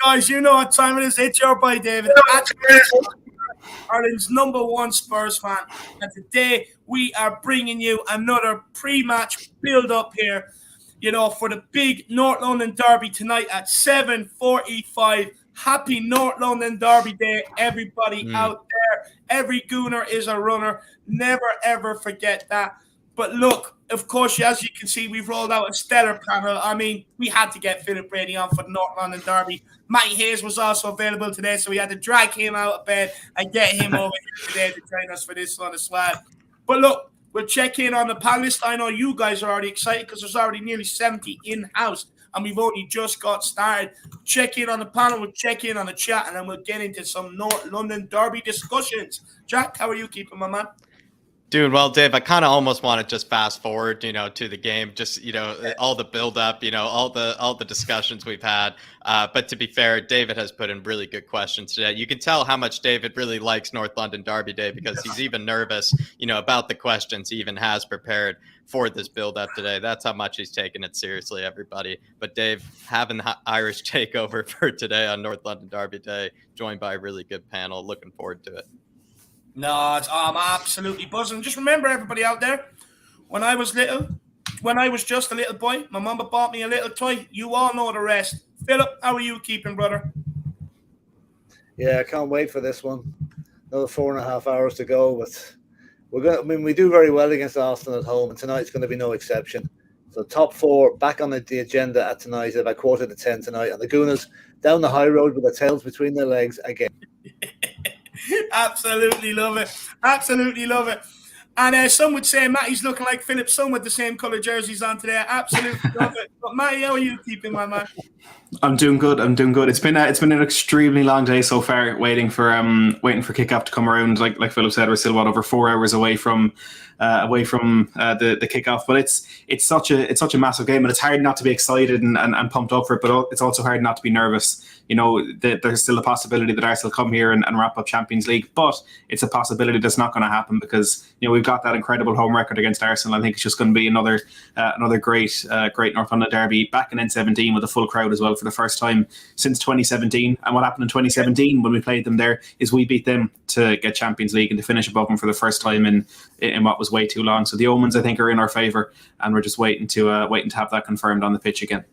guys, you know what time it is. It's your boy David, Ireland's #1 Spurs fan. And today we are bringing you another pre-match build-up here, for the big North London derby tonight at 7:45. Happy North London Derby Day, everybody out there. Every gooner is a runner. Never, ever forget that. But look, of course, as you can see, we've rolled out a stellar panel. I mean, we had to get Philip Brady on for the North London Derby. Matty Hayes was also available today, so we had to drag him out of bed and get him over here today to join us for this one as well. But look, we'll check in on the panelists. I know you guys are already excited because there's already nearly 70 in-house, and we've only just got started. Check in on the panel, we'll check in on the chat, and then we'll get into some North London Derby discussions. Jack, how are you keeping, my man? Doing well, Dave. I kind of almost want to just fast forward, to the game, just, all the build up, all the discussions we've had. But to be fair, David has put in really good questions today. You can tell how much David really likes North London Derby Day because he's even nervous, about the questions he even has prepared for this build up today. That's how much he's taking it seriously, everybody. But Dave, having the Irish takeover for today on North London Derby Day, joined by a really good panel. Looking forward to it. No, I'm absolutely buzzing. Just remember, everybody out there, when I was just a little boy, my mama bought me a little toy. You all know the rest. Philip, how are you keeping, brother? Yeah, I can't wait for this one. Another 4.5 hours to go, but we do very well against Arsenal at home, and tonight's going to be no exception. So top four back on the agenda at tonight at about 9:45 tonight, and the Gooners down the high road with their tails between their legs again. Absolutely love it. Absolutely love it. And some would say Matty's looking like Philip, some with the same colour jerseys on today. Absolutely love it. But Matty, how are you keeping, my man? I'm doing good. It's been an extremely long day so far, waiting for kickoff to come around. Like Philip said, we're still over 4 hours away from the kickoff. But it's such a massive game, and it's hard not to be excited and pumped up for it. But it's also hard not to be nervous. There's still a possibility that Arsenal come here and wrap up Champions League, but it's a possibility that's not going to happen because we've got that incredible home record against Arsenal. I think it's just going to be another great North London derby back in N17 with a full crowd as well for the first time since 2017. And what happened in 2017 when we played them there is we beat them to get Champions League and to finish above them for the first time in what was way too long. So the omens, I think, are in our favour, and we're just waiting to have that confirmed on the pitch again.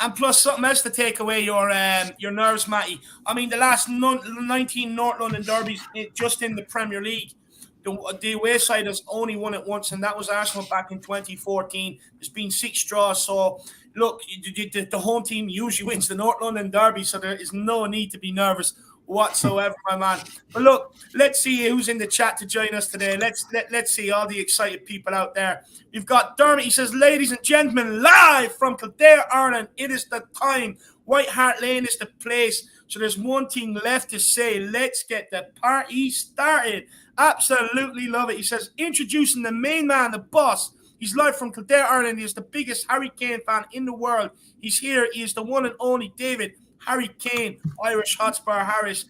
And plus something else to take away your nerves, Matty. I mean, the last 19 North London derbies just in the Premier League, the away side has only won it once, and that was Arsenal back in 2014. There's been 6 draws. So, look, the home team usually wins the North London derby, so there is no need to be nervous whatsoever, my man. But look, let's see who's in the chat to join us today. Let's see all the excited people out there. We've got Dermot. He says, ladies and gentlemen, live from Kildare, Ireland, it is the time. White Hart Lane is the place. So there's one thing left to say. Let's get the party started. Absolutely love it. He says, introducing the main man, the boss. He's live from Kildare, Ireland. He is the biggest Harry Kane fan in the world. He's here. He is the one and only David Harry Kane, Irish Hotspur Harris.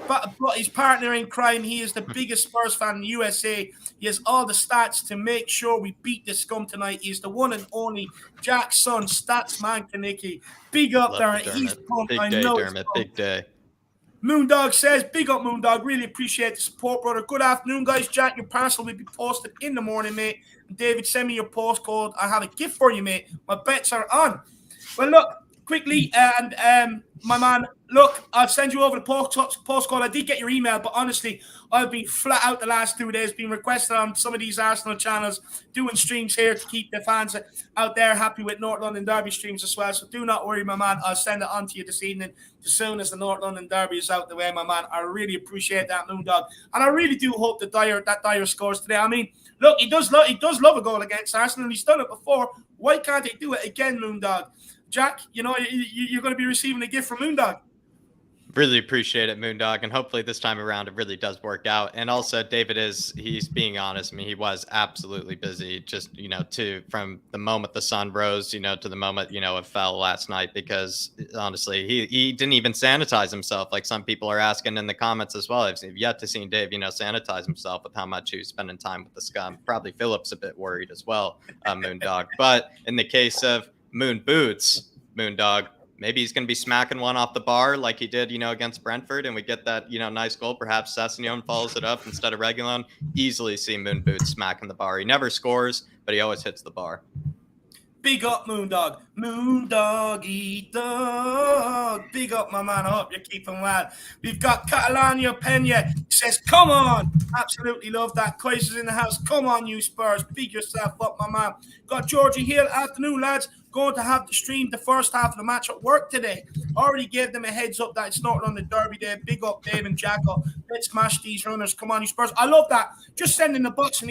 But his partner in crime, he is the biggest Spurs fan in the USA. He has all the stats to make sure we beat the scum tonight. He is the one and only Jack's son, Statsman Kanicki. Big up there. He's pumped. Big day, Dermot. Big day. Moondog says, big up, Moondog. Really appreciate the support, brother. Good afternoon, guys. Jack, your parcel will be posted in the morning, mate. And David, send me your postcode. I have a gift for you, mate. My bets are on. Well, look, quickly, and my man, look, I'll send you over the postcode. I did get your email, but honestly, I've been flat out the last 2 days, being requested on some of these Arsenal channels, doing streams here to keep the fans out there happy with North London Derby streams as well. So do not worry, my man. I'll send it on to you this evening as soon as the North London Derby is out the way, my man. I really appreciate that, Moondog. And I really do hope that Dyer scores today. I mean, look, he does love a goal against Arsenal, and he's done it before. Why can't he do it again, Moondog? Jack, you're going to be receiving a gift from Moondog. Really appreciate it, Moondog, and hopefully this time around it really does work out. And also, David he's being honest. I mean, he was absolutely busy, just from the moment the sun rose, to the moment it fell last night. Because honestly, he didn't even sanitize himself, like some people are asking in the comments as well. I've yet to see Dave, sanitize himself with how much he was spending time with the scum. Probably Philip's a bit worried as well, Moondog. But in the case of Moon Boots, Moondog, maybe he's going to be smacking one off the bar like he did, against Brentford, and we get that, nice goal. Perhaps Sessegnon follows it up instead of Reguilon. Easily see Moon Boots smacking the bar. He never scores, but he always hits the bar. Big up, Moondog. Moondoggy dog. Big up, my man. I hope you're keeping well. We've got Catalania Pena. He says, come on. Absolutely love that. Kaiser's in the house. Come on, you Spurs. Big yourself up, my man. Got Georgie Hill. Afternoon, lads. Going to have to stream the first half of the match at work today. Already gave them a heads up that it's not on the derby day. Big up, Dave and Jacko. Let's smash these runners. Come on, you Spurs. I love that. Just sending the boss an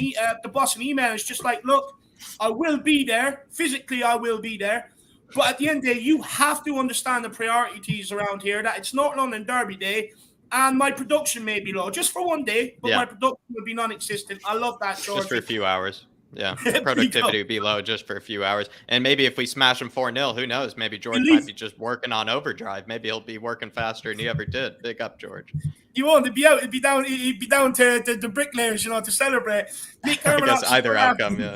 email. It's just like, look, I will be there. Physically, I will be there. But at the end of the day, you have to understand the priorities around here, that it's not London Derby Day, and my production may be low. Just for one day, but my production will be non-existent. I love that, George. Just for a few hours. Yeah, productivity would be low just for a few hours. And maybe if we smash him 4-0, who knows? Maybe George might be just working on overdrive. Maybe he'll be working faster than he ever did. Big up, George. You won't. He'd be down to the bricklayers, to celebrate. Nick I guess either outcome, yeah.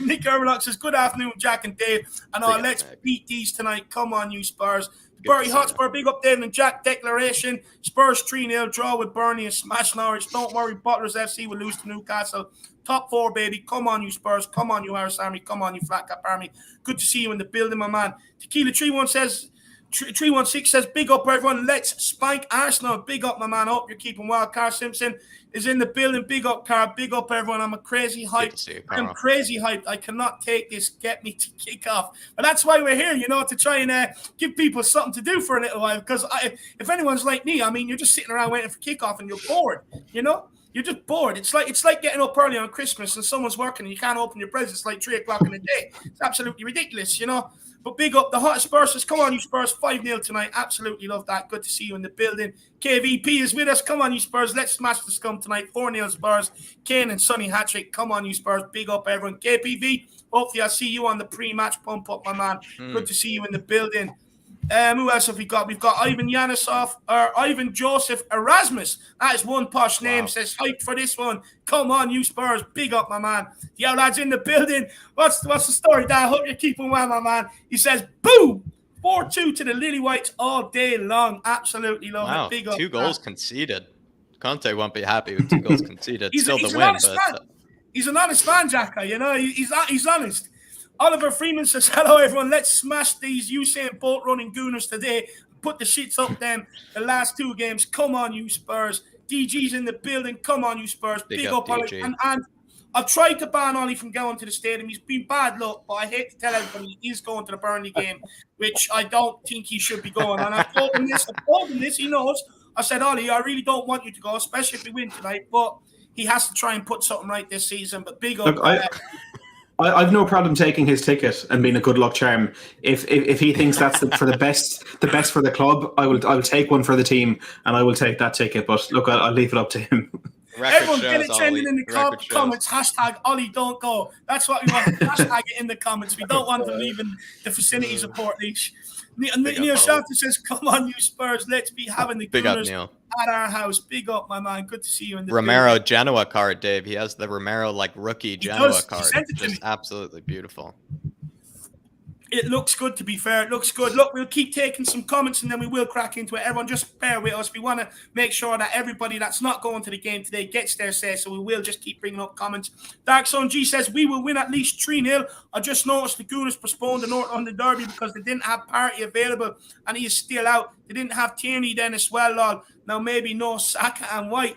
Nick Ermelock says, good afternoon, Jack and Dave. And let's beat these tonight. Come on, you Spurs. Bury Hotspur, big up Dave and Jack. Declaration. Spurs 3-0, draw with Burnley and smash Norwich. Don't worry, Butlers FC will lose to Newcastle. Top 4, baby. Come on, you Spurs. Come on, you Irish Army. Come on, you Flat Cap Army. Good to see you in the building, my man. Tequila 316 says, big up, everyone. Let's spank Arsenal. Big up, my man. I hope you're keeping well. Carl Simpson is in the building. Big up, Carl. Big up, everyone. I'm crazy hyped. I'm crazy hyped. I cannot take this. Get me to kick off. But that's why we're here, to try and give people something to do for a little while. Because if anyone's like me, you're just sitting around waiting for kickoff and you're bored, You're just bored. It's like getting up early on Christmas and someone's working and you can't open your presents like 3 o'clock in the day. It's absolutely ridiculous, But big up the hot Spurs. Come on, you Spurs. 5-0 tonight. Absolutely love that. Good to see you in the building. KVP is with us. Come on, you Spurs. Let's smash the scum tonight. 4-0 Spurs. Kane and Sonny hat-trick. Come on, you Spurs. Big up, everyone. KPV, hopefully I'll see you on the pre-match pump up, my man. Good to see you in the building. Who else have we got? We've got Ivan Joseph Erasmus. That is one posh name. Says, hyped for this one. Come on, you Spurs. Big up, my man. The lads in the building. What's the story, Dad? I hope you're keeping well, my man. He says, boom! 4-2 to the Lily Whites all day long. Absolutely love it. Big up. 2 goals conceded. Conte won't be happy with 2 goals conceded. He's the win, but he's an honest man, Jacka. He's honest. Oliver Freeman says, hello, everyone. Let's smash these Usain Bolt running gooners today. Put the shits up them the last 2 games. Come on, you Spurs. DG's in the building. Come on, you Spurs. Big up, Ollie. And I've tried to ban Ollie from going to the stadium. He's been bad luck, but I hate to tell everybody he is going to the Burnley game, which I don't think he should be going. And I told him this. He knows. I said, Ollie, I really don't want you to go, especially if we win tonight. But he has to try and put something right this season. But big up. Look, I've no problem taking his ticket and being a good luck charm. If he thinks that's the best for the club, I will take one for the team and I will take that ticket. But look, I'll leave it up to him. Everyone get it trending in the comments. Hashtag Ollie don't go. That's what we want. Hashtag it in the comments. We don't want them leaving the vicinities of Portlaoise. Neil Shelton says, come on, you Spurs. Let's be having the Gunners at our house. Big up, my man. Good to see you in the Romero building. Genoa card, Dave. He has the Romero rookie Genoa card. Just absolutely beautiful. It looks good, to be fair. It looks good. Look, we'll keep taking some comments and then we will crack into it. Everyone, just bear with us. We want to make sure that everybody that's not going to the game today gets their say, so we will just keep bringing up comments. Dark Sun G says, we will win at least 3-0. I just noticed the Gooners postponed the North London Derby because they didn't have Party available and he is still out. They didn't have Tierney then as well, lol. Now maybe no Saka and White.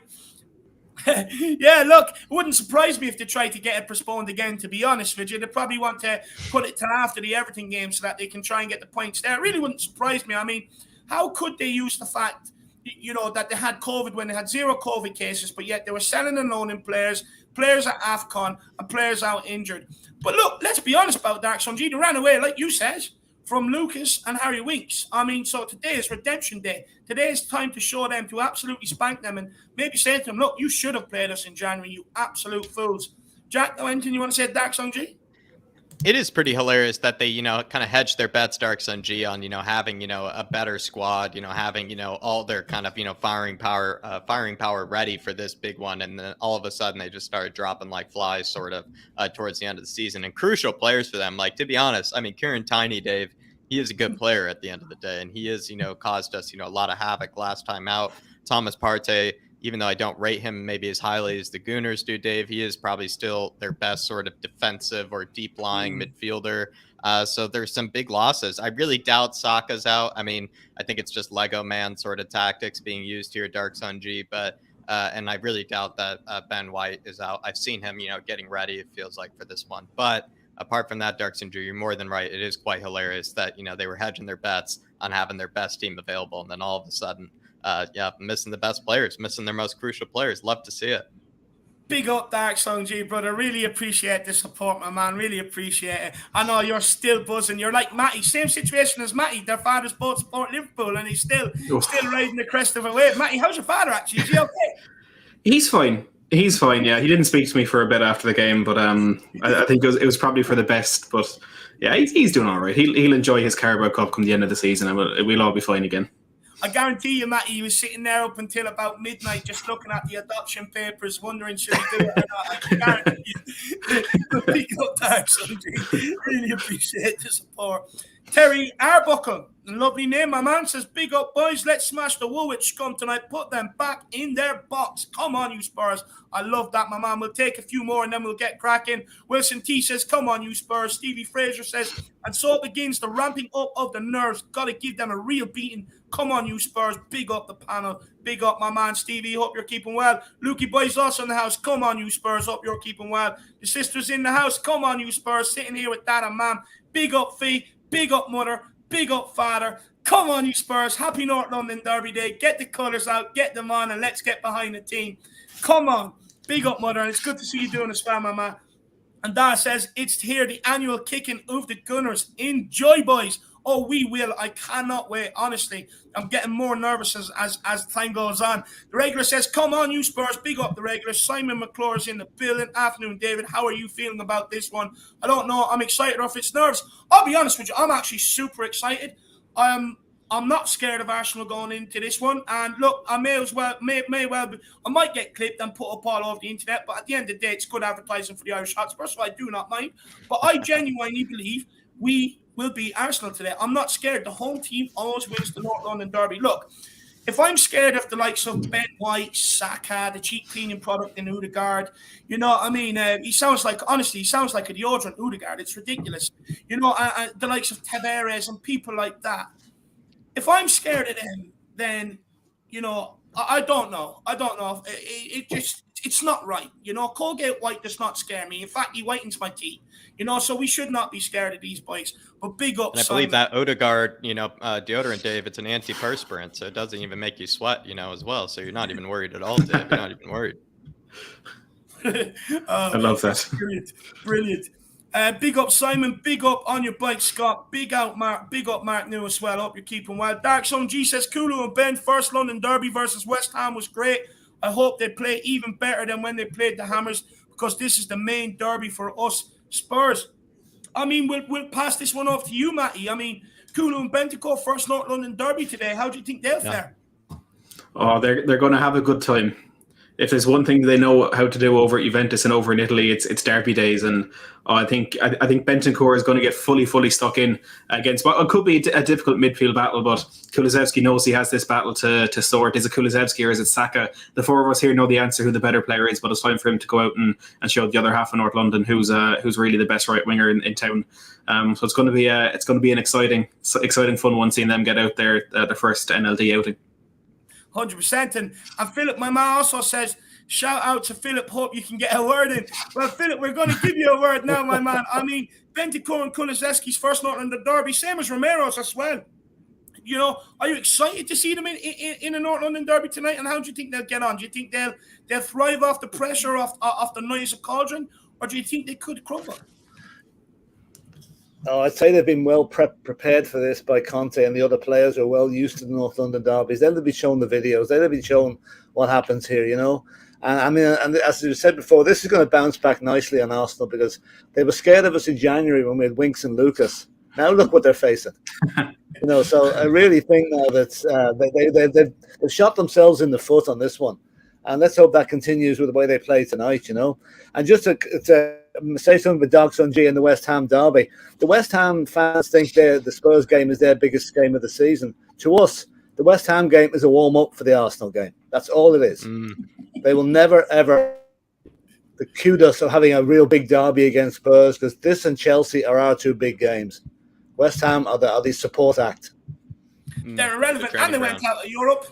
Yeah, look, it wouldn't surprise me if they tried to get it postponed again, to be honest with you. They probably want to put it to after the Everton game so that they can try and get the points there. It really wouldn't surprise me. I mean, how could they use the fact, that they had COVID when they had 0 COVID cases, but yet they were selling and loaning players at AFCON, and players out injured. But look, let's be honest about Dark Sun G. They ran away, like you said, from Lucas and Harry Winks. I mean, so today is redemption day. Today is time to show them, to absolutely spank them and maybe say to them, look, you should have played us in January, you absolute fools. Jack, anything you want to say, Dark Sun G? It is pretty hilarious that they, kind of hedged their bets, Dark Sun G, on, having, a better squad, having, all their kind of, firing power ready for this big one. And then all of a sudden they just started dropping like flies sort of towards the end of the season, and crucial players for them. Like, to be honest, I mean, Kieran Tierney, Dave, he is a good player at the end of the day, and he is, caused us, a lot of havoc last time out. Thomas Partey, even though I don't rate him maybe as highly as the Gooners do, Dave, he is probably still their best sort of defensive or deep lying midfielder. So there's some big losses. I really doubt Saka's out. I mean, I think it's just Lego man sort of tactics being used here, Dark Sunji, but and I really doubt that Ben White is out. I've seen him, getting ready, it feels like, for this one. But apart from that, Dark Sunji, you're more than right. It is quite hilarious that, they were hedging their bets on having their best team available, and then all of a sudden, missing the best players, missing their most crucial players. Love to see it. Big up, Dark Sunji, brother. Really appreciate the support, my man. Really appreciate it. I know you're still buzzing. You're like Matty. Same situation as Matty. Their fathers both support Liverpool, and he's still riding the crest of a wave. Matty, how's your father actually? Is he okay? He's fine. He's fine. Yeah, he didn't speak to me for a bit after the game, but I think it was probably for the best. But yeah, he's doing all right. He'll enjoy his Carabao Cup come the end of the season, and we'll all be fine again. I guarantee you, Matty, he was sitting there up until about midnight just looking at the adoption papers, wondering should he do it or not. I can guarantee you. Big up, Dark Sunji. Really appreciate the support. Terry Arbuckle, lovely name, my man, says, big up, boys. Let's smash the Woolwich scum tonight. Put them back in their box. Come on, you Spurs. I love that, my man. We'll take a few more and then we'll get cracking. Wilson T says, come on, you Spurs. Stevie Fraser says, and so begins the ramping up of the nerves. Got to give them a real beating. Come on, you Spurs. Big up the panel. Big up, my man, Stevie. Hope you're keeping well. Lukey Boy's also in the house. Come on, you Spurs. Hope you're keeping well. The sisters in the house. Come on, you Spurs. Sitting here with Dad and Mom. Big up, Fee. Big up, Mother. Big up, Father. Come on, you Spurs. Happy North London Derby Day. Get the colours out. Get them on, and let's get behind the team. Come on. Big up, Mother. And it's good to see you doing this well, my man. And Dad says, it's here, the annual kicking of the Gunners. Enjoy, boys. Oh, we will. I cannot wait. Honestly, I'm getting more nervous as time goes on. The regular says, come on, you Spurs. Big up the regular. Simon McClure is in the building. Afternoon, David. How are you feeling about this one? I don't know. I'm excited off its nerves. I'll be honest with you. I'm actually super excited. I'm not scared of Arsenal going into this one. And look, I may well be, I might get clipped and put up all over the internet, but at the end of the day, it's good advertising for the Irish Hotspurs, so I do not mind. But I genuinely believe we will beat Arsenal today. I'm not scared. The home team always wins the North London Derby. Look, if I'm scared of the likes of Ben White, Saka, the cheap cleaning product in Odegaard, he sounds like a deodorant Odegaard. It's ridiculous. The likes of Tavares and people like that. If I'm scared of them, then, I don't know. It's not right. Colgate White does not scare me. In fact, he whitens my teeth. So we should not be scared of these boys. But big up, and I believe that Odegaard, deodorant, Dave, it's an antiperspirant, so it doesn't even make you sweat, as well. So you're not even worried at all, Dave. You're not even worried. I love that. Brilliant. Big up, Simon. Big up on your bike, Scott. Big up, Mark New as well. Hope you're keeping well. Dark Sun G says, Kulu and Ben, first London Derby versus West Ham was great. I hope they play even better than when they played the Hammers, because this is the main derby for us Spurs. We'll pass this one off to you, Matty. Kulu and Bentico, first North London Derby today. How do you think they'll fare? Oh, they're going to have a good time. If there's one thing they know how to do over at Juventus and over in Italy, it's derby days. And I think Bentancur is going to get fully stuck in against what could be a difficult midfield battle. But Kulusevski knows he has this battle to sort. Is it Kulusevski or is it Saka? The four of us here know the answer who the better player is, but it's time for him to go out and show the other half of North London who's really the best right winger in town. So it's going to be an exciting fun one seeing them get out there the first NLD outing. 100%. And Philip, my man, also says, shout out to Philip. Hope you can get a word in. Well, Philip, we're going to give you a word now, my man. Bentancur and Kulusevski's first North London Derby, same as Romero's as well. Are you excited to see them in a North London Derby tonight? And how do you think they'll get on? Do you think they'll thrive off the pressure of the noise of Cauldron? Or do you think they could crumble? Oh, I'd say they've been well prepared for this by Conte, and the other players are well used to the North London derbies. They'll be shown the videos. They'll be shown what happens here, And and as you said before, this is going to bounce back nicely on Arsenal because they were scared of us in January when we had Winks and Lucas. Now look what they're facing. So I really think now that they've shot themselves in the foot on this one. And let's hope that continues with the way they play tonight, And just to say something with Dog Sun G and the West Ham derby, the West Ham fans think the Spurs game is their biggest game of the season. To us, the West Ham game is a warm-up for the Arsenal game. That's all it is. They will never, ever the kudos of having a real big derby against Spurs, because this and Chelsea are our two big games. West Ham are the support act. They're irrelevant, and they went out of Europe.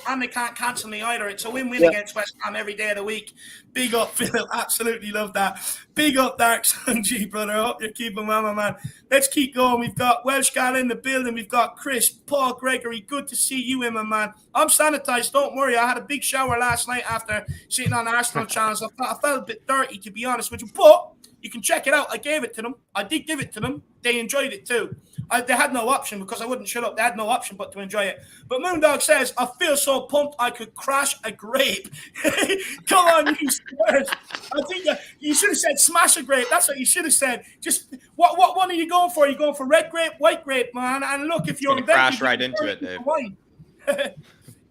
And they can't cancel me either. It's a win-win against West Ham every day of the week. Big up, Phil. Absolutely love that. Big up, Dark Sun G, brother. I hope you're keeping well, my man. Let's keep going. We've got Welsh Gal in the building. We've got Chris, Paul, Gregory. Good to see you in, my man. I'm sanitized. Don't worry. I had a big shower last night after sitting on the Arsenal channels. I felt a bit dirty, to be honest with you. But you can check it out. I gave it to them. I did give it to them. They enjoyed it too. They had no option, because I wouldn't shut up. They had no option but to enjoy it. But Moondog says, I feel so pumped I could crash a grape. Come on, you Spurs. I think you should have said smash a grape. That's what you should have said. Just what one are you going for? Are you going for red grape, white grape, man? And look, if you're inventive, crash right into it, Dave. Wine.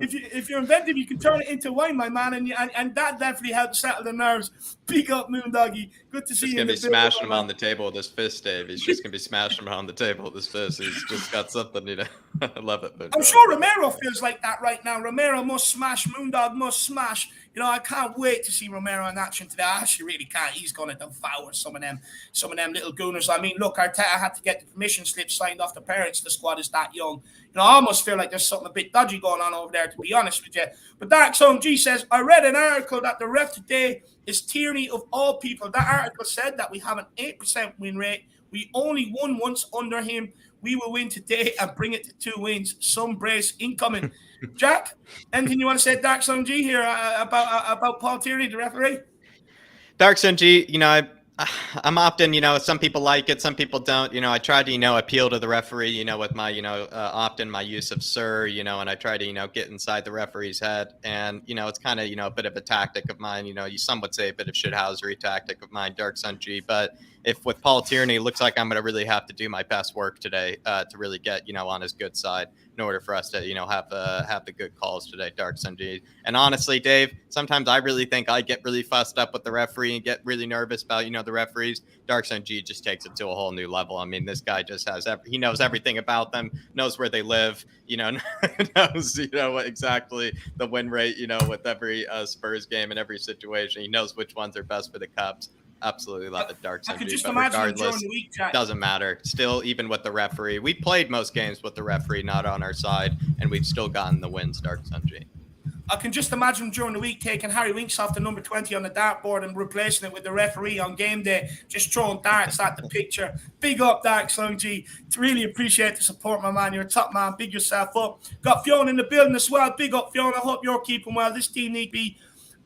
If you're inventive, you can turn it into wine, my man, and that definitely helps settle the nerves. Big up, Moondoggy. Good to see you. He's going to be smashing him on the table with his fist, Dave. He's just going to be smashing him on the table with his fist. He's just got something, I love it. I'm sure Romero feels like that right now. Romero must smash. Moondog must smash. I can't wait to see Romero in action today. I actually really can't. He's going to devour some of them little gooners. I mean, look, Arteta had to get the permission slip signed off the parents. The squad is that young. I almost feel like there's something a bit dodgy going on over there, to be honest with you. But Dark Zone G says, I read an article that the ref today is Tierney of all people. That article said that we have an 8% win rate. We only won once under him. We will win today and bring it to 2 wins. Some brace incoming. Jack, anything you want to say, Dark Zone G, here about Paul Tierney, the referee? Dark Zone G, I'm often, some people like it, some people don't. I try to, appeal to the referee, with my, often my use of sir, and I try to, get inside the referee's head. And, it's kind of, a bit of a tactic of mine, some would say a bit of shithousery tactic of mine, Dark Sun G. But if with Paul Tierney, it looks like I'm going to really have to do my best work today to really get, on his good side in order for us to, have the good calls today, Dark Sun G. And honestly, Dave, sometimes I really think I get really fussed up with the referee and get really nervous about, the referees. Dark Sun G just takes it to a whole new level. I mean, this guy just has, he knows everything about them, knows where they live, knows, what exactly the win rate, with every Spurs game and every situation. He knows which ones are best for the Cubs. Absolutely love it, Dark Sun G. But regardless, doesn't matter. Still, even with the referee, we played most games with the referee not on our side, and we've still gotten the wins, Dark Sun G. I can just imagine during the week taking Harry Winks off the number 20 on the dartboard and replacing it with the referee on game day, just throwing darts at the picture. Big up, Dark Sun G. Really appreciate the support, my man. You're a top man. Big yourself up. Got Fiona in the building as well. Big up, Fiona. Hope you're keeping well. This team need to be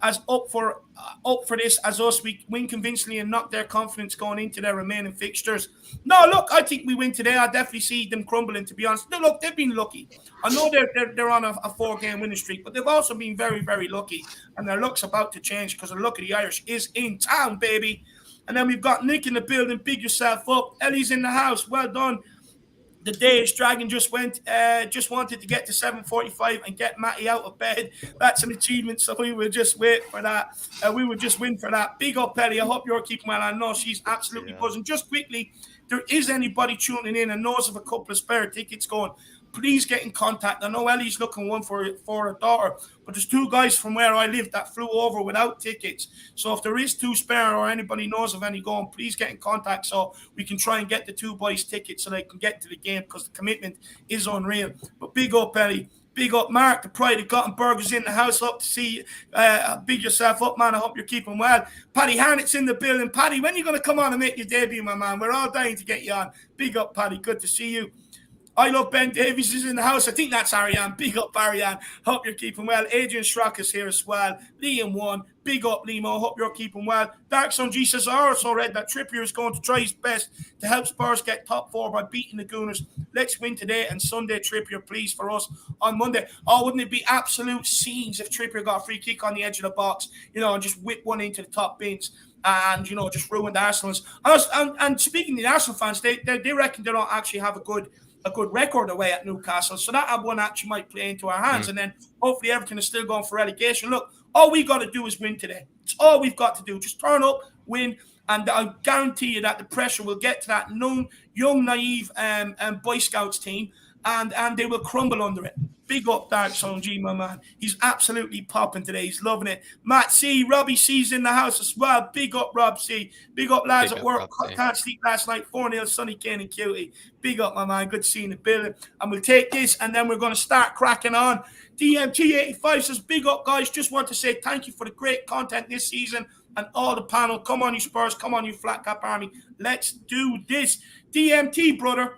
as up for this as us. We win convincingly and knock their confidence going into their remaining fixtures. No, look, I think we win today. I definitely see them crumbling, to be honest. Look, they've been lucky. I know they're on a 4-game winning streak, but they've also been very, very lucky. And their luck's about to change because the luck of the Irish is in town, baby. And then we've got Nick in the building. Big yourself up. Ellie's in the house. Well done. The Danish Dragon just wanted to get to 7:45 and get Matty out of bed. That's an achievement, so we will just wait for that. We will just win for that. Big up, Ellie. I hope you're keeping well. I know she's absolutely buzzing. Just quickly, there is anybody tuning in and knows of a couple of spare tickets going, please get in contact. I know Ellie's looking one for her daughter, but there's 2 guys from where I live that flew over without tickets. So if there is 2 spare or anybody knows of any going, please get in contact so we can try and get the 2 boys tickets so they can get to the game, because the commitment is unreal. But big up, Ellie. Big up, Mark, the Pride of Gothenburg is in the house. Up to see you. Big yourself up, man. I hope you're keeping well. Paddy Harnett's in the building. Paddy, when are you going to come on and make your debut, my man? We're all dying to get you on. Big up, Paddy. Good to see you. I love Ben Davies is in the house. I think that's Ariane. Big up, Ariane. Hope you're keeping well. Adrian Schrock is here as well. Liam 1. Big up, Limo. Hope you're keeping well. Dark Sun G says, I also read that Trippier is going to try his best to help Spurs get top 4 by beating the Gooners. Let's win today and Sunday, Trippier, please, for us on Monday. Oh, wouldn't it be absolute scenes if Trippier got a free kick on the edge of the box, and just whip one into the top bins and, just ruin the Arsenal's. And speaking of the Arsenal fans, they reckon they don't actually have a good a good record away at Newcastle. So that one actually might play into our hands. And then hopefully Everton is still going for relegation. Look, all we got to do is win today. It's all we've got to do. Just turn up, win, and I guarantee you that the pressure will get to that young, naive Boy Scouts team, and they will crumble under it. Big up Dark Zone G, my man. He's absolutely popping today. He's loving it. Matt C, Robbie C's in the house as well. Big up Rob C. Big up lads at work. Can't sleep last night. 4-0 Sonny Kane and Cutie. Big up, my man. Good seeing the building. And we'll take this, and then we're going to start cracking on. DMT85 says, big up, guys. Just want to say thank you for the great content this season and all the panel. Come on, you Spurs. Come on, you Flat Cap Army. Let's do this. DMT, brother.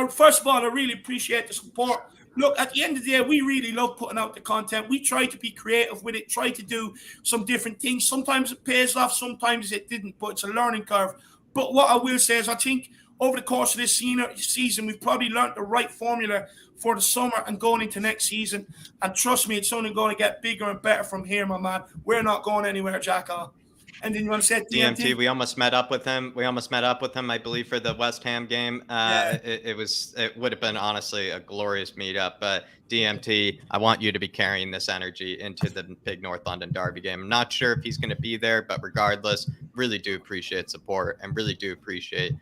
First of all, I really appreciate the support. Look, at the end of the day, we really love putting out the content. We try to be creative with it, try to do some different things. Sometimes it pays off, sometimes it didn't, but it's a learning curve. But what I will say is I think over the course of this season, we've probably learned the right formula for the summer and going into next season. And trust me, it's only going to get bigger and better from here, my man. We're not going anywhere, Jackal. And then you want to say DMT? We almost met up with him. I believe, for the West Ham game. It would have been honestly a glorious meetup. But DMT, I want you to be carrying this energy into the big North London Derby game. I'm not sure if he's going to be there, but regardless, really do appreciate support and really do appreciate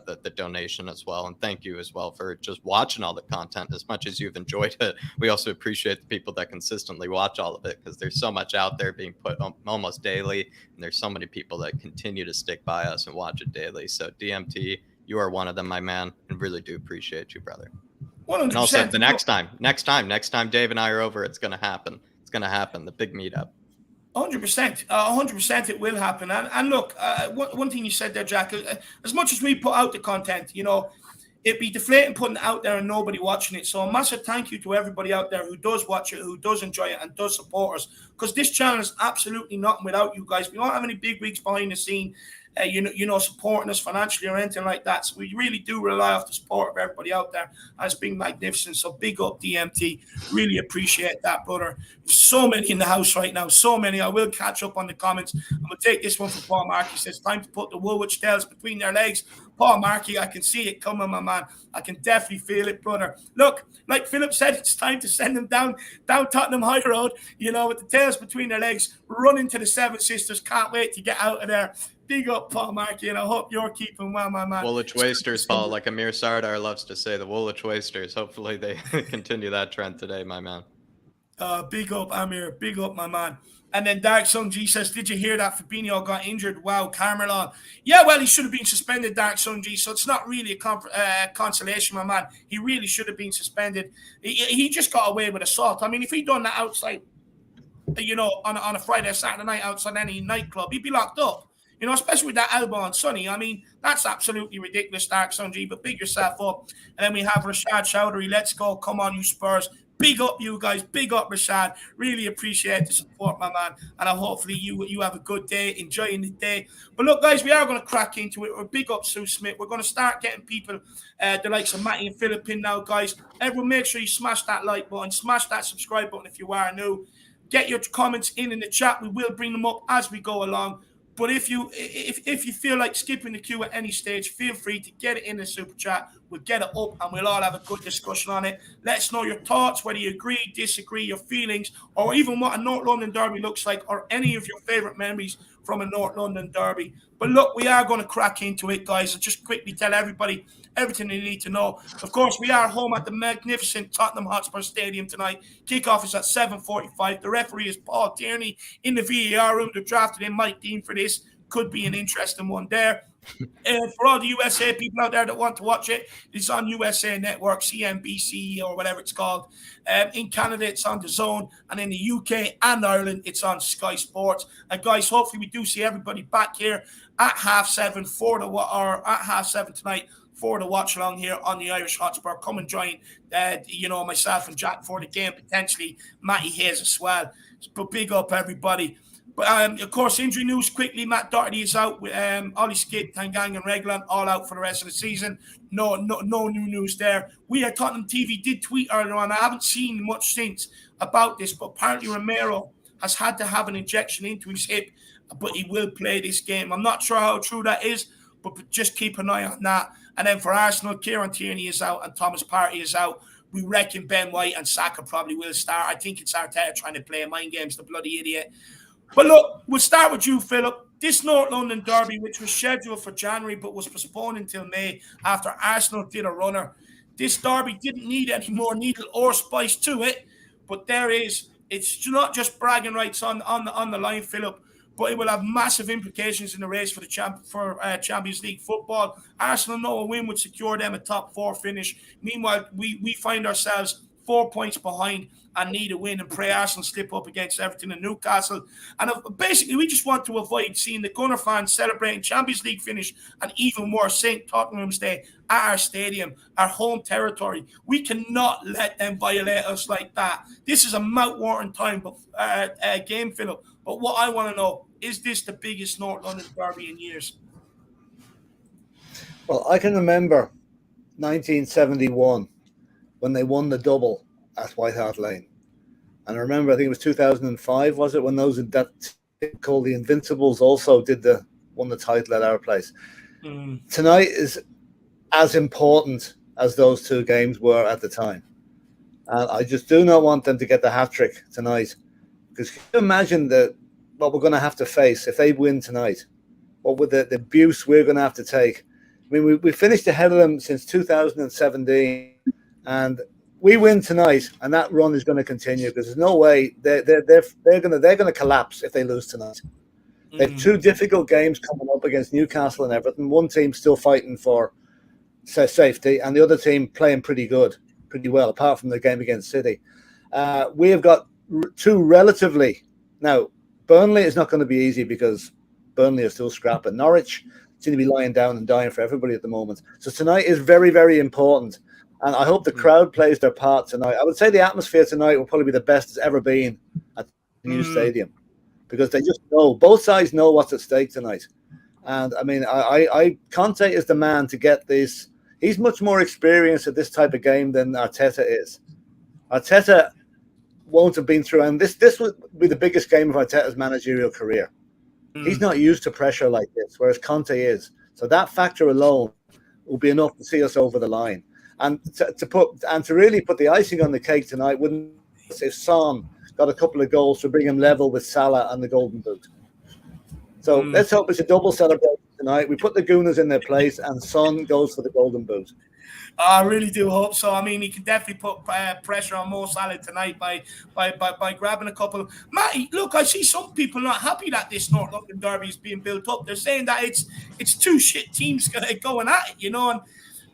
the donation as well. And thank you as well for just watching all the content. As much as you've enjoyed it, we also appreciate the people that consistently watch all of it, because there's so much out there being put almost daily, and there's so many people that continue to stick by us and watch it daily. So DMT, you are one of them, my man, and really do appreciate you, brother. 100%. And also the next time Dave and I are over, it's going to happen. It's going to happen. The big meetup. 100%, 100% it will happen. And look, one thing you said there, Jack, as much as we put out the content, you know, it'd be deflating putting it out there and nobody watching it. So a massive thank you to everybody out there who does watch it, who does enjoy it and does support us, because this channel is absolutely nothing without you guys. We don't have any big wigs behind the scene, supporting us financially or anything like that. So we really do rely off the support of everybody out there, and it's been magnificent. So big up DMT. Really appreciate that, brother. So many in the house right now. So many. I will catch up on the comments. I'm going to take this one from Paul Markey. He says, time to put the Woolwich tails between their legs. Paul Markey, I can see it coming, my man. I can definitely feel it, brother. Look, like Philip said, it's time to send them down Tottenham High Road, with the tails between their legs, running to the Seven Sisters. Can't wait to get out of there. Big up, Paul Markey, and I hope you're keeping well, my man. Woolwich Wasters, Paul, like Amir Sardar loves to say, the Woolwich Wasters. Hopefully they continue that trend today, my man. Big up, Amir. Big up, my man. And then Dark Sun G says, did you hear that Fabinho got injured? Wow, Carmelon. Yeah, well, he should have been suspended, Dark Sun G, so it's not really a consolation, my man. He really should have been suspended. He just got away with assault. I mean, if he'd done that outside, on a Friday or Saturday night outside any nightclub, he'd be locked up. Especially with that elbow on Sonny. I mean, that's absolutely ridiculous, Dark Sun G, but big yourself up. And then we have Rashad Chowdhury. Let's go. Come on, you Spurs. Big up, you guys. Big up, Rashad. Really appreciate the support, my man. And hopefully you have a good day, enjoying the day. But look, guys, we are going to crack into it. We're big up Sue Smith. We're going to start getting people, the likes of Matty and Philip in now, guys. Everyone, make sure you smash that like button. Smash that subscribe button if you are new. Get your comments in the chat. We will bring them up as we go along. But if you feel like skipping the queue at any stage, feel free to get it in the super chat. We'll get it up and we'll all have a good discussion on it. Let us know your thoughts, whether you agree, disagree, your feelings, or even what a North London derby looks like, or any of your favourite memories from a North London derby. But look, we are going to crack into it, guys. I'll just quickly tell everybody everything they need to know. Of course, we are home at the magnificent Tottenham Hotspur Stadium tonight. Kickoff is at 7:45. The referee is Paul Tierney. In the VAR room, they've drafted in Mike Dean for this. Could be an interesting one there. For all the USA people out there that want to watch it, it's on USA Network, CNBC or whatever it's called. In Canada, it's on The Zone, and in the UK and Ireland, it's on Sky Sports. And guys, hopefully we do see everybody back here at 7:30 tonight for the watch along here on the Irish Hotspur. Come and join, myself and Jack for the game, potentially Matty Hayes as well. But big up everybody. But of course, injury news quickly. Matt Doherty is out with Ollie Skid, Tangang, and Reglan all out for the rest of the season. No new news there. We at Tottenham TV did tweet earlier on. I haven't seen much since about this, but apparently Romero has had to have an injection into his hip, but he will play this game. I'm not sure how true that is, but just keep an eye on that. And then for Arsenal, Kieran Tierney is out and Thomas Partey is out. We reckon Ben White and Saka probably will start. I think it's Arteta trying to play mind games, the bloody idiot. But look, we'll start with you, Philip. This North London derby, which was scheduled for January but was postponed until May after Arsenal did a runner. This derby didn't need any more needle or spice to it, but there is. It's not just bragging rights on the line, Philip, but it will have massive implications in the race for the Champions League football. Arsenal know a win would secure them a top 4 finish. Meanwhile, we find ourselves 4 points behind and need a win and pray Arsenal slip up against Everton and Newcastle. And basically, we just want to avoid seeing the Gunner fans celebrating Champions League finish and even worse, St. Tottenham's Day at our stadium, our home territory. We cannot let them violate us like that. This is a mouth-watering game, Philip. But what I want to know, is this the biggest North London derby in years? Well, I can remember 1971 when they won the double at White Hart Lane. And I remember, I think it was 2005, was it, when those that called the Invincibles also won the title at our place. Tonight is as important as those two games were at the time. And I just do not want them to get the hat-trick tonight. Because can you imagine what we're going to have to face if they win tonight? What would the abuse we're going to have to take? I mean, we finished ahead of them since 2017, and we win tonight, and that run is going to continue because there's no way they're going to collapse if they lose tonight. They have 2 difficult games coming up against Newcastle and Everton. One team still fighting for safety, and the other team playing pretty well, apart from the game against City. We have got 2 relatively. Now, Burnley is not going to be easy because Burnley are still scrapping. Norwich seem to be lying down and dying for everybody at the moment. So tonight is very, very important. And I hope the crowd plays their part tonight. I would say the atmosphere tonight will probably be the best it's ever been at the new stadium because they just know, both sides know what's at stake tonight. And I mean, Conte is the man to get this. He's much more experienced at this type of game than Arteta is. Arteta won't have been through, and this would be the biggest game of Arteta's managerial career. He's not used to pressure like this, whereas Conte is. So that factor alone will be enough to see us over the line. And to really put the icing on the cake tonight, wouldn't if Son got a couple of goals to bring him level with Salah and the Golden Boot. So let's hope it's a double celebration tonight. We put the Gooners in their place, and Son goes for the Golden Boot. I really do hope so. I mean, he can definitely put pressure on Mo Salah tonight by grabbing a couple. Matty, look, I see some people not happy that this North London derby is being built up. They're saying that it's 2 shit teams going at it, you know. And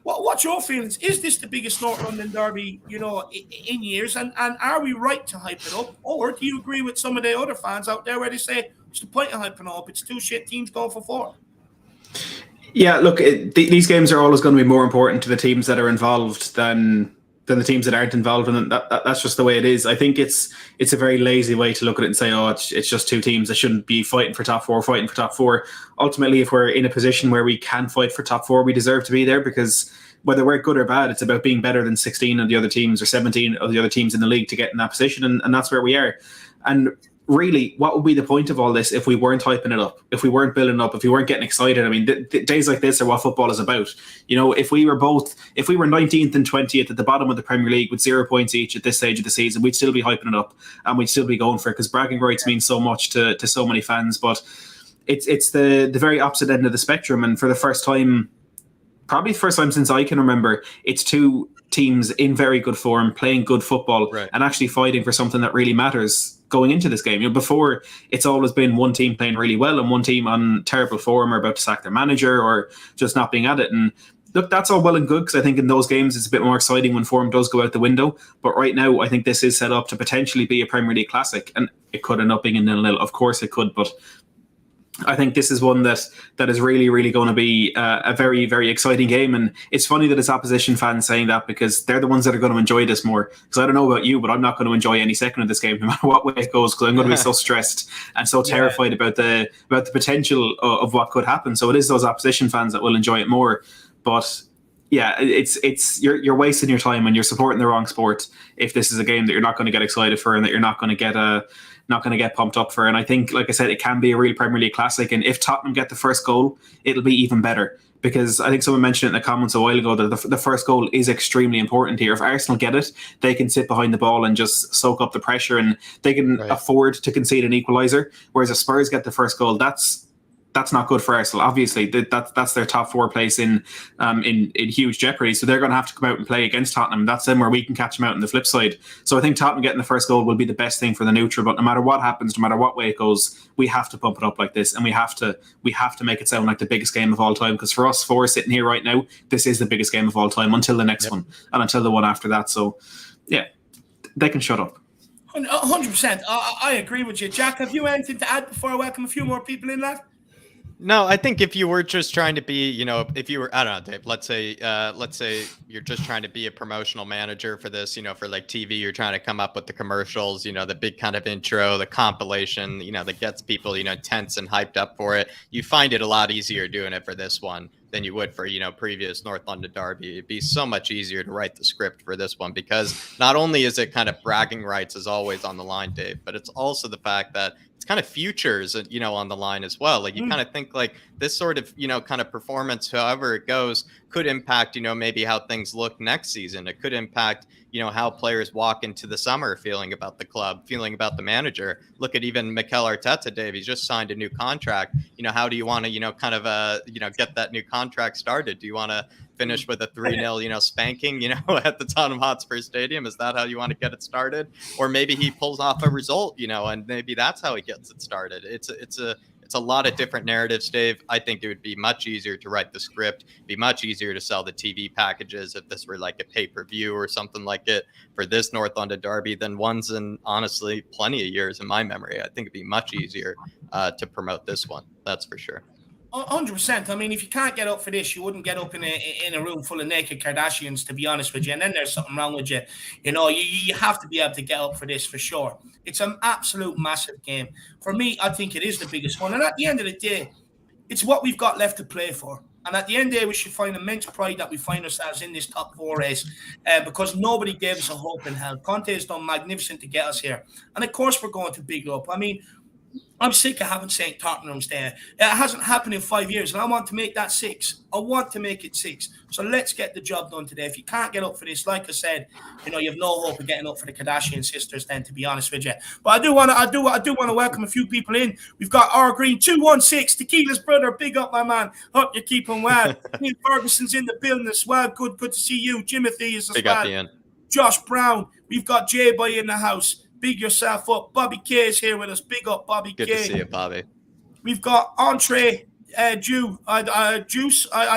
what's your feelings? Is this the biggest North London derby, you know, in years? And are we right to hype it up, or do you agree with some of the other fans out there where they say what's the point of hyping it up? It's 2 shit teams going for 4. Yeah, look, these games are always going to be more important to the teams that are involved than the teams that aren't involved, and that's just the way it is. I think it's a very lazy way to look at it and say, oh, it's just 2 teams that shouldn't be fighting for top 4. Ultimately, if we're in a position where we can fight for top 4, we deserve to be there because whether we're good or bad, it's about being better than 16 of the other teams or 17 of the other teams in the league to get in that position, and that's where we are. And really, what would be the point of all this if we weren't hyping it up, if we weren't building up, if we weren't getting excited? I mean, days like this are what football is about. You know, if we were 19th and 20th at the bottom of the Premier League with 0 points each at this stage of the season, we'd still be hyping it up and we'd still be going for it because bragging rights mean so much to so many fans. But it's the very opposite end of the spectrum. And for the first time, probably the first time since I can remember, it's 2 teams in very good form, playing good football, right, and actually fighting for something that really matters going into this game. You know, before it's always been one team playing really well and one team on terrible form or about to sack their manager or just not being at it. And look, that's all well and good because I think in those games it's a bit more exciting when form does go out the window. But right now, I think this is set up to potentially be a Premier League classic, and it could end up being a 0-0. Of course, it could, but I think this is one that is really, really going to be a very, very exciting game. And it's funny that it's opposition fans saying that because they're the ones that are going to enjoy this more. Because I don't know about you, but I'm not going to enjoy any second of this game, no matter what way it goes, because I'm going to be so stressed and so terrified about the potential of what could happen. So it is those opposition fans that will enjoy it more. But yeah, it's you're wasting your time and you're supporting the wrong sport if this is a game that you're not going to get excited for and that you're not going to get not going to get pumped up for. And I think, like I said, it can be a real Premier League classic. And if Tottenham get the first goal, it'll be even better. Because I think someone mentioned it in the comments a while ago that the first goal is extremely important here. If Arsenal get it, they can sit behind the ball and just soak up the pressure, and they can afford to concede an equaliser. Whereas if Spurs get the first goal, that's not good for Arsenal. Obviously, that's their top 4 place in huge jeopardy. So they're going to have to come out and play against Tottenham. That's them where we can catch them out on the flip side. So I think Tottenham getting the first goal will be the best thing for the neutral. But no matter what happens, no matter what way it goes, we have to pump it up like this, and we have to make it sound like the biggest game of all time. Because for us 4 sitting here right now, this is the biggest game of all time until the next one and until the one after that. So yeah, they can shut up. 100%. I agree with you, Jack. Have you anything to add before I welcome a few more people in, lad? No, I think if you were just trying to be, if you were, I don't know, Dave, let's say you're just trying to be a promotional manager for this, for like TV, you're trying to come up with the commercials, the big kind of intro, the compilation, that gets people, tense and hyped up for it. You find it a lot easier doing it for this one than you would for, previous North London Derby. It'd be so much easier to write the script for this one, because not only is it kind of bragging rights as always on the line, Dave, but it's also the fact that it's kind of futures, on the line as well. Like you kind of think like this sort of, kind of performance, however it goes, could impact, maybe how things look next season. It could impact, how players walk into the summer feeling about the club, feeling about the manager. Look at even Mikel Arteta, Dave. He's just signed a new contract. How do you want to, kind of, get that new contract started? Do you want to finish with a 3-0, spanking, at the Tottenham Hotspur Stadium? Is that how you want to get it started? Or maybe he pulls off a result, and maybe that's how he gets it started. It's a lot of different narratives, Dave. I think it would be much easier to write the script, be much easier to sell the TV packages if this were like a pay-per-view or something like it for this North London Derby than ones in, honestly, plenty of years in my memory. I think it'd be much easier to promote this one. That's for sure. 100%. I mean, if you can't get up for this, you wouldn't get up in a room full of naked Kardashians, to be honest with you. And then there's something wrong with you. You have to be able to get up for this for sure. It's an absolute massive game. For me, I think it is the biggest one. And at the end of the day, it's what we've got left to play for. And at the end of the day, we should find immense pride that we find ourselves in this top 4 race because nobody gave us a hope in hell. Conte has done magnificent to get us here. And of course, we're going to big up. I mean, I'm sick of having St. Tottenham's there. It hasn't happened in 5 years, and I want to make that 6. I want to make it 6. So let's get the job done today. If you can't get up for this, like I said, you have no hope of getting up for the Kardashian sisters. Then, to be honest with you, but I do want to welcome a few people in. We've got R Green 216, Tequila's brother. Big up, my man. Hope you're keeping well. Neil Ferguson's in the building as well. Good to see you. Jimothy is as Big well. up, Ian. Josh Brown. We've got J Boy in the house. Big yourself up. Bobby K is here with us. Big up, Bobby K. Good to see you, Bobby. We've got Juice. I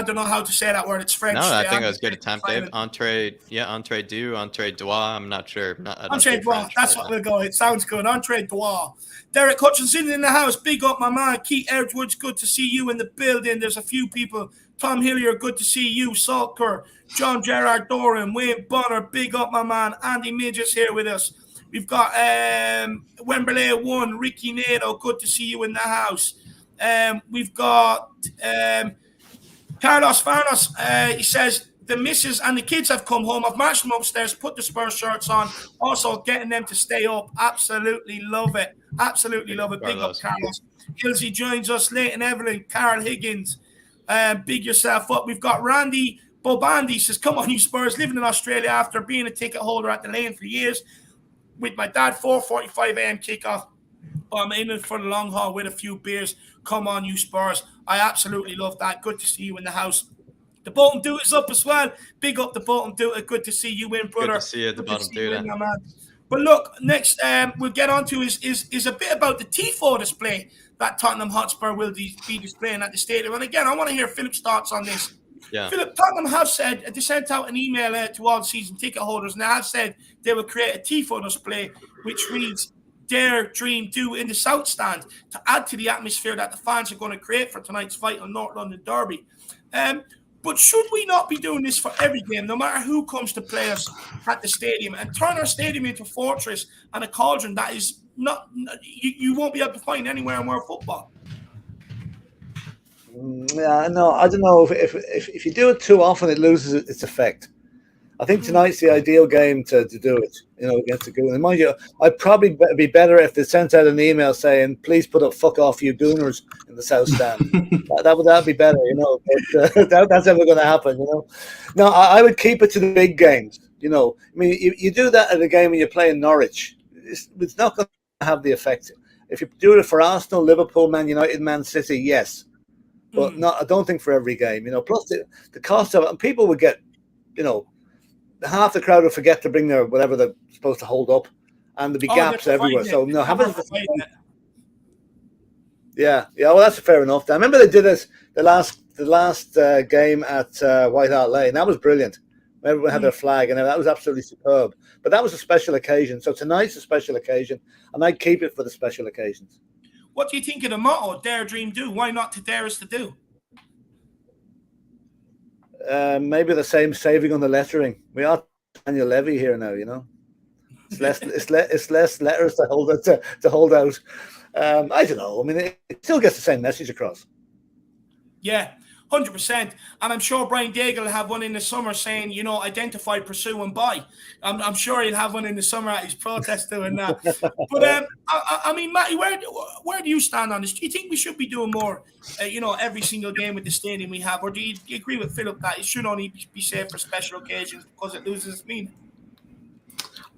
don't know how to say that word. It's French. No, I think that was a good attempt, Dave. Entree Dois. I'm not sure. Entree Dois. That's what we'll go. It sounds good. Entree Dois. Derek Hutchinson in the house. Big up, my man. Keith Edwards, good to see you in the building. There's a few people. Tom Hillier, good to see you. Salker. John Gerard Doran. Wayne Bonner. Big up, my man. Andy Midges here with us. We've got Wembley 1, Ricky Nato, good to see you in the house. We've got Carlos Farnos. He says, the missus and the kids have come home. I've marched them upstairs, put the Spurs shirts on. Also getting them to stay up. Absolutely love it. Absolutely love it. Big up, Carlos. Hilsey joins us. Leighton Evelyn, Carl Higgins. Big yourself up. We've got Randy Bobandi. Says, come on, you Spurs, living in Australia after being a ticket holder at the Lane for years. With my dad, 4:45 a.m. kickoff. I'm in it for the long haul with a few beers. Come on, you Spurs. I absolutely love that. Good to see you in the house. The Bolton Dude is up as well. Big up the Bolton Dude. Good to see you in, brother. Good to see you at the Bolton Dude. But look, next we'll get on to is a bit about the TIFO display that Tottenham Hotspur will be displaying at the stadium. And again, I want to hear Philip's thoughts on this. Yeah. Philip, Tottenham have said, they sent out an email to all season ticket holders, and they have said they will create a TIFO display which reads, Dare Dream Do in the South Stand, to add to the atmosphere that the fans are going to create for tonight's vital North London Derby. But should we not be doing this for every game, no matter who comes to play us at the stadium, and turn our stadium into a fortress and a cauldron that is not you won't be able to find anywhere in world football? Yeah, no, I don't know if you do it too often, it loses its effect. I think tonight's the ideal game to do it, against the Gooners. And mind you, I'd probably be better if they sent out an email saying, please put up "fuck off, you Gooners" in the South Stand. That'd be better, but that's never going to happen, No, I would keep it to the big games, I mean, you do that at a game when you're playing Norwich. It's not going to have the effect. If you do it for Arsenal, Liverpool, Man United, Man City, yes. But I don't think for every game, Plus the cost of it, and people would get, half the crowd will forget to bring their whatever they're supposed to hold up, and there'll be gaps everywhere. So no, have it. Yeah. Well, that's fair enough. I remember they did it the last game at White Hart Lane. That was brilliant. Everyone had their flag, and that was absolutely superb. But that was a special occasion. So tonight's a special occasion, and I'd keep it for the special occasions. What do you think of the motto, Dare, Dream, Do? Why not to dare is to do? Maybe the same saving on the lettering. We are Daniel Levy here now, It's less letters to hold out. I don't know. I mean, it still gets the same message across. Yeah, 100%. And I'm sure Brian Daigle will have one in the summer saying, identify, pursue, and buy. I'm sure he'll have one in the summer at his protest doing that. But I mean, Matty, where do you stand on this? Do you think we should be doing more, every single game with the stadium we have, or do you agree with Philip that it should only be saved for special occasions because it loses its meaning?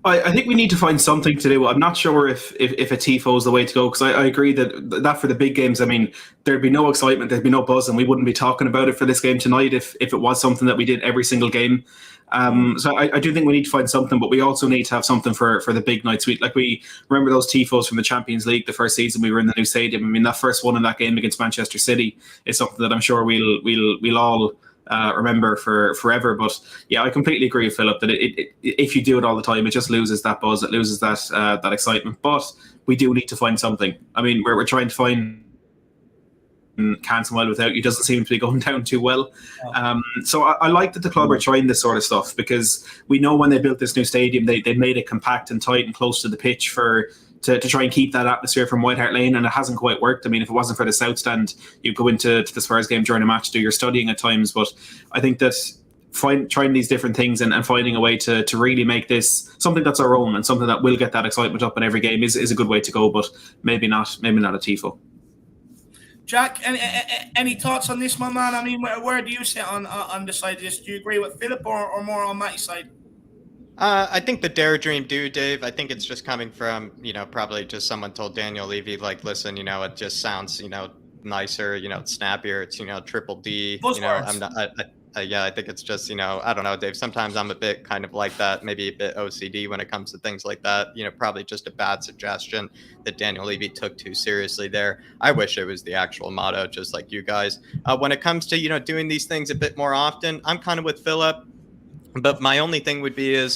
I think we need to find something to do. I'm not sure if a TIFO is the way to go, because I agree that for the big games, I mean, there'd be no excitement, there'd be no buzz, and we wouldn't be talking about it for this game tonight if it was something that we did every single game. So I do think we need to find something, but we also need to have something for the big nights. We remember those TIFOs from the Champions League the first season we were in the new stadium. I mean, that first one in that game against Manchester City is something that I'm sure we'll all remember for forever. But yeah, I completely agree with Philip that if you do it all the time, it just loses that buzz, it loses that excitement. But we do need to find something. I mean, we're trying to find Can't Smile Without You doesn't seem to be going down too well. So I like that the club are trying this sort of stuff, because we know when they built this new stadium, they made it compact and tight and close to the pitch to try and keep that atmosphere from White Hart Lane, and it hasn't quite worked. I mean, if it wasn't for the South Stand, you'd go into the Spurs game during a match, do your studying at times. But I think that trying these different things and finding a way to really make this something that's our own and something that will get that excitement up in every game is a good way to go, but maybe not a TIFO. Jack, any thoughts on this, my man? I mean, where do you sit on the side of this? Do you agree with Philip or more on Matty's side? I think the Dare Dream Do, Dave. I think it's just coming from, probably just someone told Daniel Levy, like, listen, it just sounds, nicer, it's snappier, it's, triple D. I'm not. I think it's just, I don't know, Dave. Sometimes I'm a bit kind of like that, maybe a bit OCD when it comes to things like that. Probably just a bad suggestion that Daniel Levy took too seriously there. I wish it was the actual motto, just like you guys. When it comes to, doing these things a bit more often, I'm kind of with Philip. But my only thing would be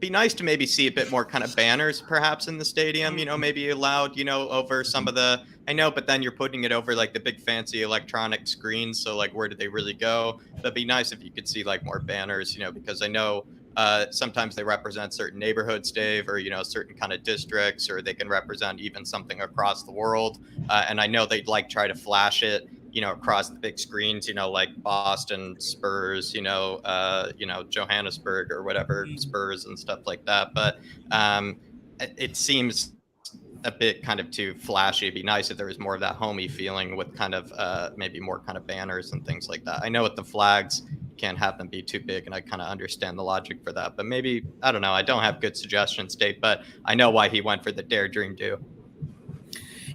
nice to maybe see a bit more kind of banners perhaps in the stadium, maybe allowed, over some of the, I know, but then you're putting it over like the big fancy electronic screens. So like, where do they really go? That'd be nice if you could see like more banners, because I know sometimes they represent certain neighborhoods, Dave, or, certain kind of districts, or they can represent even something across the world. And I know they'd like try to flash it, across the big screens, like Boston, Spurs, Johannesburg or whatever, Spurs and stuff like that. But it seems a bit kind of too flashy. It'd be nice if there was more of that homey feeling with kind of maybe more kind of banners and things like that. I know with the flags, you can't have them be too big, and I kind of understand the logic for that. But maybe, I don't know, I don't have good suggestions, Dave, but I know why he went for the Dare Dream Do.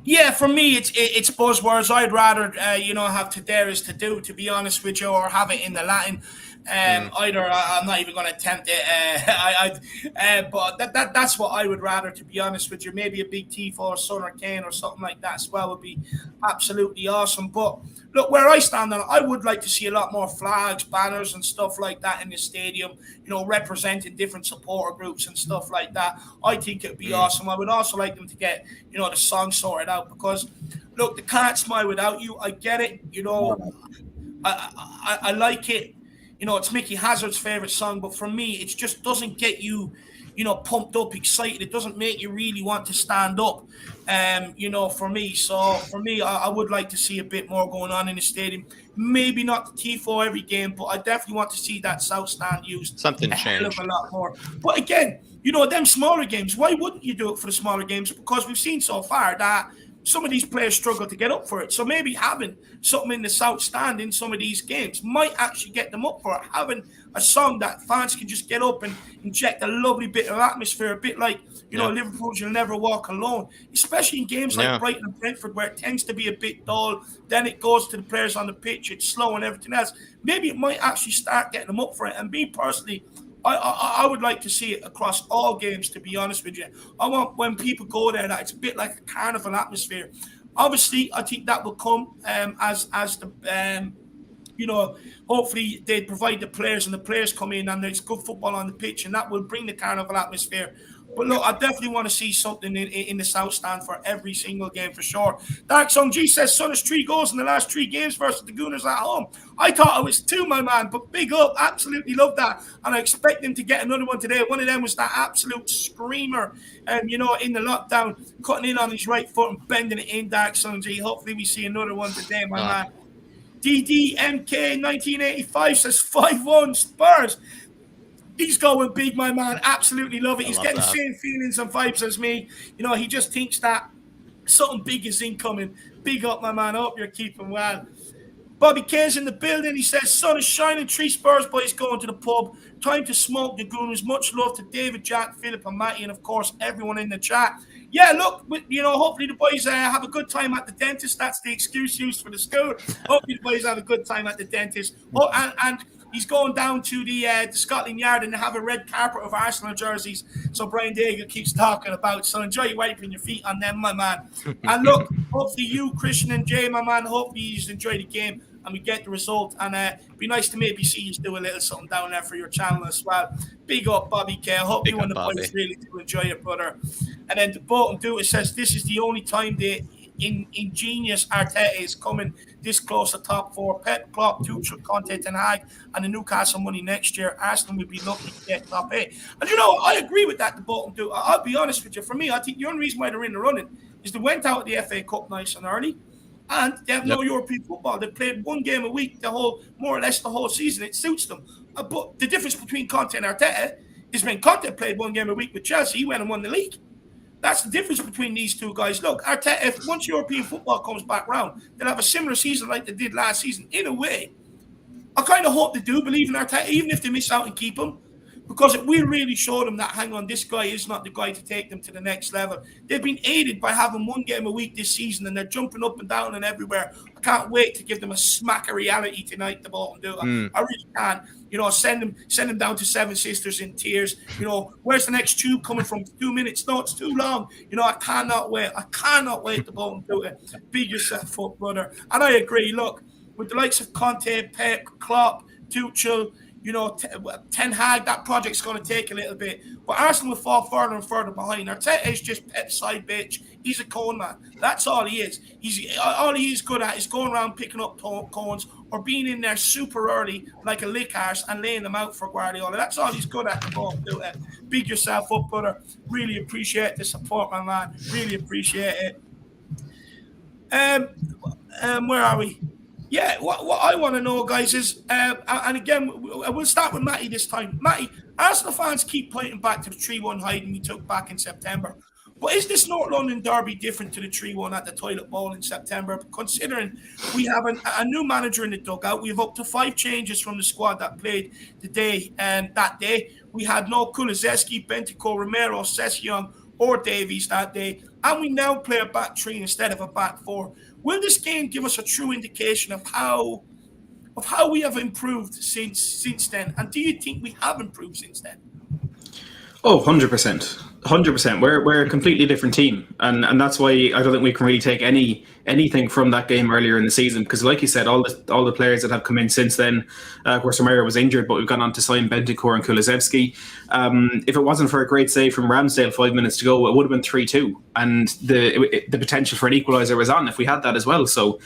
Yeah, for me, it's buzzwords. I'd rather, have to dare is to do, to be honest with you, or have it in the Latin. Either I'm not even going to attempt it. But that's what I would rather, to be honest with you. Maybe a big T for Son or Kane or something like that as well would be absolutely awesome. But look, where I stand on it, I would like to see a lot more flags, banners, and stuff like that in the stadium. Representing different supporter groups and stuff like that. I think it'd be awesome. I would also like them to get the song sorted out, because look, the Can't Smile Without You, I get it. I like it. It's Mickey Hazard's favorite song, but for me, it just doesn't get you pumped up, excited. It doesn't make you really want to stand up, for me. So for me, I would like to see a bit more going on in the stadium. Maybe not the Tifo every game, but I definitely want to see that South Stand used Something a hell of change. a lot more. But again, them smaller games, why wouldn't you do it for the smaller games? Because we've seen so far that some of these players struggle to get up for it. So maybe having something in the South Stand in some of these games might actually get them up for it. Having a song that fans can just get up and inject a lovely bit of atmosphere, a bit like, Liverpool's You'll Never Walk Alone, especially in games like Brighton and Brentford, where it tends to be a bit dull. Then it goes to the players on the pitch, it's slow and everything else. Maybe it might actually start getting them up for it. And me personally, I would like to see it across all games, to be honest with you. I want, when people go there, that it's a bit like a carnival atmosphere. Obviously, I think that will come as the hopefully they provide the players and the players come in and there's good football on the pitch, and that will bring the carnival atmosphere. But look, I definitely want to see something in the South Stand for every single game for sure. Dark Song G says Son has 3 goals in the last 3 games versus the Gooners at home. I thought it was 2, my man, but big up. Absolutely love that. And I expect him to get another one today. One of them was that absolute screamer, in the lockdown, cutting in on his right foot and bending it in, Dark Song G. Hopefully we see another one today, my man. DDMK 1985 says 5-1 Spurs. He's going big, my man. Absolutely love it. He's getting the same feelings and vibes as me. He just thinks that something big is incoming. Big up, my man. I hope you're keeping well. Bobby K's in the building. He says, Sun is shining. 3 Spurs boys going to the pub. Time to smoke the Gooners. Much love to David, Jack, Philip, and Matty, and of course, everyone in the chat. Yeah, look, hopefully the boys have a good time at the dentist. That's the excuse used for the school. Hopefully the boys have a good time at the dentist. Oh, and he's going down to the Scotland Yard and they have a red carpet of Arsenal jerseys. So Brian Dager keeps talking about. So enjoy wiping your feet on them, my man. And look, hopefully you, Christian and Jay, my man, hopefully you just enjoy the game and we get the result. And it'd be nice to maybe see you do a little something down there for your channel as well. Big up, Bobby K. I hope you and the boys really do enjoy it, brother. And then the bottom do it says this is the only time the ingenious Arteta is coming this close to top 4. Pep, Klopp, Tuchel, Conte, Ten Hag, and the Newcastle money next year. Arsenal will be lucky to get top 8. And I agree with that. The bottom do. I'll be honest with you. For me, I think the only reason why they're in the running is they went out of the FA Cup nice and early, and they have no European football. They played 1 game a week more or less the whole season. It suits them. But the difference between Conte and Arteta is when Conte played 1 game a week with Chelsea, he went and won the league. That's the difference between these 2 guys. Look, Arteta, if once European football comes back round, they'll have a similar season like they did last season. In a way, I kind of hope they do believe in Arteta, even if they miss out and keep him, because it will really show them that, hang on, this guy is not the guy to take them to the next level. They've been aided by having 1 game a week this season, and they're jumping up and down and everywhere. I can't wait to give them a smack of reality tonight, the ball and do it. I really can't. Send them down to Seven Sisters in tears. Where's the next tube coming from? 2 minutes? No, it's too long. I cannot wait. I cannot wait to go and do it. Big yourself up, brother. And I agree. Look, with the likes of Conte, Pep, Klopp, Tuchel, Ten Hag, that project's going to take a little bit. But Arsenal will fall further and further behind. Arteta is just Pep's side bitch. He's a cone man. That's all he is. All he is good at is going around picking up cones or being in there super early like a lick arse and laying them out for Guardiola. That's all he's good at. Big yourself up, brother. Really appreciate the support, my man. Really appreciate it. Where are we? Yeah, what I want to know, guys, is, and again, we'll start with Matty this time. Matty, Arsenal fans keep pointing back to the 3-1 hiding we took back in September. But is this North London derby different to the 3-1 at the Toilet Bowl in September? Considering we have a new manager in the dugout, we have up to 5 changes from the squad that played the day, and that day we had no Kulusevski, Bentico, Romero, Sessegnon, or Davies that day, and we now play a back 3 instead of a back 4. Will this game give us a true indication of how we have improved since then? And do you think we have improved since then? Oh, 100%. 100%. We're a completely different team. And that's why I don't think we can really take anything from that game earlier in the season. Because like you said, all the players that have come in since then, of course, Romero was injured, but we've gone on to sign Bentancur and Kulusevski. If it wasn't for a great save from Ramsdale 5 minutes to go, it would have been 3-2. And the potential for an equaliser was on if we had that as well. So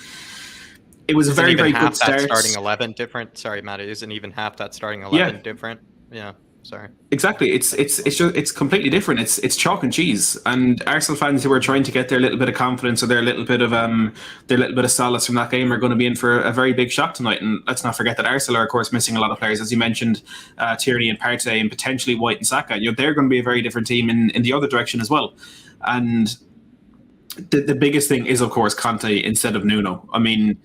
it was a very, very good start. Starting 11 different. Sorry, Matt, isn't even half that starting 11 different. Yeah. Sorry. Exactly. It's completely different. It's chalk and cheese. And Arsenal fans who are trying to get their little bit of confidence or their little bit of solace from that game are going to be in for a very big shock tonight. And let's not forget that Arsenal are, of course, missing a lot of players, as you mentioned, Tierney and Partey and potentially White and Saka. They're going to be a very different team in the other direction as well. And the biggest thing is, of course, Conte instead of Nuno. I mean,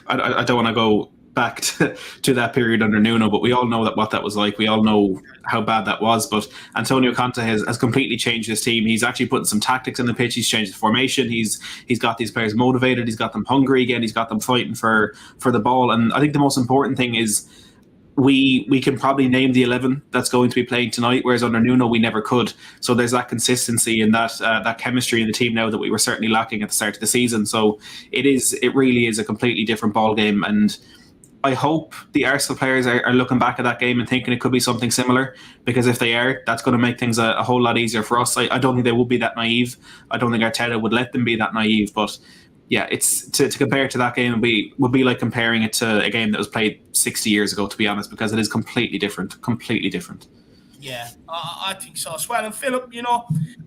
I don't want to go back to that period under Nuno, but we all know what that was like. We all know how bad that was. But Antonio Conte has completely changed his team. He's actually putting some tactics on the pitch. He's changed the formation. He's got these players motivated. He's got them hungry again. He's got them fighting for the ball. And I think the most important thing is we can probably name the 11 that's going to be playing tonight, whereas under Nuno we never could. So there's that consistency and that chemistry in the team now that we were certainly lacking at the start of the season. So it really is a completely different ball game. And I hope the Arsenal players are looking back at that game and thinking it could be something similar, because if they are, that's going to make things a whole lot easier for us. I don't think they would be that naive. I don't think Arteta would let them be that naive. But yeah, it's to compare to that game would be like comparing it to a game that was played 60 years ago, to be honest, because it is completely different. Yeah, I think so as well. And Philip,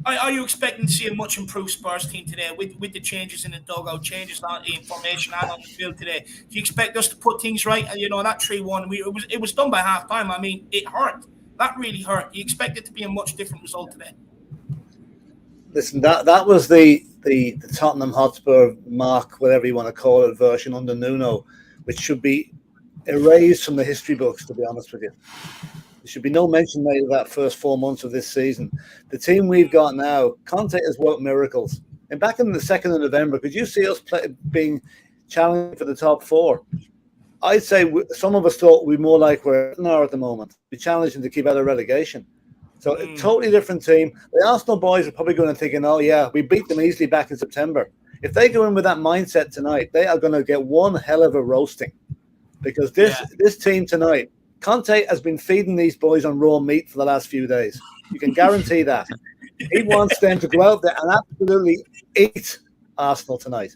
are you expecting to see a much improved Spurs team today with the changes in the dugout, changes in formation and on the field today? Do you expect us to put things right? And that 3-1, it was done by half time. I mean, it hurt. That really hurt. Do you expect it to be a much different result today? Listen, that was the Tottenham Hotspur mark, whatever you want to call it, version under Nuno, which should be erased from the history books, to be honest with you. There should be no mention made of that first 4 months of this season. The team we've got now, Conte has worked miracles. And back in the 2nd of November, could you see us being challenged for the top 4? I'd say some of us thought we'd be more like we're at the moment. Be challenging to keep out of relegation. So a totally different team. The Arsenal boys are probably going to thinking, oh yeah, we beat them easily back in September. If they go in with that mindset tonight, they are going to get one hell of a roasting. Because this team tonight, Conte has been feeding these boys on raw meat for the last few days. You can guarantee that. He wants them to go out there and absolutely eat Arsenal tonight.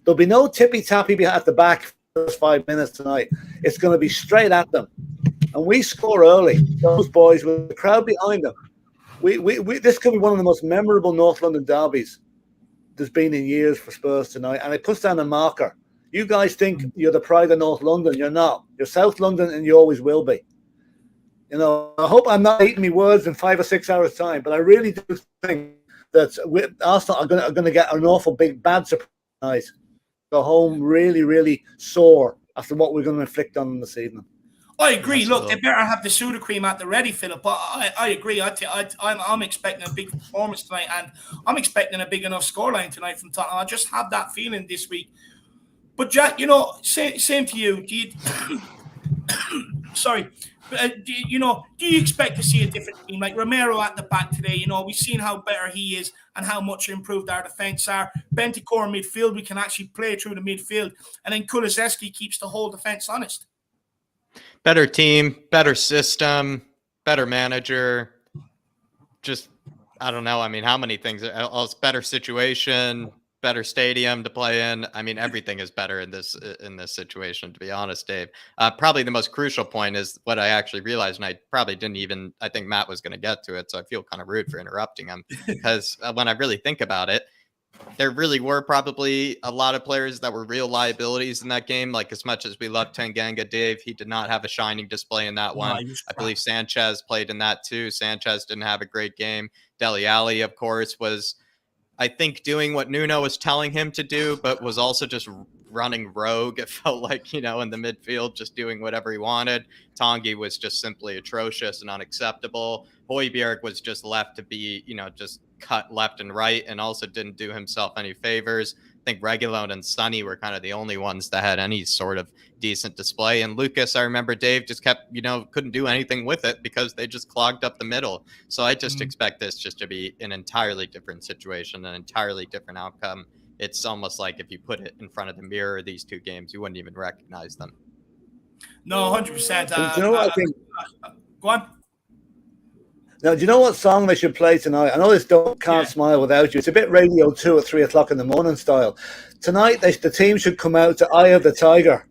There'll be no tippy-tappy at the back for the first 5 minutes tonight. It's going to be straight at them. And we score early. Those boys with the crowd behind them. This could be one of the most memorable North London derbies there's been in years for Spurs tonight. And it puts down a marker. You guys think you're the pride of North London. You're not. You're South London, and you always will be. I hope I'm not eating me words in 5 or 6 hours' time, but I really do think that Arsenal are going to get an awful bad surprise. Go home really, really sore after what we're going to inflict on them this evening. I agree. Look, they better have the soda cream at the ready, Philip. But I agree. I'm expecting a big performance tonight, and I'm expecting a big enough scoreline tonight from Tottenham. I just have that feeling this week. But Jack, same to you. Do you sorry. Do you expect to see a different team like Romero at the back today? We've seen how better he is and how much improved our defence are. Bentancur in midfield, we can actually play through the midfield, and then Kulusevski keeps the whole defence honest. Better team, better system, better manager. Just, I don't know. I mean, how many things? Better situation, better stadium to play in. I mean, everything is better in this situation, to be honest, Dave. Probably the most crucial point is what I actually realized, and I probably didn't even, I think Matt was going to get to it, so I feel kind of rude for interrupting him, because when I really think about it, there really were probably a lot of players that were real liabilities in that game. Like, as much as we love Tanganga, Dave, he did not have a shining display in that one. I believe Sanchez played in that too. Sanchez didn't have a great game. Dele Alli, of course, was, I think, doing what Nuno was telling him to do, but was also just running rogue. It felt like, in the midfield, just doing whatever he wanted. Tanguy was just simply atrocious and unacceptable. Højbjerg was just left to be, just cut left and right, and also didn't do himself any favors. I think Reguilón and Sonny were kind of the only ones that had any sort of decent display. And Lucas, I remember Dave just kept, couldn't do anything with it because they just clogged up the middle. So I just expect this just to be an entirely different situation, an entirely different outcome. It's almost like if you put it in front of the mirror, these two games, you wouldn't even recognize them. No, 100%. Do you know what I think? Go on. Now, do you know what song they should play tonight? I know this Can't Smile Without You. It's a bit Radio 2 at 3 o'clock in the morning style. Tonight, the team should come out to Eye of the Tiger.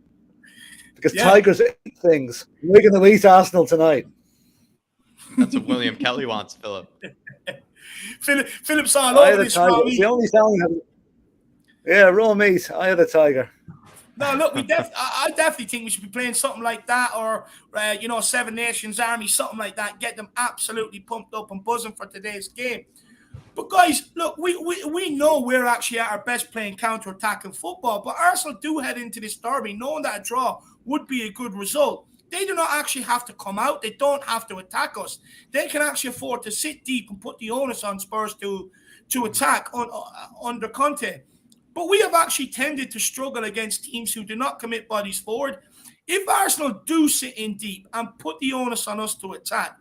Because tigers eat things. We're going to eat Arsenal tonight. That's what William Kelly wants, Philip. Philip's all I over had a this, tiger. Robbie. It's the only song. Yeah, raw meat. I had a tiger. No, look, I definitely think we should be playing something like that, or Seven Nations Army, something like that. Get them absolutely pumped up and buzzing for today's game. But guys, look, we know we're actually at our best playing counter-attacking football, but Arsenal do head into this derby knowing that a draw would be a good result. They do not actually have to come out. They don't have to attack us. They can actually afford to sit deep and put the onus on Spurs to attack under Conte. But we have actually tended to struggle against teams who do not commit bodies forward. If Arsenal do sit in deep and put the onus on us to attack,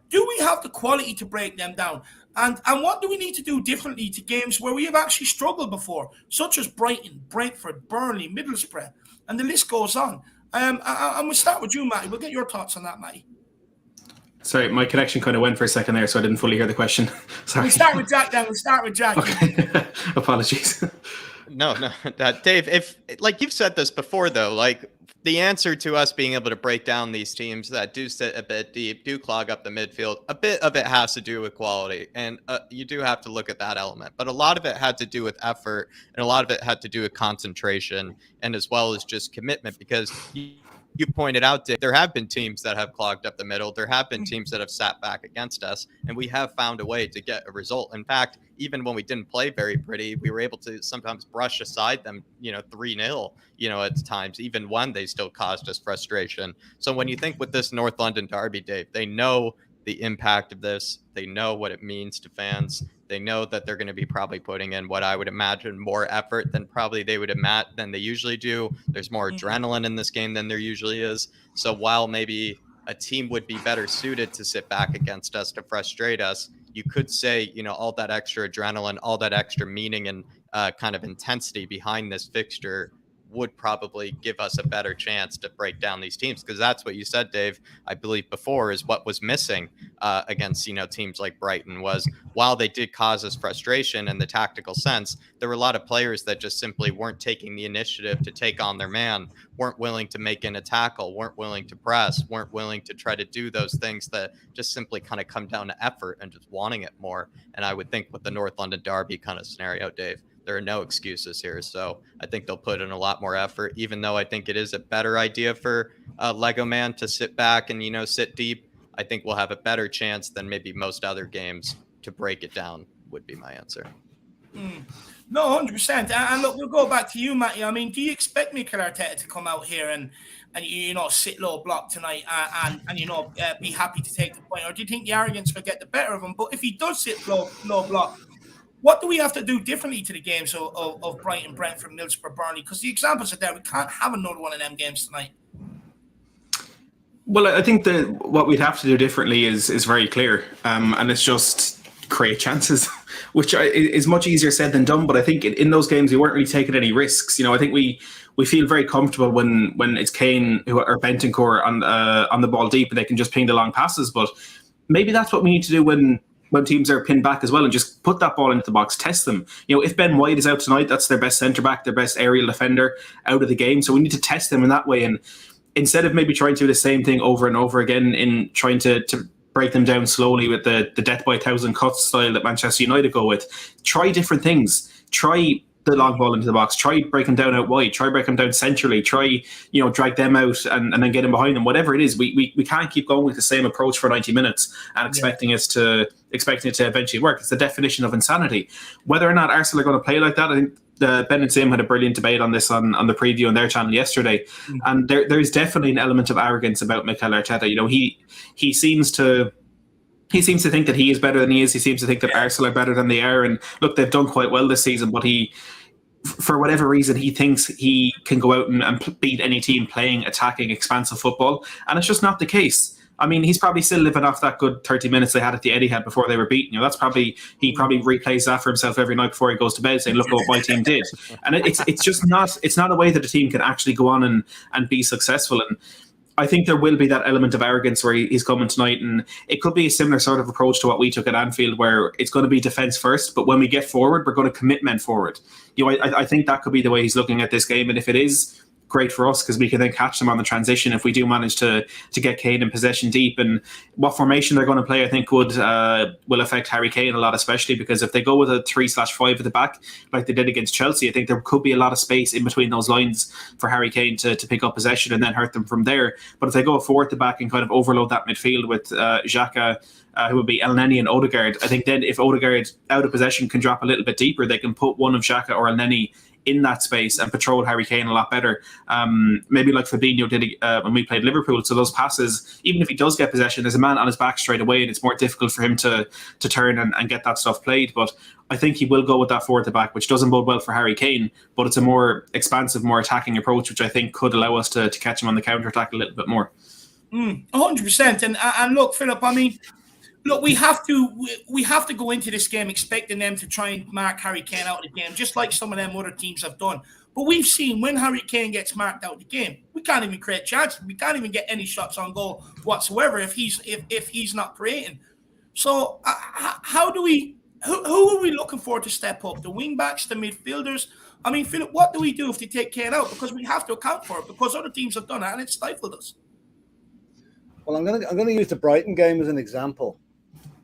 do we have the quality to break them down? And what do we need to do differently to games where we have actually struggled before, such as Brighton, Brentford, Burnley, Middlesbrough, and the list goes on? And we'll start with you, Matty. We'll get your thoughts on that, Matty. Sorry, my connection kind of went for a second there, so I didn't fully hear the question. Sorry. We'll start with Jack then. Okay. Apologies. No, Dave, if like you've said this before, though, like the answer to us being able to break down these teams that do sit a bit deep, do clog up the midfield, a bit of it has to do with quality. And you do have to look at that element. But a lot of it had to do with effort, and a lot of it had to do with concentration, and as well as just commitment, because you pointed out, Dave, there have been teams that have clogged up the middle. There have been teams that have sat back against us, and we have found a way to get a result. In fact, even when we didn't play very pretty, we were able to sometimes brush aside them, 3-0, at times, even when they still caused us frustration. So when you think with this North London derby, Dave, they know the impact of this. They know what it means to fans. They know that they're going to be probably putting in what I would imagine more effort than probably they usually do. There's more adrenaline in this game than there usually is. So while maybe a team would be better suited to sit back against us to frustrate us, you could say, all that extra adrenaline, all that extra meaning and kind of intensity behind this fixture would probably give us a better chance to break down these teams, because that's what you said, Dave, I believe before, is what was missing against teams like Brighton was, while they did cause us frustration in the tactical sense, there were a lot of players that just simply weren't taking the initiative to take on their man, weren't willing to make in a tackle, weren't willing to press, weren't willing to try to do those things that just simply kind of come down to effort and just wanting it more. And I would think with the North London derby kind of scenario, Dave, there are no excuses here. So I think they'll put in a lot more effort, even though I think it is a better idea for Lego Man to sit back and, sit deep. I think we'll have a better chance than maybe most other games to break it down, would be my answer. No, 100%. And look, we'll go back to you, Matty. I mean, do you expect Mikel Arteta to come out here and sit low block tonight and be happy to take the point? Or do you think the arrogance will get the better of him? But if he does sit low block, what do we have to do differently to the games of Brighton, Brentford, Middlesbrough, Burnley? Because the examples are there. We can't have another one of them games tonight. Well, I think that what we'd have to do differently is very clear. And it's just create chances, which is much easier said than done. But I think in those games, we weren't really taking any risks. I think we feel very comfortable when it's Kane or Bentancur on the ball deep and they can just ping the long passes. But maybe that's what we need to do when teams are pinned back as well, and just put that ball into the box, test them. If Ben White is out tonight, that's their best centre-back, their best aerial defender out of the game. So we need to test them in that way. And instead of maybe trying to do the same thing over and over again in trying to break them down slowly with the death by 1,000 cuts style that Manchester United go with, try different things. Try the long ball into the box, try break them down out wide, try break them down centrally, try drag them out and then get them behind them. Whatever it is, we can't keep going with the same approach for 90 minutes and expecting it to eventually work. It's the definition of insanity. Whether or not Arsenal are going to play like that, I think Ben and Sim had a brilliant debate on this on the preview on their channel yesterday, and there's definitely an element of arrogance about Mikel Arteta. He seems to think that he is better than he is. He seems to think that Arsenal are better than they are. And look, they've done quite well this season, but for whatever reason, he thinks he can go out and beat any team playing, attacking, expansive football. And it's just not the case. I mean, he's probably still living off that good 30 minutes they had at the Etihad before they were beaten. He probably replays that for himself every night before he goes to bed, saying, "Look what my team did." And it's not a way that a team can actually go on and be successful. And I think there will be that element of arrogance where he's coming tonight, and it could be a similar sort of approach to what we took at Anfield, where it's going to be defence first, but when we get forward, we're going to commit men forward. I think that could be the way he's looking at this game, and if it is, great for us because we can then catch them on the transition if we do manage to get Kane in possession deep. And what formation they're going to play, I think, will affect Harry Kane a lot, especially because if they go with a 3/5 at the back like they did against Chelsea, I think there could be a lot of space in between those lines for Harry Kane to pick up possession and then hurt them from there. But if they go 4 at the back and kind of overload that midfield with Xhaka, who would be Elneny and Odegaard, I think then if Odegaard out of possession can drop a little bit deeper, they can put one of Xhaka or Elneny in that space and patrol Harry Kane a lot better. Maybe like Fabinho did when we played Liverpool. So those passes, even if he does get possession, there's a man on his back straight away and it's more difficult for him to turn and get that stuff played. But I think he will go with that 4 at the back, which doesn't bode well for Harry Kane, but it's a more expansive, more attacking approach, which I think could allow us to catch him on the counter-attack a little bit more. 100%. And look, Philip, I mean, look, we have to go into this game expecting them to try and mark Harry Kane out of the game, just like some of them other teams have done. But we've seen when Harry Kane gets marked out of the game, we can't even create chances. We can't even get any shots on goal whatsoever if he's not creating. So who are we looking for to step up? The wing backs, the midfielders? I mean, Philip, what do we do if they take Kane out? Because we have to account for it because other teams have done it and it's stifled us. Well, I'm going to use the Brighton game as an example,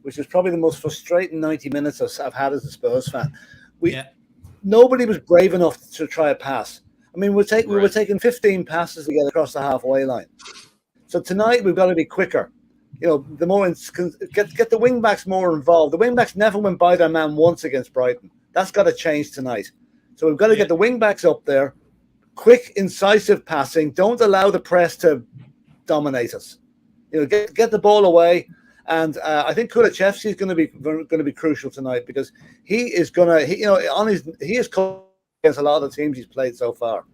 which was probably the most frustrating 90 minutes I've had as a Spurs fan. Nobody was brave enough to try a pass. I mean, we were taking 15 passes to get across the halfway line. So tonight we've got to be quicker. You know, the more get the wing backs more involved. The wing backs never went by their man once against Brighton. That's got to change tonight. So we've got to get the wing backs up there, quick, incisive passing. Don't allow the press to dominate us. You know, get the ball away. And I think Kulusevski is going to be crucial tonight because he is against a lot of the teams he's played so far.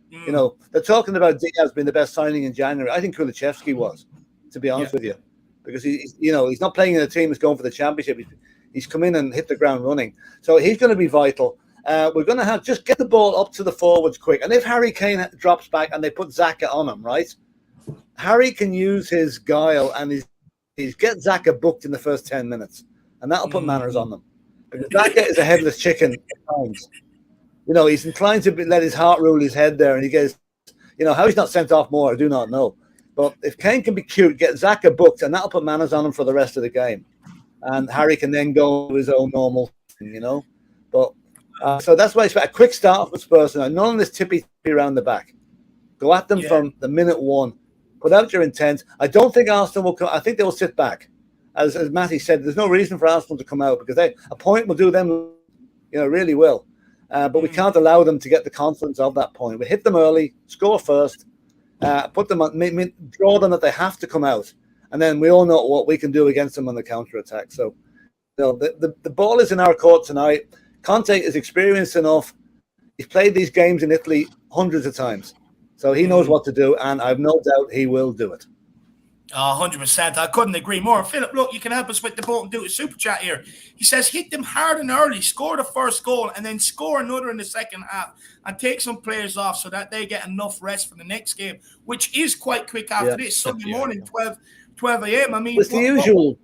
You know, they're talking about Diaz being the best signing in January. I think Kulusevski was, to be honest with you, because he's not playing in a team that's going for the championship. He's come in and hit the ground running, so he's going to be vital. We're going to just get the ball up to the forwards quick, and if Harry Kane drops back and they put Xhaka on him, right, Harry can use his guile and he's get Xhaka booked in the first 10 minutes, and that'll put manners on them. Because Xhaka is a headless chicken at times. You know, he's inclined to let his heart rule his head there, and he gets, you know, how he's not sent off more, I do not know. But if Kane can be cute, get Xhaka booked, and that'll put manners on him for the rest of the game. And Harry can then go to his own normal thing, you know. But so that's why I expect a quick start for Spurs tonight. None of this tippy around the back. Go at them from the minute one. Put out your intent. I don't think Arsenal will come. I think they will sit back. As Matty said, there's no reason for Arsenal to come out because a point will do them, you know, really will. But we can't allow them to get the confidence of that point. We hit them early, score first, put them on, draw them that they have to come out, and then we all know what we can do against them on the counter attack. So, you know, the ball is in our court tonight. Conte is experienced enough. He's played these games in Italy hundreds of times, so he knows what to do, and I've no doubt he will do it. 100%. I couldn't agree more. Philip, look, you can help us with the vote and do a super chat here. He says, hit them hard and early, score the first goal, and then score another in the second half and take some players off so that they get enough rest for the next game, which is quite quick after this. Sunday morning, 12 a.m. I mean, it's the usual.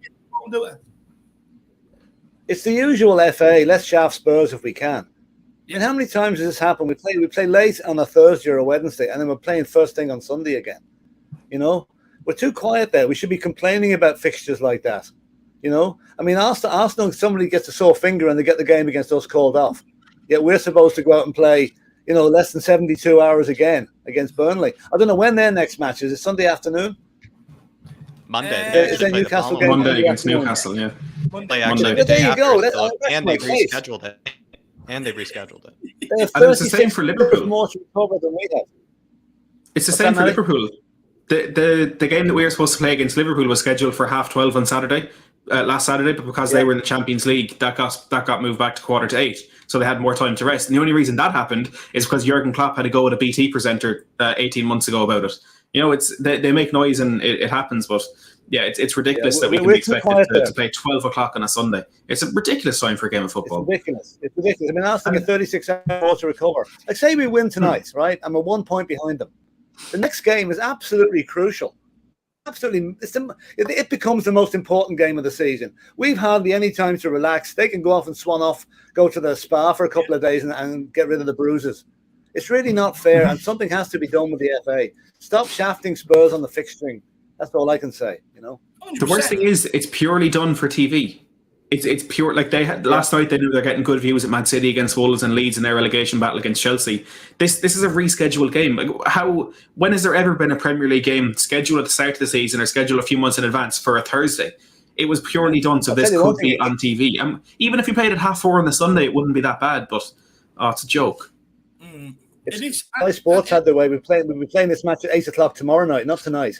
It's the usual FA. Let's shaft Spurs if we can. And how many times does this happen? We play late on a Thursday or a Wednesday, and then we're playing first thing on Sunday again. You know? We're too quiet there. We should be complaining about fixtures like that. You know? I mean, Arsenal, somebody gets a sore finger and they get the game against us called off. Yet we're supposed to go out and play, you know, less than 72 hours again against Burnley. I don't know when their next match is. It Sunday afterone? Monday. Is it Newcastle game? Monday against Newcastle, yeah. Monday. There you go. And they rescheduled it. And they rescheduled it. And it's the same for Liverpool. More to recover than we have. It's the same for Liverpool. The game that we were supposed to play against Liverpool was scheduled for 12:30 on Saturday, last Saturday, but because they were in the Champions League, that got moved back to 7:45. So they had more time to rest. And the only reason that happened is because Jurgen Klopp had to go with a BT presenter 18 months ago about it. You know, they make noise and it happens, but yeah, it's ridiculous that we can be expected to play 12 o'clock on a Sunday. It's a ridiculous time for a game of football. It's ridiculous. I mean, Arsenal get 36 hours to recover. Like, say we win tonight, right? And we're 1 point behind them. The next game is absolutely crucial. Absolutely. It becomes the most important game of the season. We've hardly any time to relax. They can go off and swan off, go to the spa for a couple of days and get rid of the bruises. It's really not fair, and something has to be done with the FA. Stop shafting Spurs on the fixturing. That's all I can say, you know. 100%. The worst thing is it's purely done for TV. It's pure, like they had last night. They knew they're getting good views at Man City against Wolves and Leeds in their relegation battle against Chelsea. This is a rescheduled game. Like when has there ever been a Premier League game scheduled at the start of the season or scheduled a few months in advance for a Thursday? It was purely done so this could be on TV. Even if you played at 4:30 on the Sunday, it wouldn't be that bad. But it's a joke. If Sky Sports had their way, we'd be playing this match at 8:00 tomorrow night, not tonight.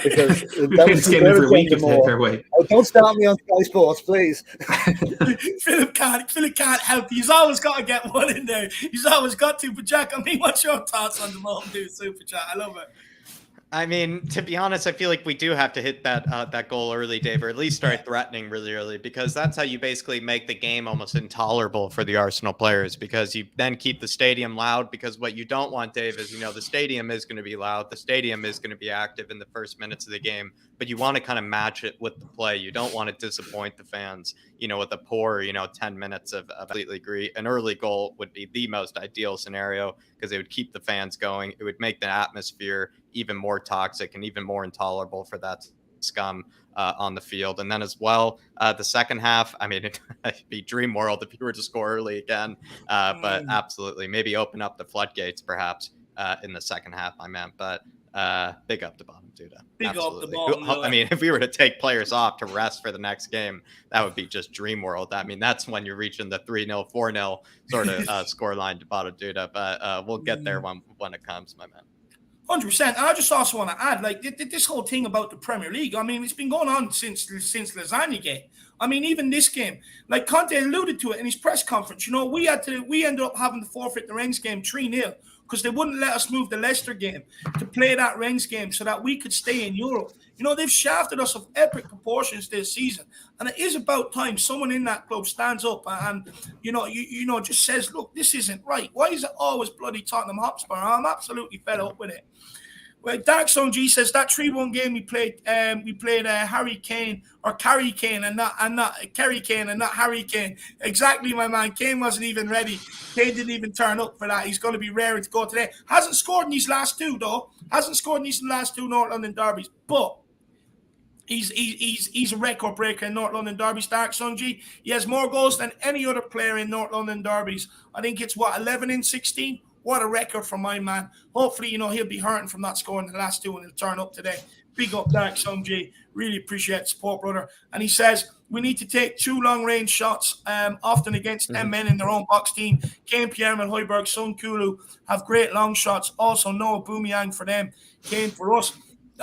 Because we've played this game every week if they had their way. Oh, don't start me on Sky Sports, please. Philip can't help you. He's always got to get one in there. He's always got to. But Jack, I mean, what's your thoughts on the Mountain Dew Super Chat? I love it. I mean, to be honest, I feel like we do have to hit that goal early, Dave, or at least start threatening really early, because that's how you basically make the game almost intolerable for the Arsenal players, because you then keep the stadium loud. Because what you don't want, Dave, is, the stadium is going to be loud. The stadium is going to be active in the first minutes of the game, but you want to kind of match it with the play. You don't want to disappoint the fans, with a poor, 10 minutes of completely agree. An early goal would be the most ideal scenario because it would keep the fans going. It would make the atmosphere even more toxic and even more intolerable for that scum on the field. And then as well, the second half, I mean, it'd be dream world if you were to score early again. But absolutely, maybe open up the floodgates perhaps in the second half, I meant. But big up to Bottom Duda. Big up the bottom. I mean, if we were to take players off to rest for the next game, that would be just dream world. I mean, that's when you're reaching the 3-0, 4-0 sort of score line to Bottom Duda. But we'll get there when it comes, my man. 100%. And I just also want to add, like, this whole thing about the Premier League, I mean, it's been going on since Lasagna game. I mean, even this game, like Conte alluded to it in his press conference, we ended up having to forfeit the Rennes game 3-0 because they wouldn't let us move the Leicester game to play that Rennes game so that we could stay in Europe. They've shafted us of epic proportions this season. And it is about time someone in that club stands up and just says, look, this isn't right. Why is it always bloody Tottenham Hotspur? I'm absolutely fed up with it. Well, Dark Song G says that 3-1 game we played Harry Kane or Carrie Kane and not Kerry Kane and not Harry Kane. Exactly, my man. Kane wasn't even ready. Kane didn't even turn up for that. He's going to be raring to go today. Hasn't scored in these last two though. Hasn't scored in these last two North London derbies, but he's a record breaker in North London derbies. Dark Song G. He has more goals than any other player in North London derbies. I think it's 11 in 16. What a record for my man. Hopefully, he'll be hurting from not scoring the last two and he'll turn up today. Big up, Dark Song G. Really appreciate the support, brother. And he says, we need to take 2 long-range shots, often against 10 men in their own box team. Kane, Pierre-Emile Højbjerg, Son Kulu have great long shots. Also, Noah Aubameyang for them. Kane for us.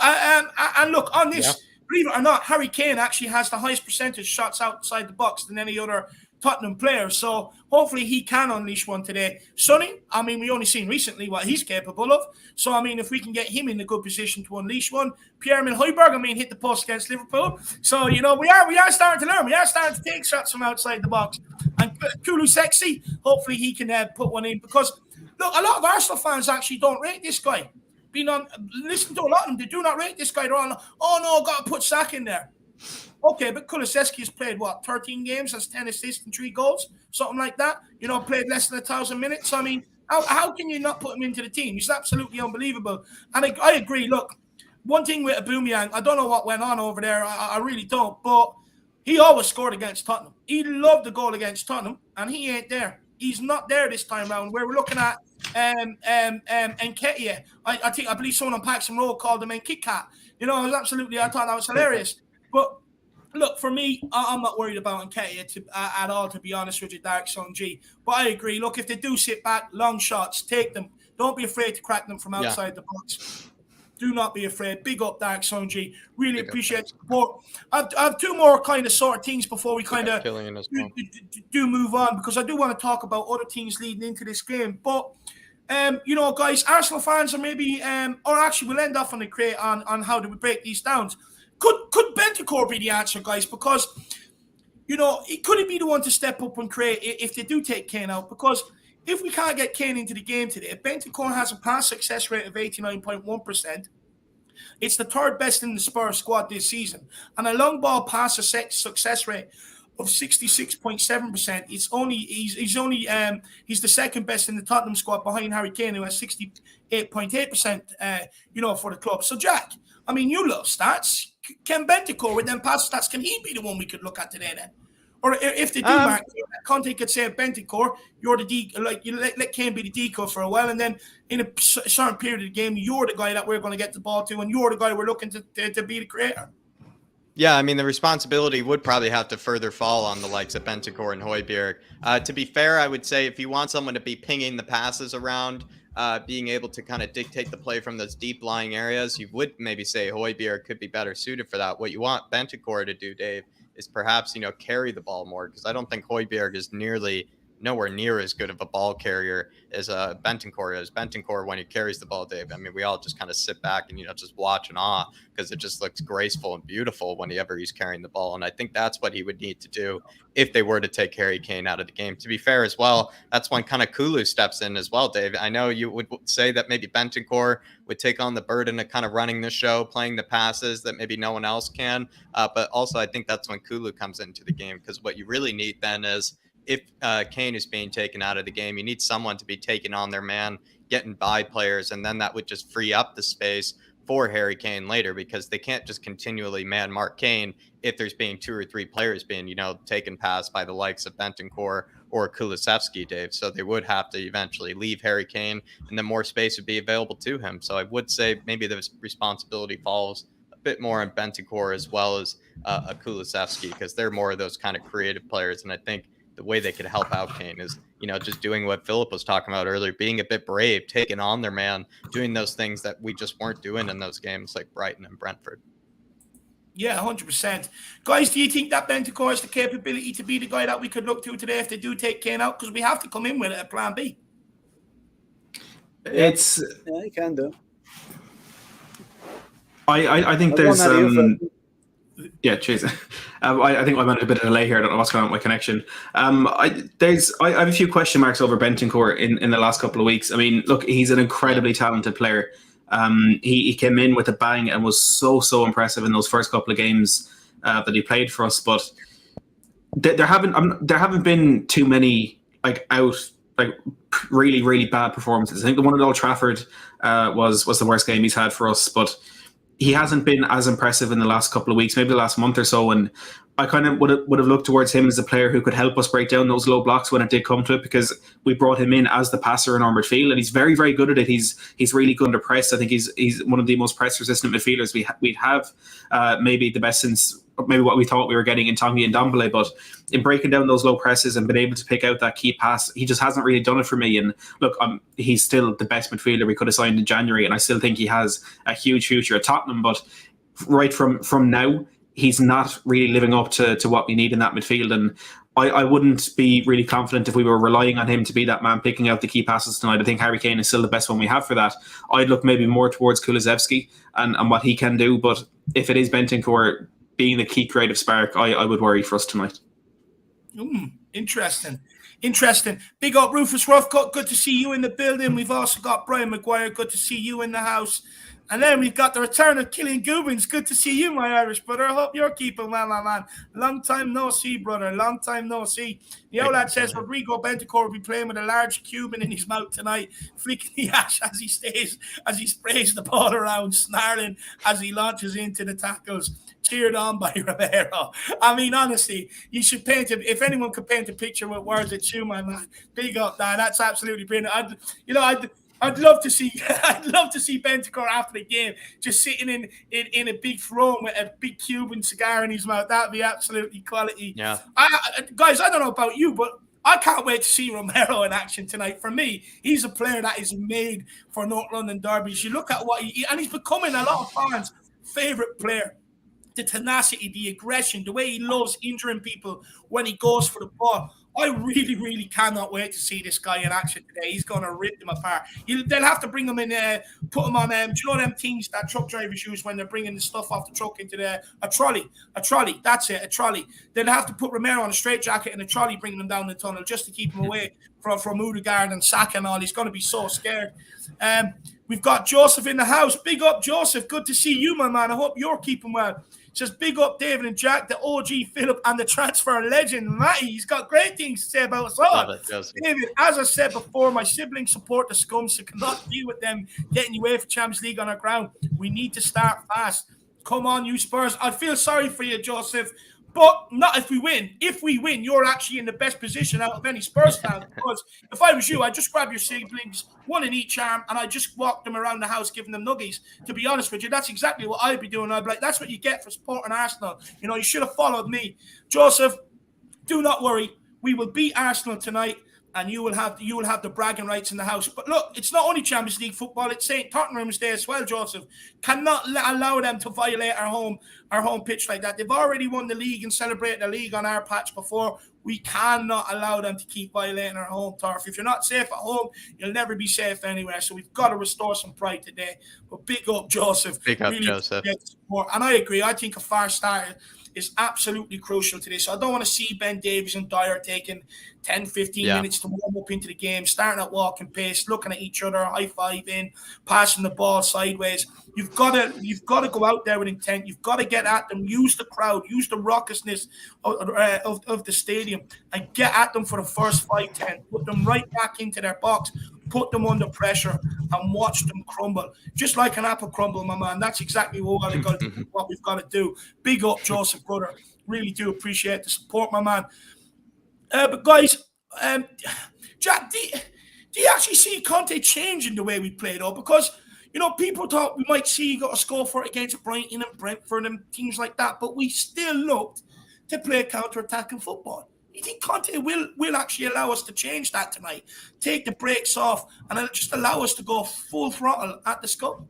And look, on this, believe it or not, Harry Kane actually has the highest percentage shots outside the box than any other Tottenham player. So hopefully he can unleash one today. Sonny, I mean, we only seen recently what he's capable of. So, I mean, if we can get him in a good position to unleash one. Pierre-Emile Højbjerg, I mean, hit the post against Liverpool. So, we are starting to learn. We are starting to take shots from outside the box. And Kulu Sexy, hopefully he can put one in. Because, look, a lot of Arsenal fans actually don't rate this guy. Listen to a lot of them. They do not rate this guy. They're all, oh, no, got to put Sack in there. Okay, but Kulusevski has played, 13 games, has 10 assists and 3 goals, something like that. Played less than 1,000 minutes. I mean, how can you not put him into the team? He's absolutely unbelievable. And I agree. Look, one thing with Aubameyang, I don't know what went on over there. I really don't. But he always scored against Tottenham. He loved the goal against Tottenham, and he ain't there. He's not there this time round. Where we're looking at Nketiah. I believe someone on Paxton Road called him Nkitkat. I thought that was hilarious. But look, for me, I'm not worried about Nketiah at all, to be honest with you, Dark Song G. But I agree. Look, if they do sit back, long shots, take them. Don't be afraid to crack them from outside the box. Do not be afraid. Big up, Dark Song G. Really appreciate the support. I have 2 more kind of sort of things before we kind of do move on, because I do want to talk about other teams leading into this game. But, guys, Arsenal fans are maybe, or actually we'll end off on the crate on how do we break these down. Could Bentancur be the answer, guys? Because, could he be the one to step up and create if they do take Kane out? Because if we can't get Kane into the game today, Bentancur has a pass success rate of 89.1%. It's the 3rd best in the Spurs squad this season. And a long ball pass success rate of 66.7%. He's the second best in the Tottenham squad behind Harry Kane, who has 68.8%. For the club. So Jack, I mean, you love stats. Can Bentancur with them pass stats? Can he be the one we could look at today then? Or if they do, Mark, Conte could say, Bentancur, you're the you let Kane be the decoy for a while, and then in a certain period of the game, you're the guy that we're going to get the ball to, and you're the guy we're looking to be the creator. Yeah, I mean, the responsibility would probably have to further fall on the likes of Bentancur and Højbjerg. To be fair, I would say if you want someone to be pinging the passes around, being able to kind of dictate the play from those deep lying areas, you would maybe say Højbjerg could be better suited for that. What you want Bentancur to do, Dave, is perhaps, carry the ball more, because I don't think Højbjerg is nowhere near as good of a ball carrier as Bentancur is. Bentancur, when he carries the ball, Dave, I mean, we all just kind of sit back and, just watch in awe, because it just looks graceful and beautiful whenever he's carrying the ball. And I think that's what he would need to do if they were to take Harry Kane out of the game. To be fair as well, that's when kind of Kulu steps in as well, Dave. I know you would say that maybe Bentancur would take on the burden of kind of running the show, playing the passes that maybe no one else can. But also I think that's when Kulu comes into the game, because what you really need then is, if Kane is being taken out of the game, you need someone to be taking on their man, getting by players, and then that would just free up the space for Harry Kane later, because they can't just continually man mark Kane if there's being 2 or 3 players being, taken past by the likes of Bentancur or Kulusevski, Dave. So they would have to eventually leave Harry Kane, and then more space would be available to him. So I would say maybe the responsibility falls a bit more on Bentancur as well as a Kulusevski, because they're more of those kind of creative players. And I think the way they could help out Kane is, just doing what Philip was talking about earlier, being a bit brave, taking on their man, doing those things that we just weren't doing in those games like Brighton and Brentford. Yeah, 100%. Guys, do you think that Bentancur has the capability to be the guy that we could look to today if they do take Kane out? Because we have to come in with a plan B. Yeah, you can do. I think there's yeah, cheers. I think I'm on a bit of a delay here. I don't know what's going on with my connection. I have a few question marks over Bentancur in the last couple of weeks. I mean, look, he's an incredibly talented player. He came in with a bang and was so impressive in those first couple of games that he played for us. But there haven't been too many really bad performances. I think the one at Old Trafford was the worst game he's had for us, but he hasn't been as impressive in the last couple of weeks, maybe the last month or so. And I kind of would have looked towards him as a player who could help us break down those low blocks when it did come to it, because we brought him in as the passer in our midfield, and he's very, very good at it. He's really good under press. I think he's one of the most press-resistant midfielders we'd have, maybe the best since maybe what we thought we were getting in Tanguy and Ndombele. But in breaking down those low presses and being able to pick out that key pass, he just hasn't really done it for me. And look, he's still the best midfielder we could have signed in January, and I still think he has a huge future at Tottenham. But right from now, he's not really living up to what we need in that midfield. And I wouldn't be really confident if we were relying on him to be that man picking out the key passes tonight. I think Harry Kane is still the best one we have for that. I'd look maybe more towards Kulusevski and what he can do. But if it is Bentancur being the key creative spark, I would worry for us tonight. Interesting. Big up Rufus Roughcut, good to see you in the building. We've also got Brian Maguire, good to see you in the house. And then we've got the return of Killian Goobins. Good to see you, my Irish brother. I hope you're keeping well, my man. Long time no see, brother. Long time no see. The old lad says Rodrigo Bentancur will be playing with a large Cuban in his mouth tonight, flicking the ash as he sprays the ball around, snarling as he launches into the tackles. Cheered on by Romero. I mean, honestly, you should paint it. If anyone could paint a picture with words, it's you, my man. Big up, Dan. That's absolutely brilliant. I'd love to see Bentancur after the game, just sitting in a big throne with a big Cuban cigar in his mouth. That'd be absolutely quality. Yeah. Guys, I don't know about you, but I can't wait to see Romero in action tonight. For me, he's a player that is made for North London derbies. You look at and he's becoming a lot of fans' favourite player. The tenacity, the aggression, the way he loves injuring people when he goes for the ball. I really, really cannot wait to see this guy in action today. He's going to rip them apart. They'll have to bring him in, put him on, do you know them things that truck drivers use when they're bringing the stuff off the truck into a trolley? A trolley, that's it, a trolley. They'll have to put Romero on a straitjacket and a trolley bringing him down the tunnel just to keep him away from Odegaard and Saka and all. He's going to be so scared. We've got Joseph in the house. Big up, Joseph. Good to see you, my man. I hope you're keeping well. Says big up David and Jack, the OG Philip, and the transfer legend Matty. He's got great things to say about us all. Love it, Joseph. David, as I said before, my siblings support the scum, so cannot deal with them getting away for Champions League on our ground. We need to start fast. Come on, you Spurs. I feel sorry for you, Joseph. But not if we win. If we win, you're actually in the best position out of any Spurs fan. Because if I was you, I'd just grab your siblings, one in each arm, and I'd just walk them around the house giving them nuggies. To be honest with you, that's exactly what I'd be doing. I'd be like, that's what you get for supporting Arsenal. You know, you should have followed me. Joseph, do not worry. We will beat Arsenal tonight, and you will have the bragging rights in the house. But look, it's not only Champions League football, it's St. Tottenham's Day as well, Joseph. Cannot allow them to violate our home pitch like that. They've already won the league and celebrated the league on our patch before. We cannot allow them to keep violating our home turf. If you're not safe at home, you'll never be safe anywhere. So we've got to restore some pride today. But big up, Joseph. Big up, Joseph. And I agree. I think a fast start is absolutely crucial today. So I don't want to see Ben Davies and Dyer taking 10, 15 minutes to warm up into the game, starting at walking pace, looking at each other, high-fiving, passing the ball sideways. You've got to go out there with intent. You've got to get at them, use the crowd, use the raucousness of the stadium, and get at them for the first 5-10. Put them right back into their box, put them under pressure, and watch them crumble. Just like an apple crumble, my man. That's exactly what we've got to do. Big up, Joseph, brother. Really do appreciate the support, my man. But guys, Jack, do you actually see Conte changing the way we play, though? Because, you know, people thought we might see you got a score for it against Brighton and Brentford and things like that, but we still looked to play counter-attacking football. You think Conte will actually allow us to change that tonight, take the brakes off, and just allow us to go full throttle at the scum?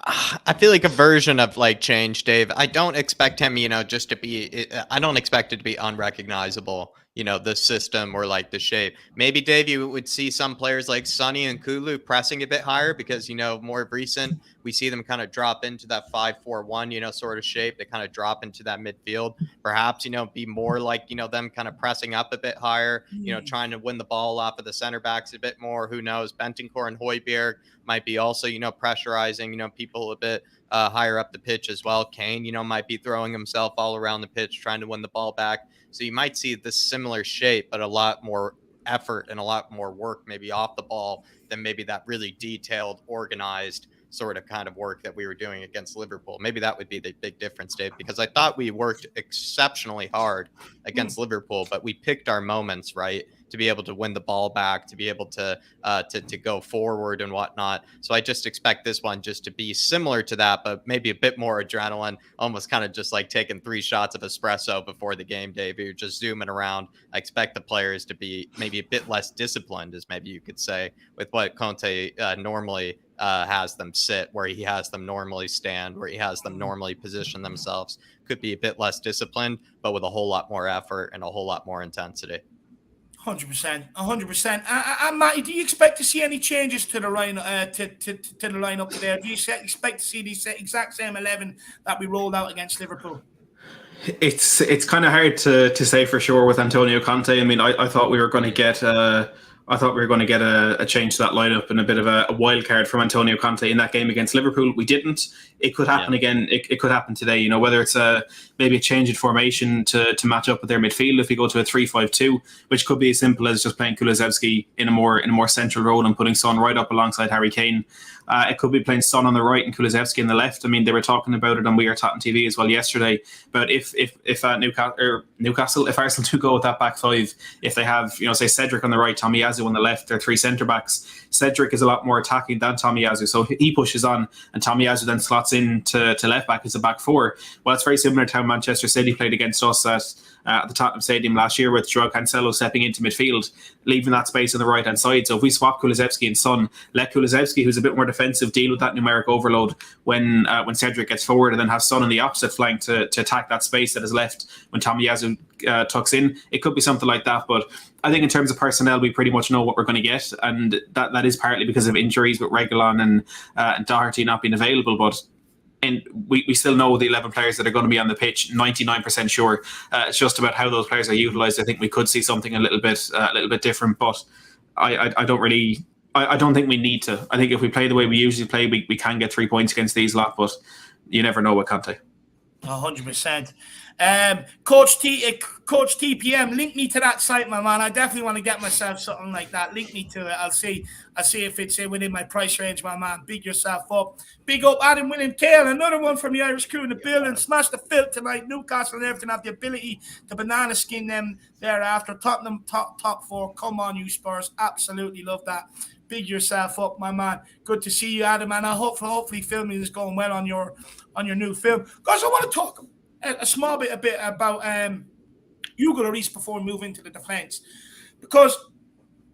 I feel like a version of like change, Dave. I don't expect him, you know, just to be, I don't expect it to be unrecognizable, you know, the system or like the shape. Maybe, Dave, you would see some players like Sonny and Kulu pressing a bit higher because, you know, more recent, we see them kind of drop into that 5-4-1, you know, sort of shape. They kind of drop into that midfield. Perhaps, you know, be more like, you know, them kind of pressing up a bit higher, you know, trying to win the ball off of the center backs a bit more. Who knows? Bentancur and Højbjerg might be also, you know, pressurizing, you know, people a bit higher up the pitch as well. Kane, you know, might be throwing himself all around the pitch, trying to win the ball back. So you might see this similar shape, but a lot more effort and a lot more work maybe off the ball than maybe that really detailed, organized sort of kind of work that we were doing against Liverpool. Maybe that would be the big difference, Dave, because I thought we worked exceptionally hard against Liverpool, but we picked our moments, right, to be able to win the ball back, to be able to go forward and whatnot. So I just expect this one just to be similar to that, but maybe a bit more adrenaline, almost kind of just like taking 3 shots of espresso before the game, Dave. You're just zooming around. I expect the players to be maybe a bit less disciplined, as maybe you could say, with what Conte normally has them sit, where he has them normally stand, where he has them normally position themselves. Could be a bit less disciplined, but with a whole lot more effort and a whole lot more intensity. 100%. And Matty, do you expect to see any changes to the lineup today? Do you expect to see the exact same 11 that we rolled out against Liverpool? It's kind of hard to say for sure with Antonio Conte. I mean, I thought we were going to get a change to that lineup and a bit of a wild card from Antonio Conte in that game against Liverpool. We didn't. It could happen again. It could happen today. You know, whether it's maybe a change in formation to match up with their midfield. If we go to a 3-5-2, which could be as simple as just playing Kulusevski in a more central role and putting Son right up alongside Harry Kane. It could be playing Son on the right and Kulusevski on the left. I mean, they were talking about it on We Are Tottenham TV as well yesterday. But if Newcastle, if Arsenal do go with that back 5, if they have, you know, say Cedric on the right, Tomiyasu on the left, they're 3 centre backs. Cedric is a lot more attacking than Tomiyasu, so he pushes on, and Tomiyasu then slots in to left back as a back 4. Well, it's very similar to how Manchester City played against us at the Tottenham Stadium last year, with Joao Cancelo stepping into midfield, leaving that space on the right hand side. So if we swap Kulusevski and Son, let Kulusevski, who's a bit more defensive, deal with that numeric overload when Cedric gets forward, and then have Son on the opposite flank to attack that space that is left when Tomiyasu tucks in. It could be something like that, but I think in terms of personnel, we pretty much know what we're going to get, and that is partly because of injuries with Reguilon and Doherty not being available, but and we still know the 11 players that are going to be on the pitch, 99% sure. It's just about how those players are utilised. I think we could see something a little bit different, but I don't really I don't think we need to. I think if we play the way we usually play, we can get 3 points against these lot, but you never know with Conte. 100%. Coach TPM, link me to that site, my man. I definitely want to get myself something like that. Link me to it. I'll see if it's within my price range, my man. Big yourself up. Big up Adam William Kale, another one from the Irish crew in the building. Smash the filth tonight. Newcastle and everything have the ability to banana skin them thereafter. Tottenham top 4. Come on, you Spurs. Absolutely love that. Big yourself up, my man. Good to see you, Adam, and I hopefully filming is going well on your new film. Guys, I want to talk a small bit about Hugo Lloris before we move into the defence, because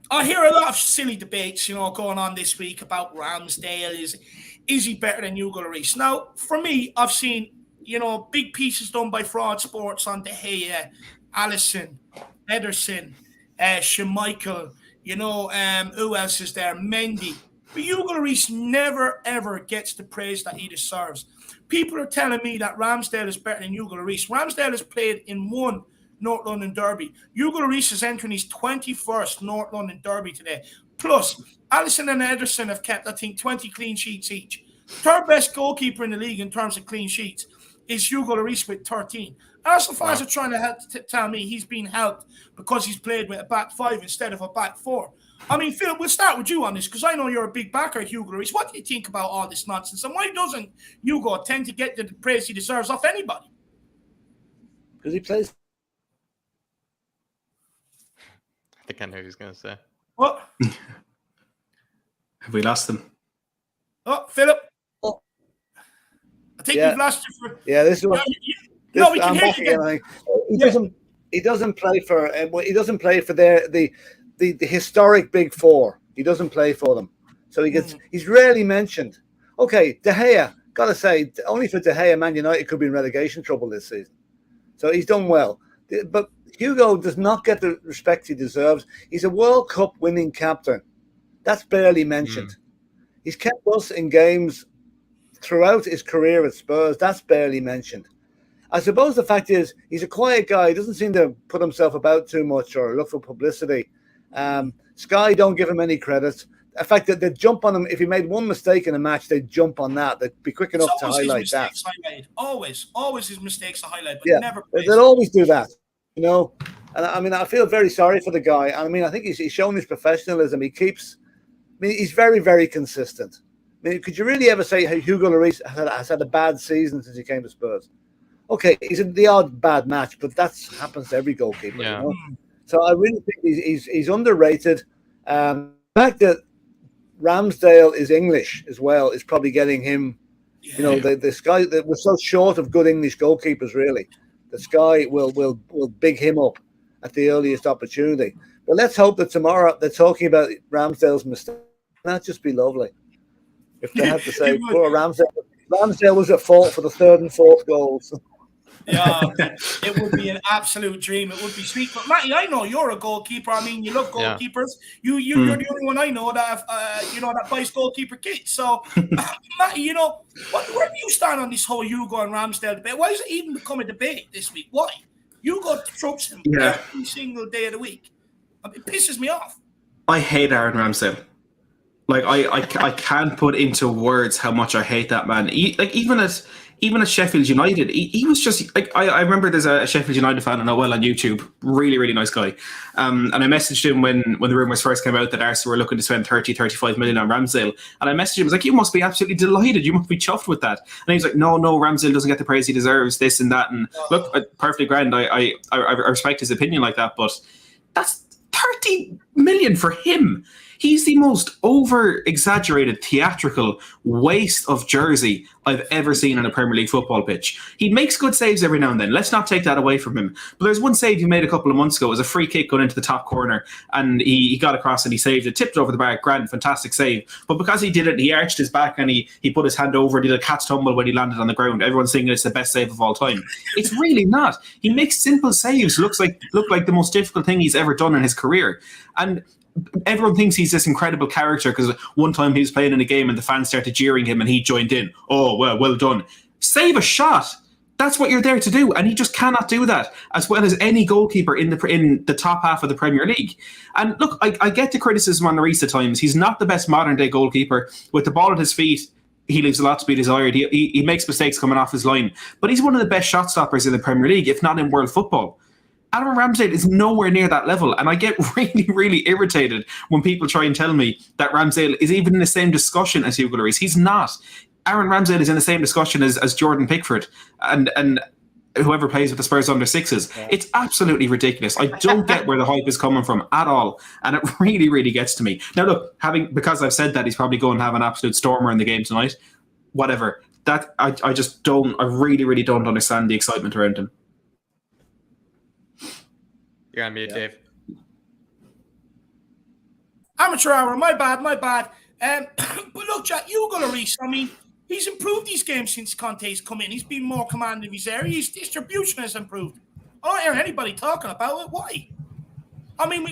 I hear a lot of silly debates, going on this week about Ramsdale. Is he better than Hugo Lloris? Now, for me, I've seen big pieces done by Fraud Sports on De Gea, Alisson, Ederson, Schmeichel. Who else is there? Mendy. But Hugo Lloris never, ever gets the praise that he deserves. People are telling me that Ramsdale is better than Hugo Lloris. Ramsdale has played in one North London derby. Hugo Lloris is entering his 21st North London derby today. Plus, Alisson and Ederson have kept, I think, 20 clean sheets each. Third best goalkeeper in the league in terms of clean sheets is Hugo Lloris with 13. Arsenal fans are trying to tell me he's been helped because he's played with a back 5 instead of a back 4. I mean, Phil, we'll start with you on this because I know you're a big backer of Hugo Lloris. What do you think about all this nonsense? And why doesn't Hugo tend to get the praise he deserves off anybody? Because he plays. I think I know who he's going to say. What? Have we lost him? Oh, Philip. Oh. I think we've lost you for. Yeah, this is what. No, we can hear you again. He doesn't play for. He doesn't play for the historic big 4. He doesn't play for them, so he's rarely mentioned. Okay, De Gea. Gotta say, only for De Gea, Man United could be in relegation trouble this season. So he's done well, but Hugo does not get the respect he deserves. He's a World Cup winning captain. That's barely mentioned. He's kept us in games throughout his career at Spurs. That's barely mentioned. I suppose the fact is he's a quiet guy. He doesn't seem to put himself about too much or look for publicity. Sky don't give him any credit. In fact, they'd jump on him. If he made one mistake in a match, they'd jump on that. They'd be quick enough to highlight that. Always his mistakes are highlighted, but never. They'll always do that, And I mean, I feel very sorry for the guy. I mean, I think he's shown his professionalism. He's very, very consistent. I mean, could you really ever say Hugo Lloris has had a bad season since he came to Spurs? Okay, he's in the odd bad match, but that happens to every goalkeeper. Yeah. So I really think he's underrated. The fact that Ramsdale is English as well is probably getting him. The Sky that we're so short of good English goalkeepers. Really, the Sky will big him up at the earliest opportunity. But let's hope that tomorrow they're talking about Ramsdale's mistake. That'd just be lovely if they had to say poor Ramsdale. Ramsdale was at fault for the 3rd and 4th goals. Yeah, it would be an absolute dream. It would be sweet. But Matty, I know you're a goalkeeper. I mean, you love goalkeepers. You're the only one I know that that buys goalkeeper kits. So, Matty, where do you stand on this whole Hugo and Ramsdale debate? Why has it even become a debate this week? Why? Hugo trumps him every single day of the week. It pisses me off. I hate Aaron Ramsdale. Like I can't put into words how much I hate that man. Even at Sheffield United, he was just like I remember there's a Sheffield United fan I know well on YouTube, really, really nice guy. And I messaged him when the rumours first came out that Arsenal were looking to spend 35 million on Ramsdale. And I messaged him, I was like, you must be absolutely delighted. You must be chuffed with that. And he's like, no, Ramsdale doesn't get the praise he deserves, this and that. And look, perfectly grand. I respect his opinion like that, but that's 30 million for him. He's the most over-exaggerated, theatrical waste of jersey I've ever seen on a Premier League football pitch. He makes good saves every now and then. Let's not take that away from him. But there's one save he made a couple of months ago. It was a free kick going into the top corner, and he got across and he saved it, tipped over the bar. Grand, fantastic save. But because he did it, he arched his back and he put his hand over, did a cat's tumble when he landed on the ground. Everyone's thinking it's the best save of all time. It's really not. He makes simple saves look like the most difficult thing he's ever done in his career. And everyone thinks he's this incredible character because one time he was playing in a game and the fans started jeering him and he joined in. Oh, well done. Save a shot. That's what you're there to do, and he just cannot do that as well as any goalkeeper in the top half of the Premier League. And look, I get the criticism on Lloris at times. He's not the best modern day goalkeeper. With the ball at his feet, he leaves a lot to be desired. He makes mistakes coming off his line, but he's one of the best shot stoppers in the Premier League, if not in world football. Aaron Ramsdale is nowhere near that level, and I get really, really irritated when people try and tell me that Ramsdale is even in the same discussion as Hugo Lloris. He's not. Aaron Ramsdale is in the same discussion as Jordan Pickford and whoever plays with the Spurs under sixes. Yeah. It's absolutely ridiculous. I don't get where the hype is coming from at all, and it really, really gets to me. Now, look, because I've said that he's probably going to have an absolute stormer in the game tonight, whatever. That I just don't. I really, really don't understand the excitement around him. You're on mute, Dave. Amateur hour. My bad. But look, Jack, Hugo Lloris, I mean, he's improved these games since Conte's come in. He's been more commanding of his area. His distribution has improved. I don't hear anybody talking about it. Why? I mean,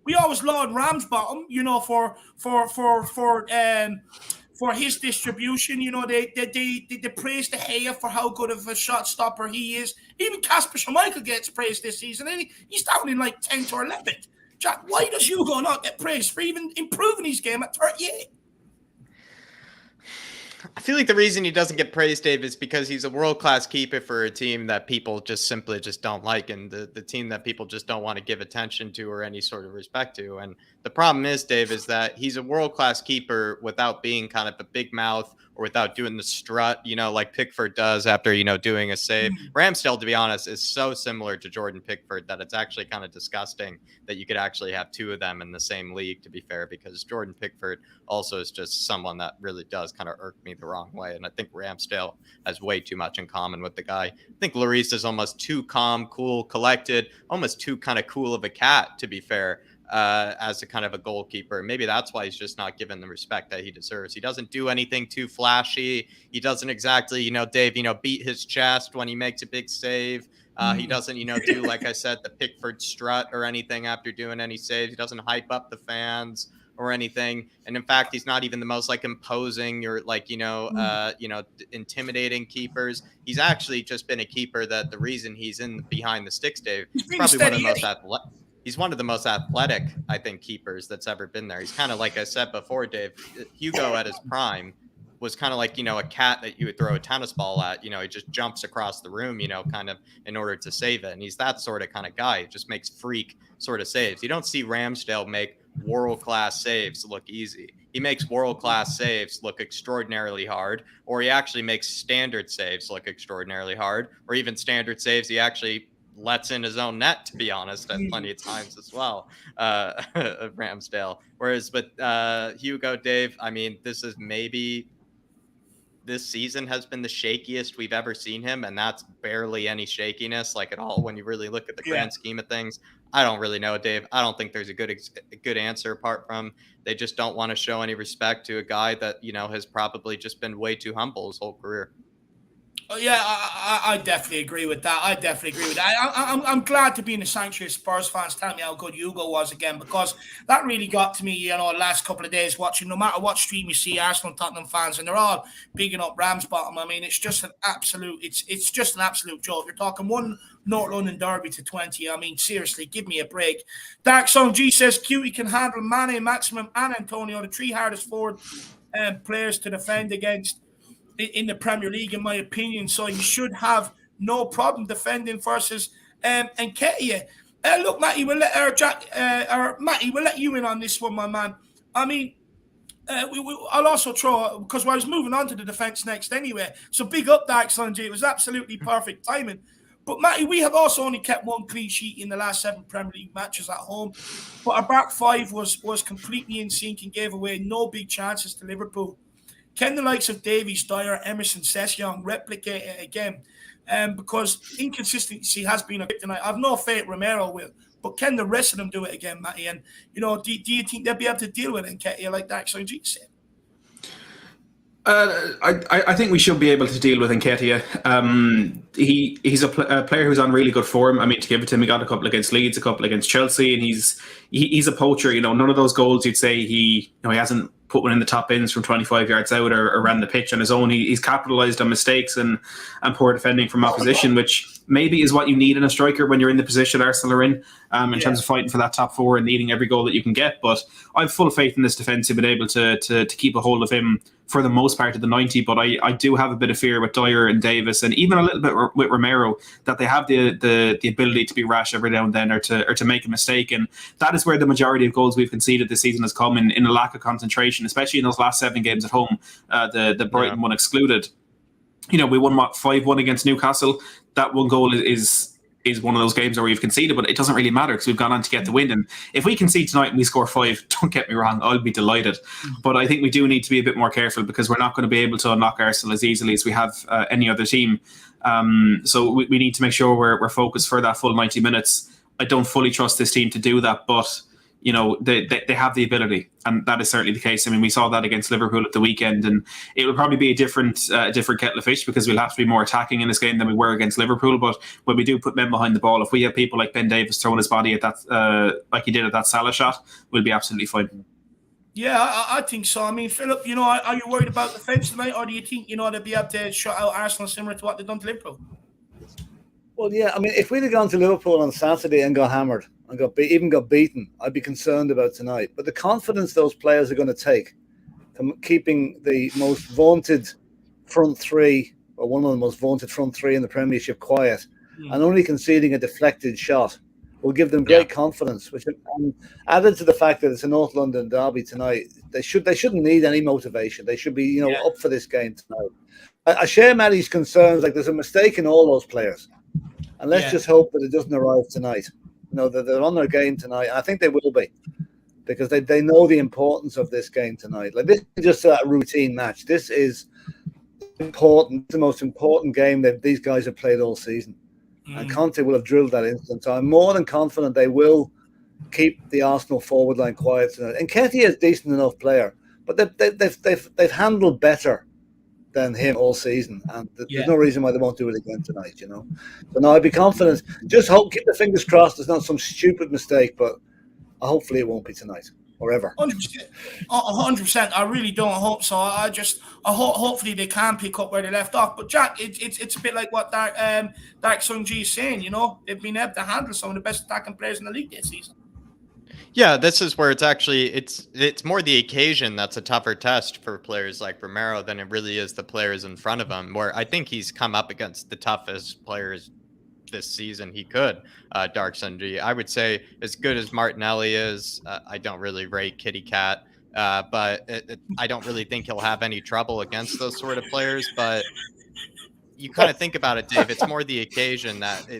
we always laud Ramsbottom, you know, for his distribution. You know, they praise De Gea for how good of a shot stopper he is. Even Kasper Schmeichel gets praised this season, and he's down in like 10th or 11th. Jack, why does Hugo not get praised for even improving his game at 38? I feel like the reason he doesn't get praised, Dave, is because he's a world-class keeper for a team that people just simply don't like, and the team that people just don't want to give attention to or any sort of respect to. And the problem is, Dave, is that he's a world-class keeper without being kind of a big mouth or without doing the strut, you know, like Pickford does after, you know, doing a save. Ramsdale, to be honest, is so similar to Jordan Pickford that it's actually kind of disgusting that you could actually have two of them in the same league, to be fair, because Jordan Pickford also is just someone that really does kind of irk me the wrong way. And I think Ramsdale has way too much in common with the guy. I think Lloris is almost too calm, cool, collected, almost too kind of cool of a cat, to be fair. As a kind of a goalkeeper. Maybe that's why he's just not given the respect that he deserves. He doesn't do anything too flashy. He doesn't exactly, you know, Dave, you know, beat his chest when he makes a big save. He doesn't, you know, do, like I said, the Pickford strut or anything after doing any saves. He doesn't hype up the fans or anything. And in fact, he's not even the most like imposing or like, intimidating keepers. He's actually just been a keeper that the reason he's in behind the sticks, Dave, he's probably one of the most athletic. He's one of the most athletic, I think, keepers that's ever been there. He's kind of, like I said before, Dave, Hugo at his prime was kind of like, you know, a cat that you would throw a tennis ball at. You know, he just jumps across the room, you know, kind of in order to save it. And he's that sort of kind of guy. He just makes freak sort of saves. You don't see Ramsdale make world-class saves look easy. He makes world-class saves look extraordinarily hard, or he actually makes standard saves look extraordinarily hard, or even standard saves he actually lets in his own net, to be honest, at plenty of times as well, Ramsdale. Whereas with Hugo, Dave, I mean, this season has been the shakiest we've ever seen him, and that's barely any shakiness, like at all, when you really look at the grand scheme of things. I don't really know, Dave. I don't think there's a good answer apart from they just don't want to show any respect to a guy that, you know, has probably just been way too humble his whole career. Yeah, I definitely agree with that. I'm glad to be in the sanctuary of Spurs fans telling me how good Hugo was again, because that really got to me, you know, the last couple of days watching, no matter what stream you see, Arsenal, Tottenham fans, and they're all bigging up Ramsbottom. I mean, it's just an absolute joke. You're talking one North London derby to 20. I mean, seriously, give me a break. Dark Song G says Cutie can handle Mane, Maximum, and Antonio, the three hardest forward players to defend against in the Premier League, in my opinion. So you should have no problem defending versus Nketiah. Look, Matty, we'll let you in on this one, my man. I mean, I'll also throw, because I was moving on to the defence next anyway. So big up, Dark Sun J. It was absolutely perfect timing. But Matty, we have also only kept one clean sheet in the last 7 Premier League matches at home. But our back five was completely in sync and gave away no big chances to Liverpool. Can the likes of Davies, Dyer, Emerson, Sessegnon replicate it again? Because inconsistency has been a bit tonight. I've no faith Romero will, but can the rest of them do it again, Matty? And, you know, do you think they'll be able to deal with Nketiah like that? So G said. I think we should be able to deal with Nketiah. He's a player who's on really good form. I mean, to give it to him, he got a couple against Leeds, a couple against Chelsea, and he's a poacher. You know, none of those goals you'd say he hasn't put one in the top bins from 25 yards out or ran the pitch on his own. He's capitalised on mistakes and poor defending from opposition, which maybe is what you need in a striker when you're in the position Arsenal are in terms of fighting for that top four and needing every goal that you can get. But I have full faith in this defence to be able to keep a hold of him for the most part of the 90. But I do have a bit of fear with Dyer and Davis, and even a little bit with Romero, that they have the ability to be rash every now and then or to make a mistake. And that is where the majority of goals we've conceded this season has come in a lack of concentration, especially in those last 7 games at home, the Brighton one excluded. We won 5-1 against Newcastle. That one goal is one of those games where we've conceded, but it doesn't really matter because we've gone on to get the win. And if we concede tonight and we score 5, don't get me wrong, I'll be delighted. But I think we do need to be a bit more careful because we're not going to be able to unlock Arsenal as easily as we have any other team. So we need to make sure we're focused for that full 90 minutes. I don't fully trust this team to do that, but they have the ability, and that is certainly the case. I mean, we saw that against Liverpool at the weekend, and it will probably be a different kettle of fish because we'll have to be more attacking in this game than we were against Liverpool. But when we do put men behind the ball, if we have people like Ben Davies throwing his body at that, like he did at that Salah shot, we'll be absolutely fine. Yeah, I think so. I mean, Philip, are you worried about defence tonight, or do you think they'll be able to shut out Arsenal similar to what they've done to Liverpool? Well, yeah. I mean, if we'd have gone to Liverpool on Saturday and got hammered and even got beaten, I'd be concerned about tonight. But the confidence those players are going to take from keeping the most vaunted front three, or one of the most vaunted front three in the Premiership, quiet, and only conceding a deflected shot, will give them great confidence. Which, added to the fact that it's a North London derby tonight, they shouldn't need any motivation. They should be up for this game tonight. I share Matty's concerns. Like, there's a mistake in all those players, and let's just hope that it doesn't arrive tonight. That they're on their game tonight. I think they will be, because they know the importance of this game tonight. Like, this is just a routine match. This is important. It's the most important game that these guys have played all season. And Conte will have drilled that instant. So I'm more than confident they will keep the Arsenal forward line quiet tonight. And Nketiah is a decent enough player, but they've handled better than him all season, and there's no reason why they won't do it again tonight. So no, I'd be confident. Just hope, keep the fingers crossed. There's not some stupid mistake, but hopefully it won't be tonight or ever. 100%. I really don't hope so. I hope hopefully they can pick up where they left off. But Jack, it's a bit like what Dark Sung-Ji is saying. They've been able to handle some of the best attacking players in the league this season. Yeah, this is where it's more the occasion that's a tougher test for players like Romero than it really is the players in front of him, where I think he's come up against the toughest players this season he could. Dark Sundry, I would say, as good as Martinelli is, I don't really rate Kitty Cat, but I don't really think he'll have any trouble against those sort of players. But you kind of think about it, Dave. It's more the occasion that I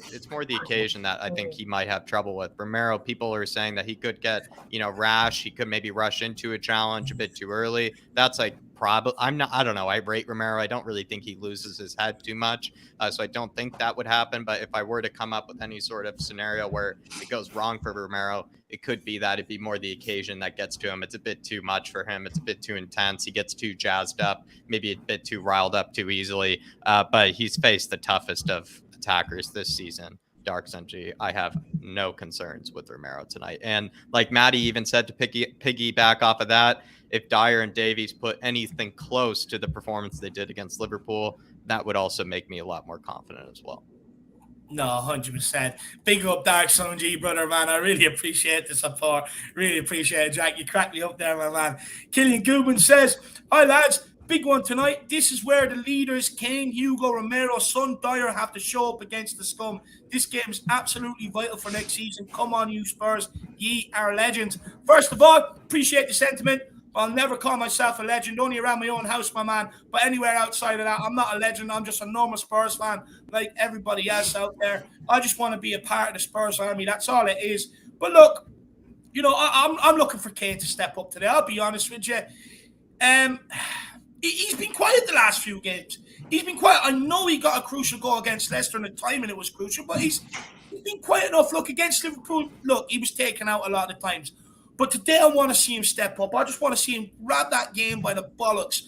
think he might have trouble with. Romero, people are saying that he could get, rash. He could maybe rush into a challenge a bit too early. That's like probably. I don't know. I rate Romero. I don't really think he loses his head too much. So I don't think that would happen. But if I were to come up with any sort of scenario where it goes wrong for Romero, it could be that it'd be more the occasion that gets to him. It's a bit too much for him. It's a bit too intense. He gets too jazzed up, maybe a bit too riled up too easily. But he's faced the toughest of attackers this season. Dark Senji, I have no concerns with Romero tonight. And like Maddie even said, to piggyback off of that, if Dyer and Davies put anything close to the performance they did against Liverpool, that would also make me a lot more confident as well. No, 100%. Big up Dark Sung-Ji, brother, man. I really appreciate the support. Really appreciate it, Jack. You cracked me up there, my man. Killian Goodman says, hi, lads. Big one tonight. This is where the leaders, Kane, Hugo, Romero, Son, Dyer, have to show up against the scum. This game is absolutely vital for next season. Come on, you Spurs. Ye are legends. First of all, appreciate the sentiment. I'll never call myself a legend, only around my own house, my man. But anywhere outside of that, I'm not a legend. I'm just a normal Spurs fan like everybody else out there. I just want to be a part of the Spurs army. That's all it is. But look, I'm looking for Kane to step up today. I'll be honest with you. He's been quiet the last few games. He's been quiet. I know he got a crucial goal against Leicester and the timing it was crucial, but he's been quiet enough. Look, against Liverpool, he was taken out a lot of the times. But today I want to see him step up. I just want to see him grab that game by the bollocks.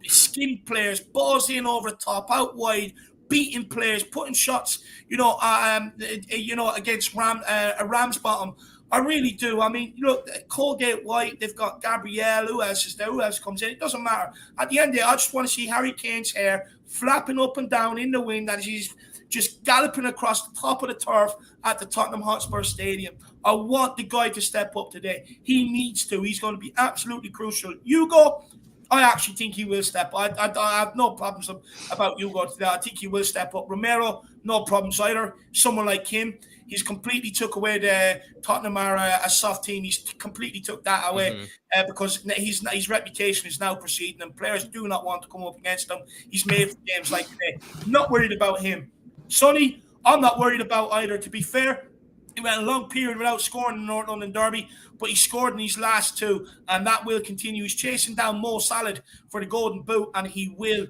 Skin players, balls in over the top, out wide, beating players, putting shots, against Ramsbottom. I really do. I mean, look, Colgate White, they've got Gabrielle, who else is there? Who else comes in? It doesn't matter. At the end of the day, I just want to see Harry Kane's hair flapping up and down in the wind as he's just galloping across the top of the turf at the Tottenham Hotspur Stadium. I want the guy to step up today. He needs to. He's going to be absolutely crucial. Hugo, I actually think he will step up. I have no problems about Hugo today. I think he will step up. Romero, no problems either. Someone like him, he's completely took away the Tottenham are a soft team. He's completely took that away because his reputation is now proceeding and players do not want to come up against him. He's made for games like today. Not worried about him. Sonny, I'm not worried about either. To be fair, he went a long period without scoring in the North London Derby, but he scored in these last two, and that will continue. He's chasing down Mo Salah for the Golden Boot, and he will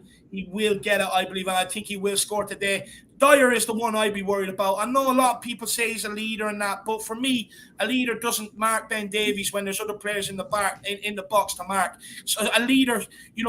get it, I believe, and I think he will score today. Dyer is the one I'd be worried about. I know a lot of people say he's a leader and that, but for me, a leader doesn't mark Ben Davies when there's other players in the box to mark. So a leader,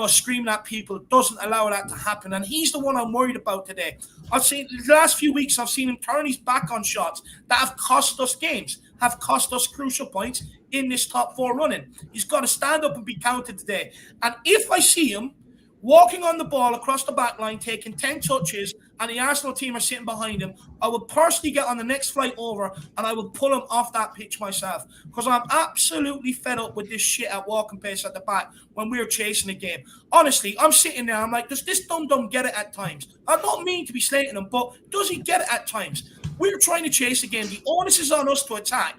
screaming at people doesn't allow that to happen, and he's the one I'm worried about today. I've seen the last few weeks, I've seen him turn his back on shots that have cost us games, have cost us crucial points in this top four running. He's got to stand up and be counted today. And if I see him walking on the ball across the back line, taking 10 touches, and the Arsenal team are sitting behind him, I would personally get on the next flight over and I would pull him off that pitch myself, because I'm absolutely fed up with this shit at walking pace at the back when we're chasing the game. Honestly, I'm sitting there, I'm like, does this dum-dum get it at times? I don't mean to be slating him, but does he get it at times? We're trying to chase the game. The onus is on us to attack.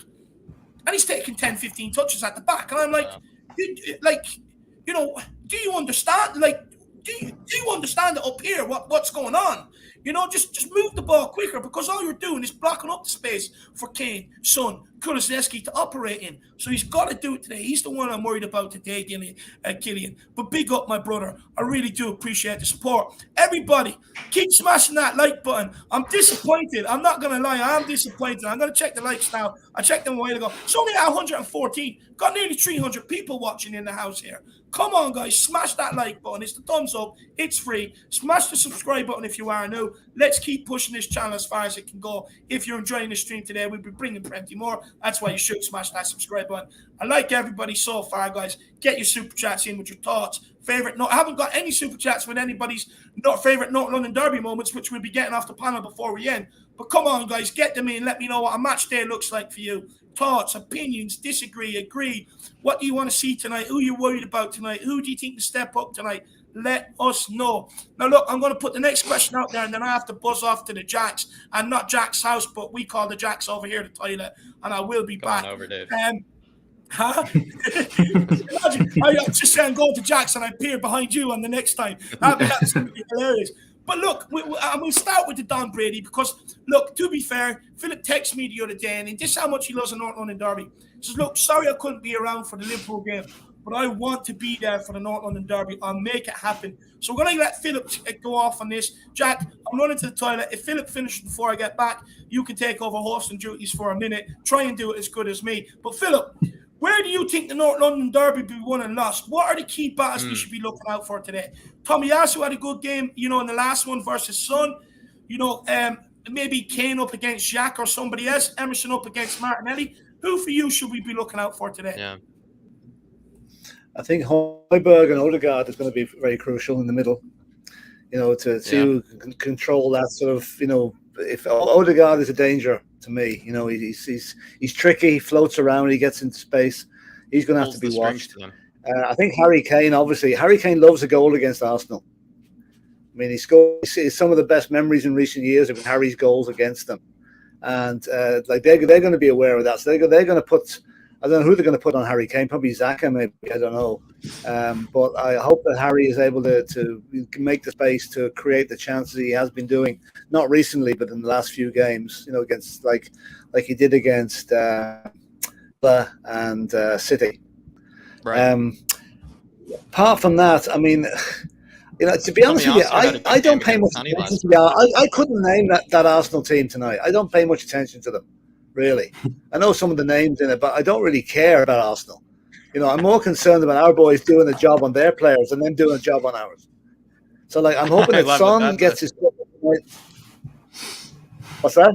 And he's taking 10, 15 touches at the back. And I'm like, do you understand? Like, do you understand it up here, what's going on? Just move the ball quicker, because all you're doing is blocking up the space for Kane, Son, Kulusevski to operate in. So he's got to do it today. He's the one I'm worried about today, Killian. But big up, my brother. I really do appreciate the support. Everybody, keep smashing that like button. I'm disappointed. I'm not going to lie. I am disappointed. I'm going to check the likes now. I checked them a while ago. It's only at 114. Got nearly 300 people watching in the house here. Come on, guys. Smash that like button. It's the thumbs up. It's free. Smash the subscribe button if you are new. Let's keep pushing this channel as far as it can go. If you're enjoying the stream today, we'll be bringing plenty more. That's why you should smash that subscribe button. I like everybody so far, guys. Get your super chats in with your thoughts. I haven't got any super chats with anybody's favorite North London Derby moments, which we'll be getting off the panel before we end. But come on, guys. Get them in. Let me know what a match day looks like for you. Thoughts, opinions, disagree, agree. What do you want to see tonight? Who are you worried about tonight? Who do you think to step up tonight? Let us know. Now, look, I'm going to put the next question out there, and then I have to buzz off to the Jacks, and not Jack's house, but we call the Jacks over here the toilet, and I will be back. Over, Dave. Imagine, I just say I'm going to Jacks and I appear behind you on the next time. That'd be absolutely hilarious. But look, we'll start with the Don Brady, because, look, to be fair, Philip texted me the other day, and this is how much he loves the North London Derby. He says, look, sorry I couldn't be around for the Liverpool game, but I want to be there for the North London Derby. I'll make it happen. So we're going to let Philip go off on this. Jack, I'm running to the toilet. If Philip finishes before I get back, you can take over hosting duties for a minute. Try and do it as good as me. But Philip, where do you think the North London Derby be won and lost? What are the key battles we should be looking out for today? Tomiyasu had a good game, in the last one versus Son. Maybe Kane up against Jack or somebody else. Emerson up against Martinelli. Who for you should we be looking out for today? Yeah. I think Højbjerg and Odegaard is going to be very crucial in the middle. To control that sort of, if Odegaard is a danger to me, he's tricky, he floats around, he gets into space. He's going to have to be watched. I think Harry Kane loves a goal against Arsenal. I mean, he scored some of the best memories in recent years of Harry's goals against them, and they're going to be aware of that. So they're going to put. I don't know who they're going to put on Harry Kane. Probably Xhaka, maybe. I don't know. But I hope that Harry is able to make the space to create the chances he has been doing. Not recently, but in the last few games. Against like he did against and City. Right. Apart from that, I mean, to be honest with you, I don't pay much attention to I couldn't name that Arsenal team tonight. I don't pay much attention to them. Really, I know some of the names in it, but I don't really care about Arsenal. I'm more concerned about our boys doing a job on their players and them doing a job on ours. So, I'm hoping that Son gets his. What's that?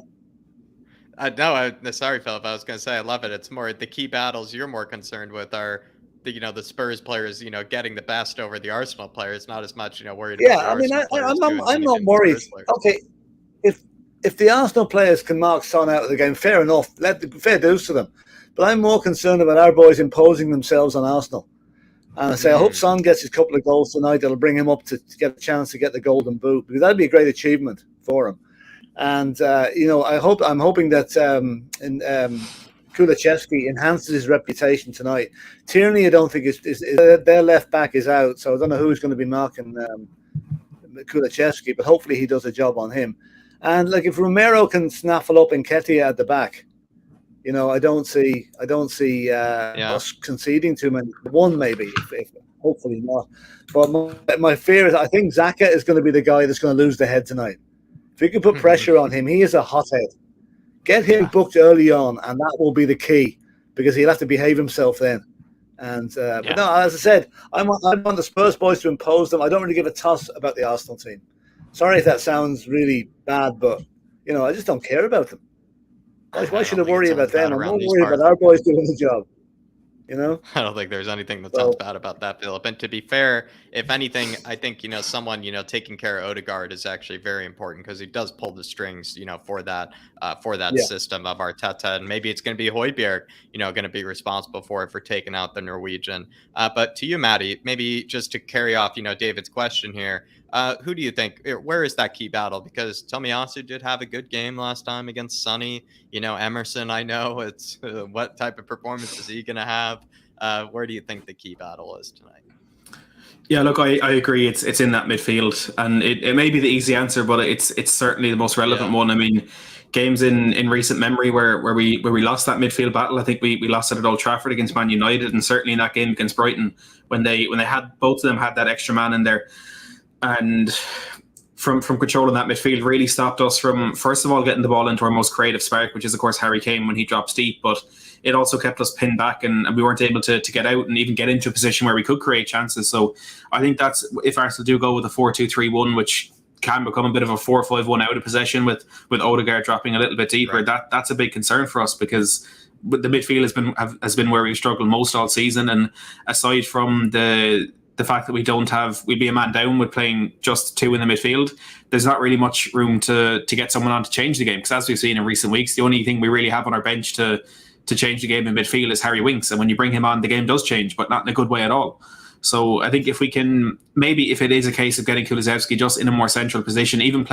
Sorry, Philip. I was going to say I love it. It's more the key battles you're more concerned with are the Spurs players, getting the best over the Arsenal players, not as much, worried about Yeah, the I mean, Arsenal players I'm doing not anything the worried. Spurs players. Okay, if the Arsenal players can mark Son out of the game, fair enough. Fair dues to them. But I'm more concerned about our boys imposing themselves on Arsenal. And I say, I hope Son gets his couple of goals tonight. That'll bring him up to get a chance to get the golden boot, because that'd be a great achievement for him. And I'm hoping that Kulichevsky enhances his reputation tonight. Tierney, I don't think is their left back is out, so I don't know who's going to be marking Kulichevsky, but hopefully he does a job on him. And like if Romero can snaffle up Nketiah at the back, I don't see us conceding too many. One maybe, if hopefully not. But my fear is I think Xhaka is going to be the guy that's going to lose the head tonight. If you can put pressure on him, he is a hothead. Get him booked early on, and that will be the key, because he'll have to behave himself then. And but no, as I said, I want the Spurs boys to impose them. I don't really give a toss about the Arsenal team. Sorry if that sounds really bad, but I just don't care about them. Why should I worry about them? I'm more worried about our boys doing the job. I don't think there's anything that sounds bad about that, Philip. And to be fair, if anything, I think someone taking care of Odegaard is actually very important, because he does pull the strings for that system of Arteta, and maybe it's going to be Højbjerg going to be responsible for taking out the Norwegian. But to you, Matty, maybe just to carry off David's question here, who do you think? Where is that key battle? Because Tomiyasu did have a good game last time against Sonny. Emerson, I know it's what type of performance is he going to have? Where do you think the key battle is tonight? Yeah, look, I agree. It's in that midfield, and it may be the easy answer, but it's certainly the most relevant one. I mean, games in recent memory where we lost that midfield battle. I think we lost it at Old Trafford against Man United, and certainly in that game against Brighton when they had both of them had that extra man in there, and from controlling that midfield really stopped us from, first of all, getting the ball into our most creative spark, which is of course Harry Kane when he drops deep, but it also kept us pinned back, and we weren't able to get out and even get into a position where we could create chances. So I think that's, if Arsenal do go with a 4-2-3-1, which can become a bit of a 4-5-1 out of possession with Odegaard dropping a little bit deeper, that's a big concern for us, because the midfield has been where we've struggled most all season. And aside from the fact that we'd be a man down with playing just two in the midfield, there's not really much room to get someone on to change the game, because as we've seen in recent weeks, the only thing we really have on our bench to change the game in midfield is Harry Winks, and when you bring him on, the game does change, but not in a good way at all. So I think if we can, maybe if it is a case of getting Kulusevski just in a more central position, even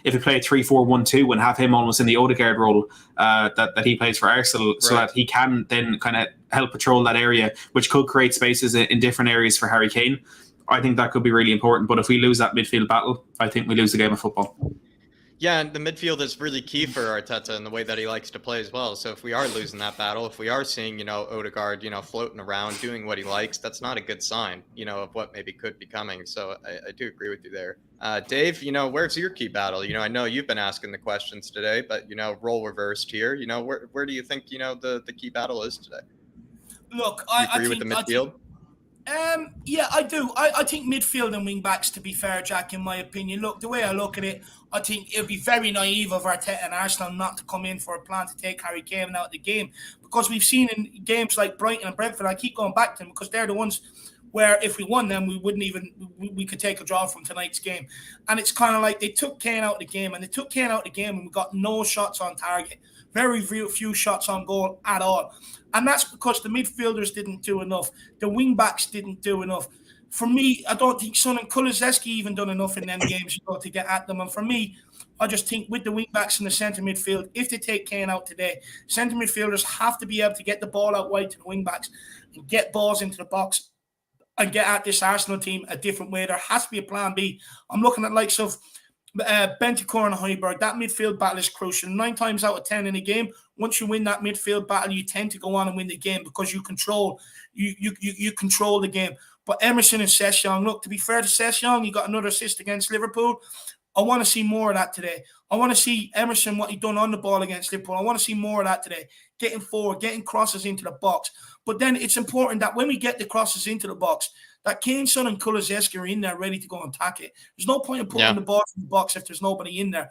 if we play a 3-4-1-2 and have him almost in the Odegaard role that he plays for Arsenal, so that he can then kind of help patrol that area, which could create spaces in different areas for Harry Kane. I think that could be really important. But if we lose that midfield battle, I think we lose the game of football. Yeah, and the midfield is really key for Arteta in the way that he likes to play as well. So if we are losing that battle, if we are seeing, Odegaard, floating around, doing what he likes, that's not a good sign, of what maybe could be coming. So I do agree with you there. Dave, where's your key battle? I know you've been asking the questions today, but, role reversed here. Where do you think, the key battle is today? Look, I agree with the midfield. Yeah, I do. I think midfield and wing backs, to be fair, Jack, in my opinion. Look, the way I look at it, I think it would be very naive of Arteta and Arsenal not to come in for a plan to take Harry Kane out of the game, because we've seen in games like Brighton and Brentford, I keep going back to them because they're the ones where if we won them, we could take a draw from tonight's game. And it's kind of like they took Kane out of the game, and we got no shots on target. Very few shots on goal at all. And that's because the midfielders didn't do enough. The wing-backs didn't do enough. For me, I don't think Son and Kulusevski even done enough in them games to get at them. And for me, I just think with the wing-backs in the centre midfield, if they take Kane out today, centre midfielders have to be able to get the ball out wide to the wing-backs and get balls into the box and get at this Arsenal team a different way. There has to be a plan B. I'm looking at likes of Bentancur and Højbjerg. That midfield battle is crucial. 9 times out of 10 in a game, once you win that midfield battle, you tend to go on and win the game because you control the game. But Emerson and Sessegnon, look, to be fair to Sessegnon, he got another assist against Liverpool. I want to see more of that today. I want to see Emerson, what he done on the ball against Liverpool. I want to see more of that today. Getting forward, getting crosses into the box. But then it's important that when we get the crosses into the box, that Kane, Son, and Kulusevski are in there ready to go and attack it. There's no point in putting the ball in the box if there's nobody in there.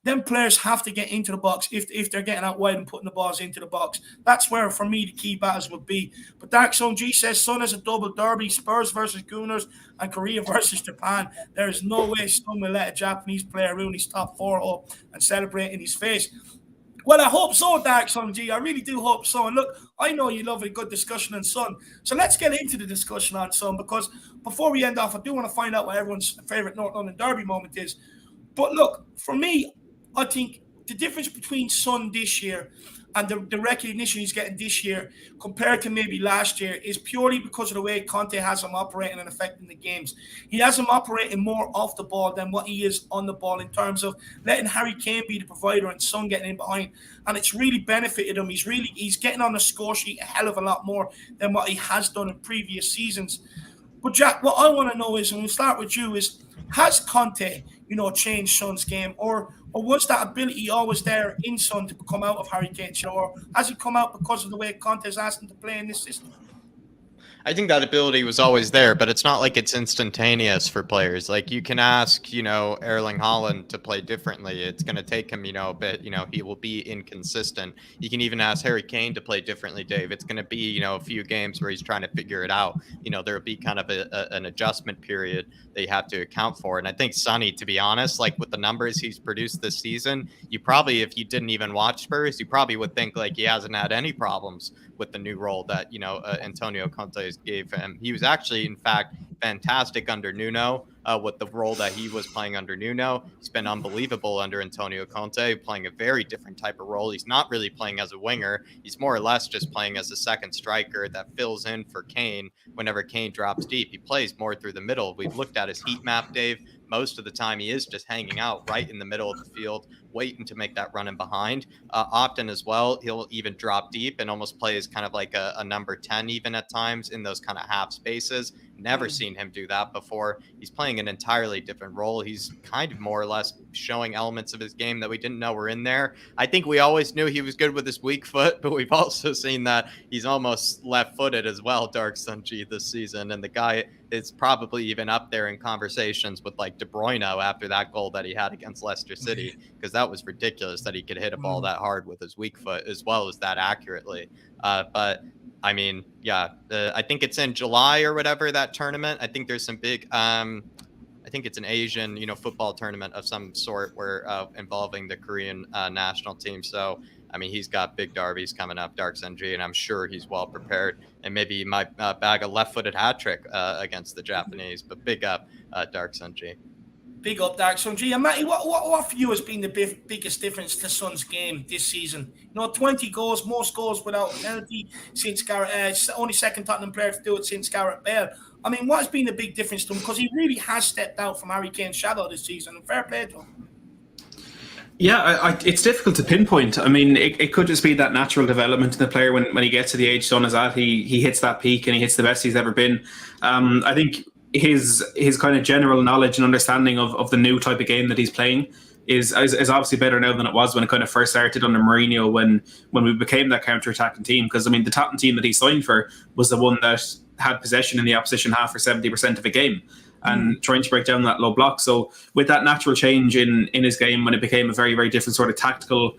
Them players have to get into the box if they're getting out wide and putting the balls into the box. That's where, for me, the key battles would be. But Dark Zone G says Son has a double derby, Spurs versus Gunners and Korea versus Japan. There is no way Son will let a Japanese player ruin his top 4 up and celebrate in his face. Well, I hope so, Dark Sun G. I really do hope so. And look, I know you love a good discussion on Sun. So let's get into the discussion on Sun, because before we end off, I do want to find out what everyone's favourite North London derby moment is. But look, for me, I think the difference between Sun this year and the recognition he's getting this year compared to maybe last year is purely because of the way Conte has him operating and affecting the games. He has him operating more off the ball than what he is on the ball in terms of letting Harry Kane be the provider and Son getting in behind. And it's really benefited him. He's getting on the score sheet a hell of a lot more than what he has done in previous seasons. But Jack, what I want to know is, and we'll start with you, is has Conte, changed Son's game, or was that ability always there in Son to come out of Harry Kane's show, or has he come out because of the way Conte's asked him to play in this system? I think that ability was always there, but it's not like it's instantaneous for players. Like, you can ask, Erling Haaland to play differently. It's going to take him, a bit. He will be inconsistent. You can even ask Harry Kane to play differently, Dave. It's going to be, a few games where he's trying to figure it out. There'll be kind of an adjustment period that you have to account for. And I think Sonny, to be honest, like with the numbers he's produced this season, you probably, if you didn't even watch Spurs, you probably would think like he hasn't had any problems with the new role that, Antonio Conte gave him. He was actually, in fact, fantastic under Nuno with the role that he was playing under Nuno. He's been unbelievable under Antonio Conte, playing a very different type of role. He's not really playing as a winger. He's more or less just playing as a second striker that fills in for Kane whenever Kane drops deep. He plays more through the middle. We've looked at his heat map, Dave. Most of the time, he is just hanging out right in the middle of the field, waiting to make that run in behind. Often as well, he'll even drop deep and almost play as kind of like a number 10 even at times in those kind of half spaces. Never seen him do that before. He's playing an entirely different role. He's kind of more or less showing elements of his game that we didn't know were in there. I think we always knew he was good with his weak foot, but we've also seen that he's almost left-footed as well, Dark Sun G, this season. And the guy is probably even up there in conversations with like De Bruyne after that goal that he had against Leicester City, because that was ridiculous that he could hit a ball that hard with his weak foot as well as that accurately. But I mean, yeah, I think it's in July or whatever, that tournament. I think there's some big, I think it's an Asian, football tournament of some sort where involving the Korean national team. So, I mean, he's got big derbies coming up, Dark Sun G, and I'm sure he's well prepared. And maybe he might bag a left-footed hat trick against the Japanese. But big up, Dark Sun G. Big up, Dark Sun G. And Matty, what for you has been the biggest difference to Son's game this season? 20 goals, most goals without penalty since Gareth, only second Tottenham player to do it since Gareth Bale. I mean, what has been the big difference to him? Because he really has stepped out from Harry Kane's shadow this season, and fair play to him. Yeah, it's difficult to pinpoint. I mean, it could just be that natural development in the player when he gets to the age Son is at. He hits that peak and he hits the best he's ever been. I think his kind of general knowledge and understanding of the new type of game that he's playing is obviously better now than it was when it kind of first started under Mourinho, when we became that counter-attacking team. Because, I mean, the Tottenham team that he signed for was the one that had possession in the opposition half for 70% of a game and trying to break down that low block. So with that natural change in his game, when it became a very, very different sort of tactical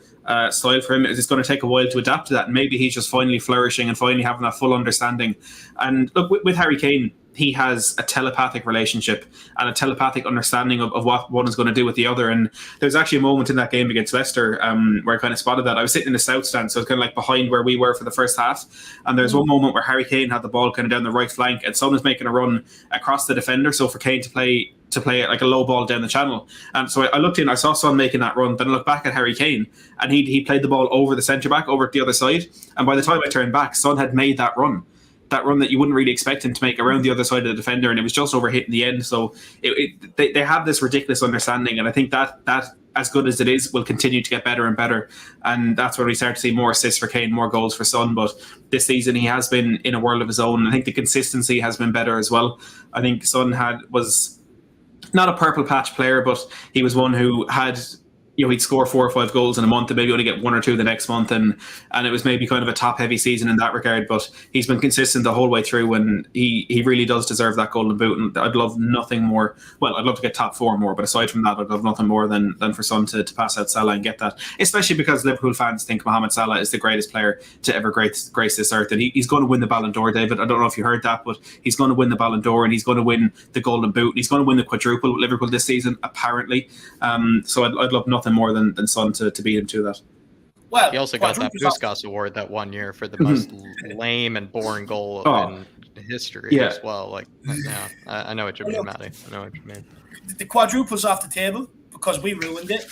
style for him, it's going to take a while to adapt to that. And maybe he's just finally flourishing and finally having that full understanding. And look, with Harry Kane, he has a telepathic relationship and a telepathic understanding of what one is going to do with the other. And there's actually a moment in that game against Leicester where I kind of spotted that. I was sitting in the south stand, so it's kind of like behind where we were for the first half. And there's one moment where Harry Kane had the ball kind of down the right flank and Son was making a run across the defender. So for Kane to play it like a low ball down the channel. And so I looked in, I saw Son making that run, then I looked back at Harry Kane and he played the ball over the centre-back, over at the other side. And by the time I turned back, Son had made that run that you wouldn't really expect him to make around the other side of the defender, and it was just over hitting the end. So they have this ridiculous understanding, and I think that as good as it is will continue to get better and better, and that's where we start to see more assists for Kane, more goals for Son. But this season he has been in a world of his own. I think the consistency has been better as well. I think Son was not a purple patch player, but he was one who had he'd score 4 or 5 goals in a month and maybe only get 1 or 2 the next month, and it was maybe kind of a top heavy season in that regard. But he's been consistent the whole way through, and he really does deserve that golden boot. And I'd love nothing more. Well, I'd love to get top 4 more, but aside from that, I'd love nothing more than for Son to pass out Salah and get that. Especially because Liverpool fans think Mohamed Salah is the greatest player to ever grace this earth, and he's going to win the Ballon d'Or, David. I don't know if you heard that, but he's going to win the Ballon d'Or, and he's going to win the golden boot, and he's going to win the quadruple with Liverpool this season, apparently. So I'd love nothing more than Son to beat him to that. Well, he also got that Puskas award that one year for the most lame and boring goal in history as well. Like, yeah, I know what you mean, Matty. I know what you mean. The quadruple's off the table because we ruined it.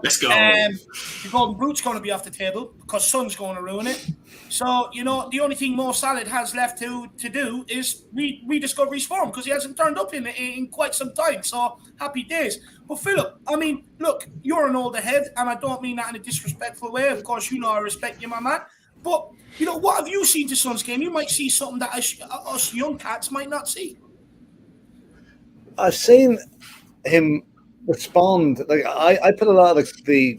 Let's go. The golden boot's going to be off the table because Son's going to ruin it. So, the only thing Mo Salah has left to do is rediscover his form because he hasn't turned up in quite some time. So, happy days. But, Philip, I mean, look, you're an older head, and I don't mean that in a disrespectful way. Of course, I respect you, my man. But, what have you seen to Son's game? You might see something that us young cats might not see. I've seen him respond. Like I put a lot of the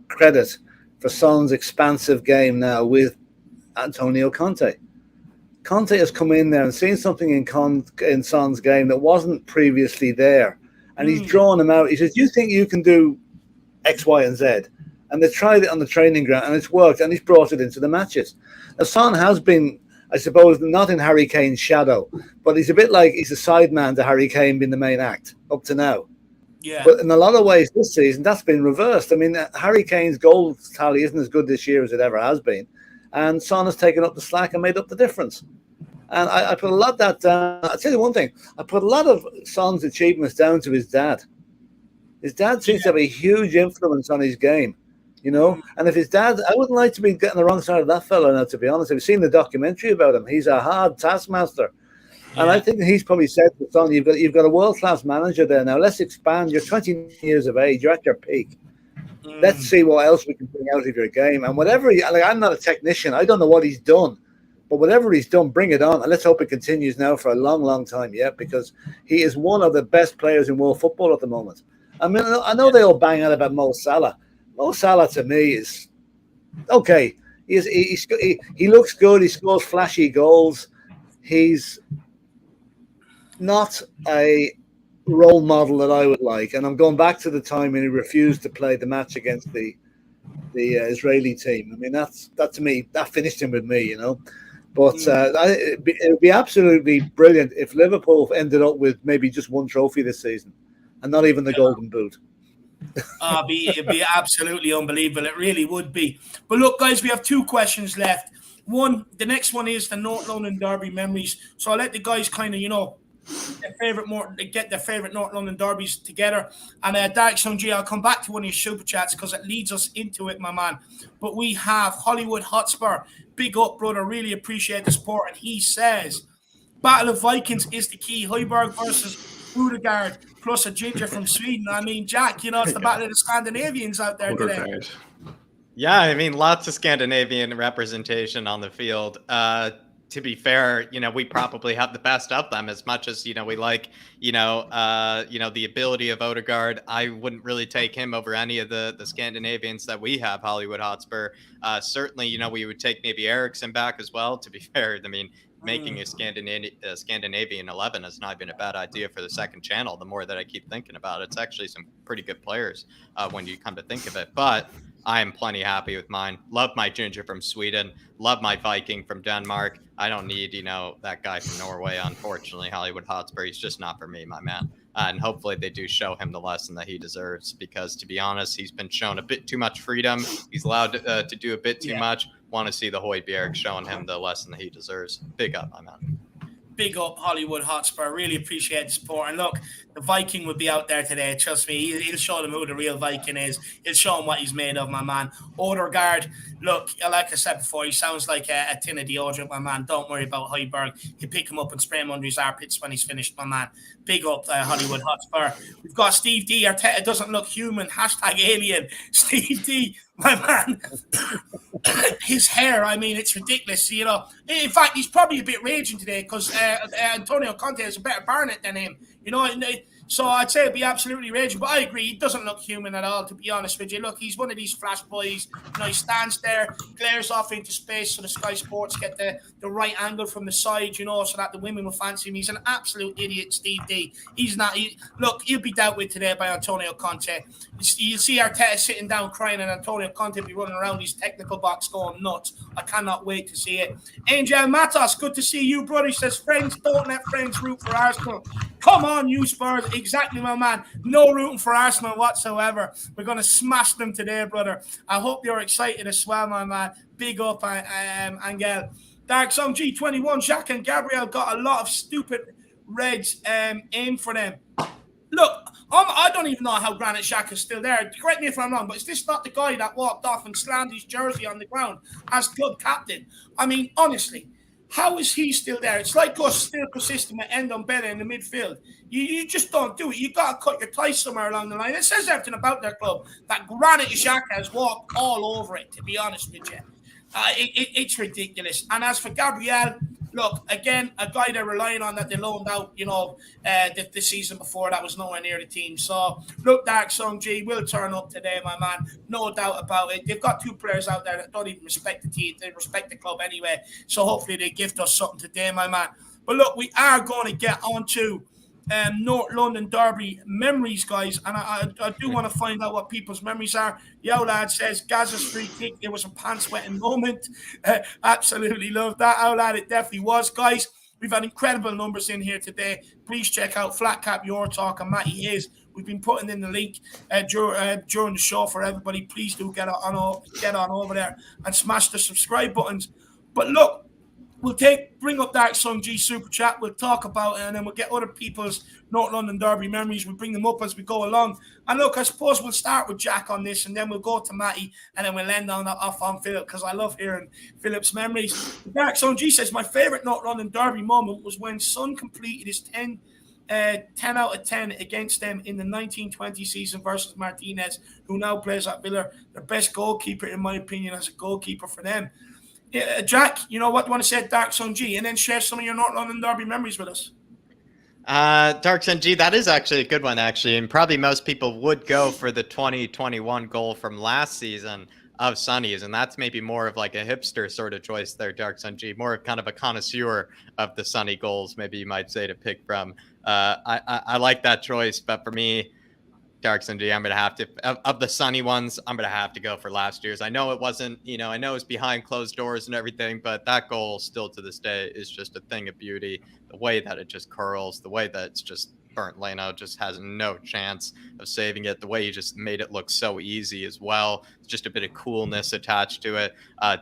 credit for Son's expansive game now with Antonio Conte. Conte has come in there and seen something in Son's game that wasn't previously there, and he's drawn him out. He says, "You think you can do X, Y, and Z?" And they tried it on the training ground, and it's worked, and he's brought it into the matches. Now, Son has been, I suppose, not in Harry Kane's shadow, but he's a bit like he's a sideman to Harry Kane being the main act up to now. Yeah. But in a lot of ways this season, that's been reversed. I mean, Harry Kane's goal tally isn't as good this year as it ever has been, and Son has taken up the slack and made up the difference. And I put a lot of that down. I'll tell you one thing. I put a lot of Son's achievements down to his dad. His dad seems to have a huge influence on his game. And if his dad, I wouldn't like to be getting the wrong side of that fella now, to be honest. I've seen the documentary about him. He's a hard taskmaster. Yeah. And I think he's probably said to Son, you've got a world-class manager there now. Let's expand. You're 20 years of age. You're at your peak. Let's see what else we can bring out of your game. And whatever, I'm not a technician. I don't know what he's done. But whatever he's done, bring it on. And let's hope it continues now for a long, long time, because he is one of the best players in world football at the moment. I mean, I know they all bang out about Mo Salah. Mo Salah to me is okay. He looks good. He scores flashy goals. He's not a role model that I would like. And I'm going back to the time when he refused to play the match against the Israeli team. I mean, that to me, that finished him with me, But it would be absolutely brilliant if Liverpool ended up with maybe just one trophy this season and not even the Golden Boot. It'd be absolutely unbelievable. It really would be. But look, guys, we have 2 questions left. The next one is the North London Derby memories. So I'll let the guys kind of, get their favourite North London derbies together. And Derek Sunji, I'll come back to one of your super chats because it leads us into it, my man. But we have Hollywood Hotspur. Big up, brother. Really appreciate the support. And he says, Battle of Vikings is the key. Højbjerg versus Odegaard plus a ginger from Sweden. I mean, Jack, it's the battle of the Scandinavians out there today. Yeah, I mean, lots of Scandinavian representation on the field. To be fair, we probably have the best of them as much as, we like, the ability of Odegaard. I wouldn't really take him over any of the Scandinavians that we have, Hollywood Hotspur. Certainly, we would take maybe Eriksson back as well, to be fair. I mean, making a Scandinavian 11 is not even a bad idea for the second channel. The more that I keep thinking about it, it's actually some pretty good players when you come to think of it. But I am plenty happy with mine. Love my ginger from Sweden. Love my Viking from Denmark. I don't need, that guy from Norway, unfortunately. Hollywood Hotspur, he's just not for me, my man. And hopefully they do show him the lesson that he deserves because, to be honest, he's been shown a bit too much freedom. He's allowed to do a bit too much. Want to see the Højbjerg showing him the lesson that he deserves. Big up, my man. Big up, Hollywood Hotspur. Really appreciate the support. And look, the Viking would be out there today. Trust me, he'll show them who the real Viking is. He'll show them what he's made of, my man. Odegaard, look, like I said before, he sounds like a tin of deodorant, my man. Don't worry about Højbjerg. He'll pick him up and spray him under his armpits when he's finished, my man. Big up, Hollywood Hotspur. We've got Steve D. Arteta doesn't look human. #alien. Steve D. My man, his hair, I mean, it's ridiculous, In fact, he's probably a bit raging today because Antonio Conte is a better baronet than him. So I'd say it'd be absolutely raging. But I agree, he doesn't look human at all, to be honest with you. Look, he's one of these flash boys. You know, he stands there, glares off into space so the Sky Sports get the right angle from the side, you know, so that the women will fancy him. He's an absolute idiot, Steve D. He's not. Look, he'll be dealt with today by Antonio Conte. You see Arteta sitting down crying and Antonio Conte be running around his technical box going nuts. I cannot wait to see it. Angel Matos, good to see you, brother. He says, friends, don't let friends root for Arsenal. Come on, you Spurs. Exactly, my man. No rooting for Arsenal whatsoever. We're going to smash them today, brother. I hope you're excited as well, my man. Big up, Angel. Dark Song G21, Jacques and Gabriel got a lot of stupid reds aimed for them. Look, I don't even know how Granit Xhaka is still there. Correct me if I'm wrong, but is this not the guy that walked off and slammed his jersey on the ground as club captain? I mean, honestly, how is he still there? It's like us still persisting with Endon Bella in the midfield. You just don't do it. You got to cut your ties somewhere along the line. It says everything about their club that Granit Xhaka has walked all over it, to be honest with you. It's ridiculous. And as for Gabriel, look, again, a guy they're relying on that they loaned out, you know, the season before that was nowhere near the team. So, look, Dark Song G will turn up today, my man. No doubt about it. They've got two players out there that don't even respect the team. They respect the club anyway. So, hopefully, they gift us something today, my man. But, look, we are going to get on to North London Derby memories, guys, and I do want to find out what people's memories are. Yo lad says Gaza's free kick, it was a pants-wetting moment. Absolutely love that. Oh lad, it definitely was, guys. We've had incredible numbers in here today. Please check out flatcapeurotalk and Matty Hayes. We've been putting in the link during the show for everybody. Please do get on over there and smash the subscribe buttons. But look, we'll bring up Dark Song G Super Chat. We'll talk about it, and then we'll get other people's North London Derby memories. We'll bring them up as we go along. And look, I suppose we'll start with Jack on this, and then we'll go to Matty, and then we'll end off on Philip, because I love hearing Philip's memories. Dark Song G says, my favourite North London Derby moment was when Son completed his 10 out of 10 against them in the 1920 season versus Martinez, who now plays at Villa. The best goalkeeper, in my opinion, as a goalkeeper for them. Jack, you know what? You want to say Dark Sun G, and then share some of your North London Derby memories with us. Dark Sun G, that is actually a good one, actually, and probably most people would go for the 2021 goal from last season of Sonny's, and that's maybe more of like a hipster sort of choice there, Dark Sun G, more kind of a connoisseur of the Sonny goals, maybe you might say, to pick from. I like that choice, but for me, Dark Sun G, I'm going to have to, of the Sunny ones, I'm going to have to go for last year's. I know it wasn't, I know it's behind closed doors and everything, but that goal still to this day is just a thing of beauty. The way that it just curls, the way that it's just burnt Leno just has no chance of saving it. The way he just made it look so easy as well. It's just a bit of coolness attached to it.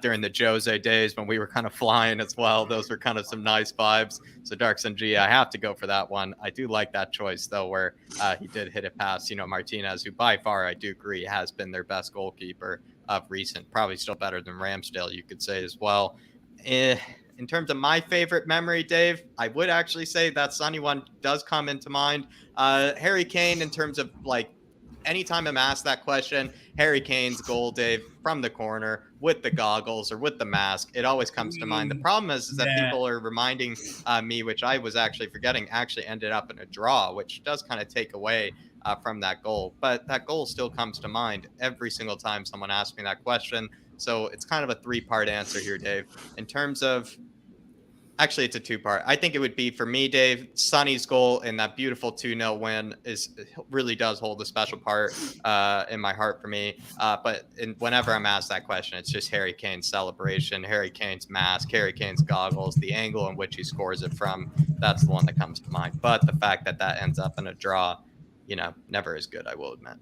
During the Jose days when we were kind of flying as well, those were kind of some nice vibes. So Dark Sun G, I have to go for that one. I do like that choice though, where he did hit it past, Martinez, who by far, I do agree, has been their best goalkeeper of recent, probably still better than Ramsdale, you could say as well. In terms of my favorite memory, Dave, I would actually say that Sonny one does come into mind. Harry Kane, in terms of like, anytime I'm asked that question, Harry Kane's goal, Dave, from the corner with the goggles or with the mask, it always comes to mind. The problem is that people are reminding me, which I was actually forgetting, actually ended up in a draw, which does kind of take away from that goal. But that goal still comes to mind every single time someone asks me that question. So it's kind of a three-part answer here, Dave. In terms of, actually, it's a two-part. I think it would be, for me, Dave, Sonny's goal in that beautiful 2-0 win really does hold a special part in my heart for me. But whenever I'm asked that question, it's just Harry Kane's celebration, Harry Kane's mask, Harry Kane's goggles, the angle in which he scores it from. That's the one that comes to mind. But the fact that that ends up in a draw, never is good, I will admit.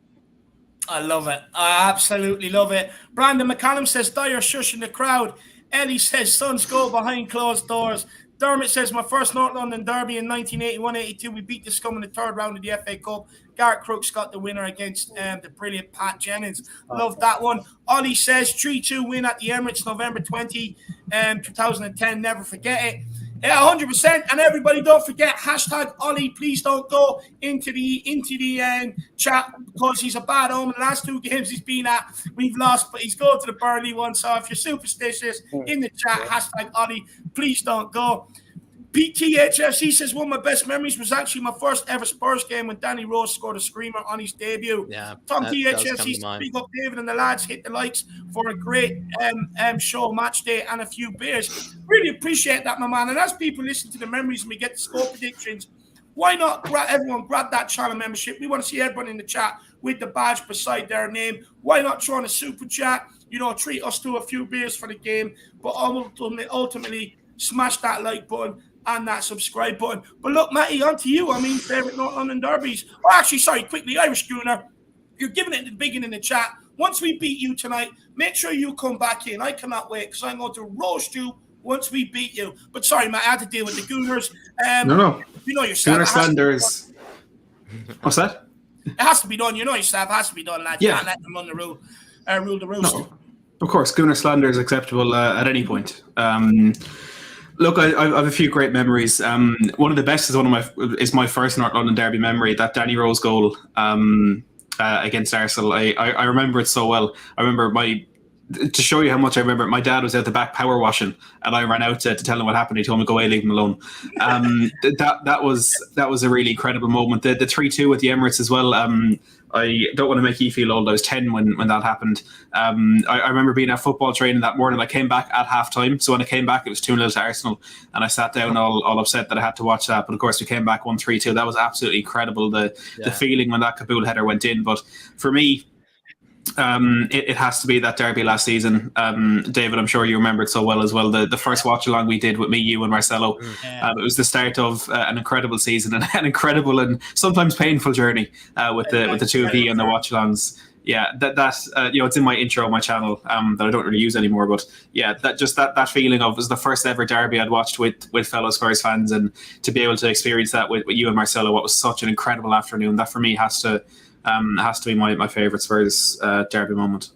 I love it. I absolutely love it. Brandon McCallum says, Dyer shushing the crowd. Ellie says, Suns go behind closed doors. Dermot says, my first North London Derby in 1981-82. We beat the Scum in the third round of the FA Cup. Garrett Crooks got the winner against the brilliant Pat Jennings. Love that one. Ollie says, 3-2 win at the Emirates, November 20, 2010. Never forget it. Yeah, 100%. And everybody, don't forget, hashtag Ollie. Please don't go into the chat, because he's a bad omen. The last two games he's been at, we've lost, but he's going to the Burnley one. So if you're superstitious, in the chat, hashtag Ollie. Please don't go. PTHFC says one of my best memories was actually my first ever Spurs game when Danny Rose scored a screamer on his debut. Yeah, Tom that does come THFC to mind. big up David and the lads. Hit the likes for a great show, match day, and a few beers. Really appreciate that, my man. And as people listen to the memories and we get the score predictions, why not everyone grab that channel membership? We want to see everyone in the chat with the badge beside their name. Why not throw on a super chat? You know, treat us to a few beers for the game, but ultimately smash that like button and that subscribe button. But look, Matty, on to you. I mean, favourite North London derbies. Oh, actually, sorry, quickly, Irish Gooner. You're giving it at the beginning in the chat. Once we beat you tonight, make sure you come back in. I cannot wait because I'm going to roast you once we beat you. But sorry, Matt, I had to deal with the Gooners. No. You know yourself. Gooner Slanders. What's that? It has to be done. You know yourself. It has to be done, lad. You can't let them run the rule the roost. No. Of course, Gooner Slander is acceptable at any point. Look, I have a few great memories. One of the best is my first North London derby memory, that Danny Rose goal against Arsenal. I remember it so well. I remember to show you how much I remember, my dad was out the back power washing, and I ran out to tell him what happened. He told me to go away, leave him alone. That was a really incredible moment. The 3-2 at the Emirates as well. I don't want to make you feel old. I was 10 when that happened. I remember being at football training that morning. I came back at half-time. So when I came back, it was 2-0 to Arsenal. And I sat down all upset that I had to watch that. But of course, we came back 1-3-2. That was absolutely incredible, the feeling when that Kabul header went in. But for me, it has to be that derby last season. David, I'm sure you remember it so well as well. The first watch along we did with me, you, and Marcelo. It was the start of an incredible season and an incredible and sometimes painful journey with the two of you and the watch alongs. Yeah, that's it's in my intro on my channel that I don't really use anymore. But yeah, that feeling of it was the first ever derby I'd watched with fellow Spurs fans, and to be able to experience that with you and Marcelo, what was such an incredible afternoon. That for me has to be my favourite Spurs derby moment.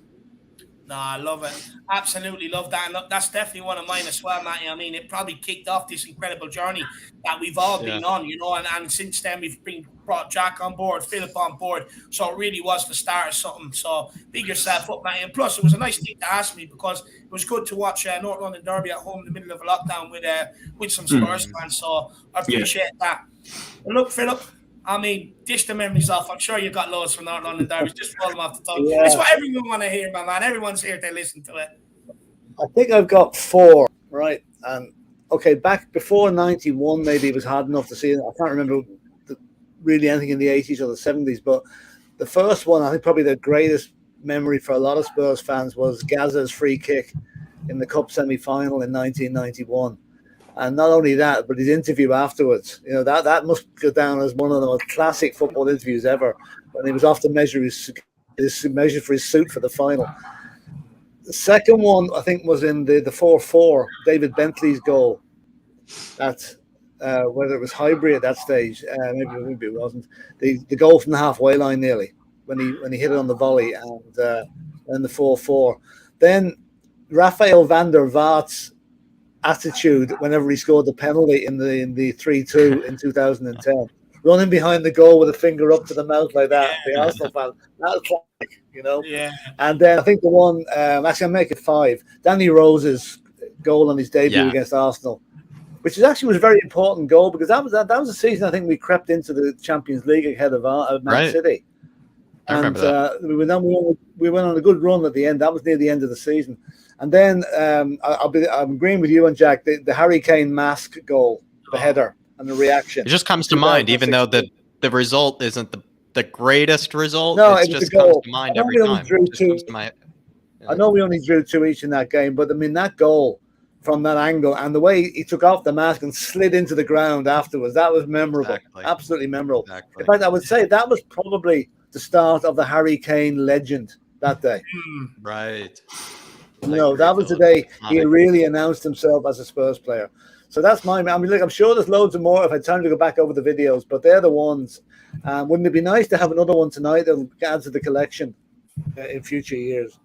No, I love it. Absolutely love that. And look, that's definitely one of mine as well, Matty. I mean, it probably kicked off this incredible journey that we've all been on, and since then we've brought Jack on board, Philip on board. So it really was the start of something. So big yourself up, Matty. And plus, it was a nice thing to ask me because it was good to watch North London derby at home in the middle of a lockdown with some Spurs fans. So I appreciate that. And look, Philip, I mean, dish the memories off. I'm sure you've got loads from North London derbies. Just roll them off the tongue. That's what everyone want to hear, my man. Everyone's here to listen to it. I think I've got 4, right? And okay, back before 91, maybe it was hard enough to see it. I can't remember really anything in the 80s or the 70s, but the first one, I think probably the greatest memory for a lot of Spurs fans was Gazza's free kick in the Cup semi-final in 1991. And not only that, but his interview afterwards, that must go down as one of the most classic football interviews ever, when he was off to measure for his suit for the final. The second one, I think, was in the 4-4, David Bentley's goal. That's whether it was Highbury at that stage, maybe it wasn't. The goal from the halfway line nearly, when he hit it on the volley, and the 4-4. Then Rafael van der Vaart's attitude whenever he scored the penalty in the 3-2 in 2010, running behind the goal with a finger up to the mouth like that. The Arsenal fan, that was classic, Yeah. And then I think the one, actually I'll make it 5, Danny Rose's goal on his debut against Arsenal, which was a very important goal because that was a season I think we crept into the Champions League ahead of Man City. I remember that. We went on a good run at the end. That was near the end of the season. And then I'm agreeing with you and Jack, the Harry Kane mask goal, the header and the reaction. It just comes to mind, even though the result isn't the greatest result. No, it just comes to mind every time. I know we only drew 2 each in that game, but I mean, that goal from that angle and the way he took off the mask and slid into the ground afterwards, that was memorable. Exactly. Absolutely memorable. Exactly. In fact, I would say that was probably the start of the Harry Kane legend that day. Right. That was the day he really announced himself as a Spurs player. So that's mine. I mean, look, I'm sure there's loads of more if I had time to go back over the videos, but they're the ones. Wouldn't it be nice to have another one tonight that'll add to the collection in future years?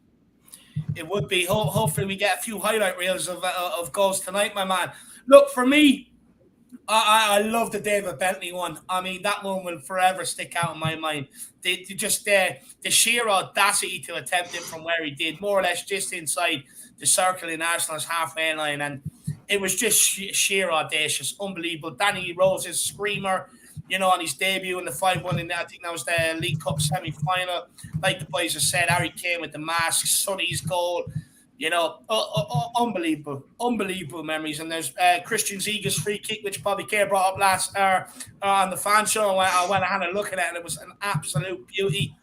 It would be. Hopefully we get a few highlight reels of goals tonight, my man. Look, for me, I love the David Bentley one. I mean, that one will forever stick out in my mind. The sheer audacity to attempt it from where he did, more or less just inside the circle in Arsenal's halfway line. And it was just sheer audacious, unbelievable. Danny Rose's screamer, you know, on his debut in the 5-1 in I think that was the League Cup semi-final. Like the boys have said, Harry Kane with the mask, Sonny's goal, you know, unbelievable memories. And there's Christian Ziga's free kick, which Bobby Kerr brought up last on the fan show. I went and had a look at it, and it was an absolute beauty.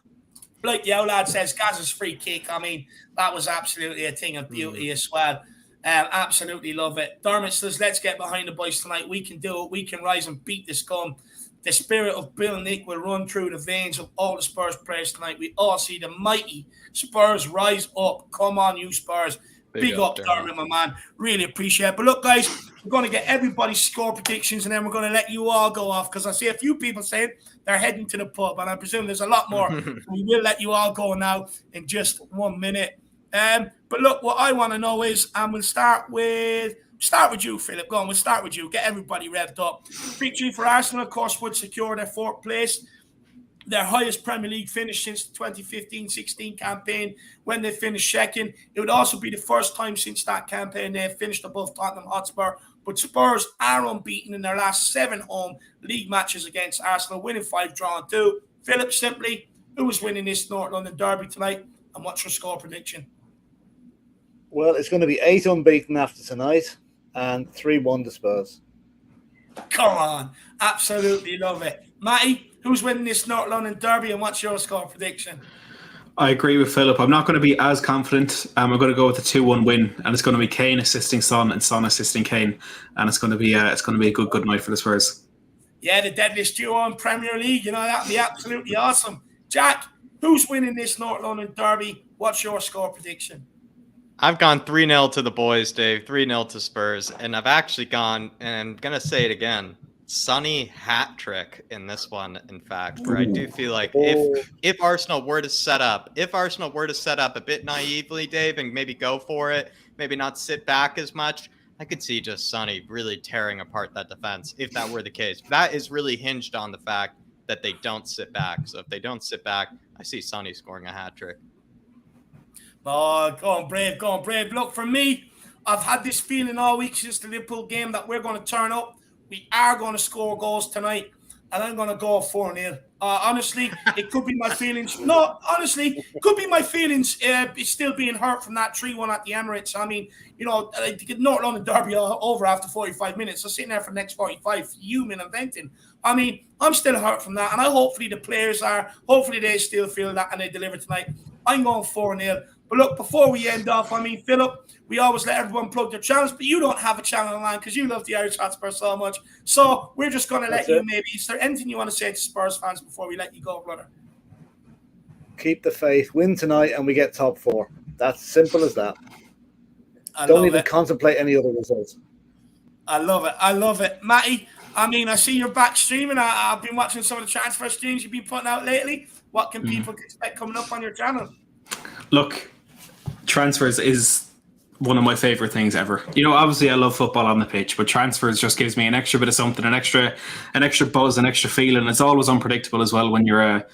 Like the old lad says, Gaz's free kick, I mean, that was absolutely a thing of beauty as well. Absolutely love it. Dermot says, let's get behind the boys tonight. We can do it. We can rise and beat this scum. The spirit of Bill Nick will run through the veins of all the Spurs players tonight. We all see the mighty Spurs rise up. Come on, you Spurs. Big up, Dermot, my man. Really appreciate it. But look, guys, we're going to get everybody's score predictions, and then we're going to let you all go off, because I see a few people saying they're heading to the pub, and I presume there's a lot more. We will let you all go now in just 1 minute. But look, what I want to know is, and we'll start with you, Philip. Go on, we'll start with you. Get everybody revved up. Victory for Arsenal, of course, would secure their 4th place. Their highest Premier League finish since the 2015-16 campaign, when they finished second. It would also be the first time since that campaign they have finished above Tottenham Hotspur. But Spurs are unbeaten in their last 7 home league matches against Arsenal, winning 5, drawing 2. Philip, simply, who is winning this North London derby tonight, and what's your score prediction? Well, it's going to be 8 unbeaten after tonight and 3-1 to Spurs. Come on. Absolutely love it. Matty, who's winning this North London derby, and what's your score prediction? I agree with Philip. I'm not going to be as confident. I'm going to go with a 2-1 win, and it's going to be Kane assisting Son and Son assisting Kane, and it's going to be a good night for the Spurs. Yeah, the deadliest duo in Premier League. You know, that'd be absolutely awesome. Jack, who's winning this North London derby? What's your score prediction? I've gone 3-0 to the boys, Dave. 3-0 to Spurs. And I've actually gone, and I'm going to say it again, Sonny hat trick in this one, in fact, where I do feel like if Arsenal were to set up a bit naively, Dave, and maybe go for it, maybe not sit back as much, I could see just Sonny really tearing apart that defense if that were the case. That is really hinged on the fact that they don't sit back. So if they don't sit back, I see Sonny scoring a hat trick. Oh, go on, Brave. Look, for me, I've had this feeling all week since the Liverpool game that we're going to turn up. We are going to score goals tonight, and I'm going to go 4-0. Honestly, it could be my feelings. No, honestly, it could be my feelings still being hurt from that 3-1 at the Emirates. I mean, you know, to get North London derby over after 45 minutes. So sitting there for the next 45, fuming and venting. I mean, I'm still hurt from that, and hopefully the players are. Hopefully they still feel that and they deliver tonight. I'm going 4-0. But look, before we end off, I mean, Philip, we always let everyone plug their channels, but you don't have a channel online because you love the Irish Hotspur so much. So we're just going to let you maybe. Is there anything you want to say to Spurs fans before we let you go, brother? Keep the faith. Win tonight and we get top 4. That's simple as that. Don't even contemplate any other results. I love it. Matty, I mean, I see you're back streaming. I've been watching some of the transfer streams you've been putting out lately. What can people expect coming up on your channel? Look, transfers is one of my favorite things ever. You know, obviously I love football on the pitch, but transfers just gives me an extra bit of something, an extra buzz, an extra feeling. It's always unpredictable as well when you're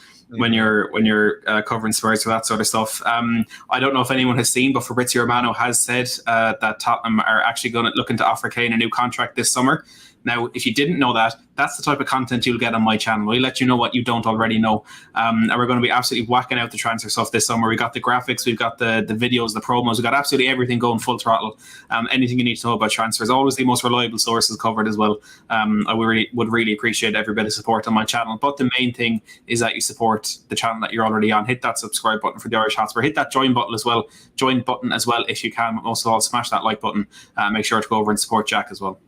covering Spurs for that sort of stuff. I don't know if anyone has seen, but Fabrizio Romano has said that Tottenham are actually looking to offer Kane a new contract this summer. Now, if you didn't know that, that's the type of content you'll get on my channel. We let you know what you don't already know. And we're going to be absolutely whacking out the transfer stuff this summer. We got the graphics, we've got the videos, the promos, we've got absolutely everything going full throttle. Anything you need to know about transfers, always the most reliable sources covered as well. I would really appreciate every bit of support on my channel. But the main thing is that you support the channel that you're already on. Hit that subscribe button for the Irish Hotspur. Hit that join button as well if you can. Most of all, smash that like button. Make sure to go over and support Jack as well.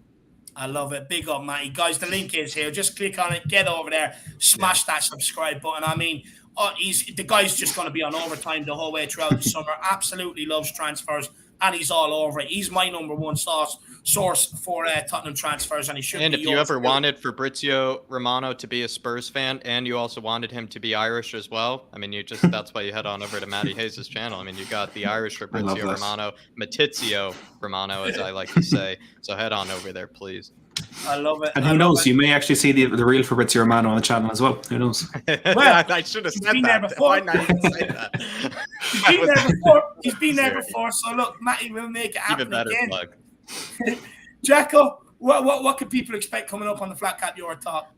I love it. Big up, Matty. Guys, the link is here. Just click on it. Get over there. Smash that subscribe button. I mean, the guy's just going to be on overtime the whole way throughout the summer. Absolutely loves transfers, and he's all over it. He's my number one source for Tottenham transfers, and he should be. And if you ever wanted Fabrizio Romano to be a Spurs fan, and you also wanted him to be Irish as well, I mean, that's why you head on over to Matty Hayes' channel. I mean, you got the Irish Fabrizio Romano, Matizio Romano, as I like to say. So head on over there, please. I love it. And who knows? You may actually see the real Fabrizio Romano on the channel as well. Who knows? Well, I should have said that. Why not even say that? He's been there before. So look, Matty will make it happen again. Jacko, what can people expect coming up on the Flat Cap Euro Talk?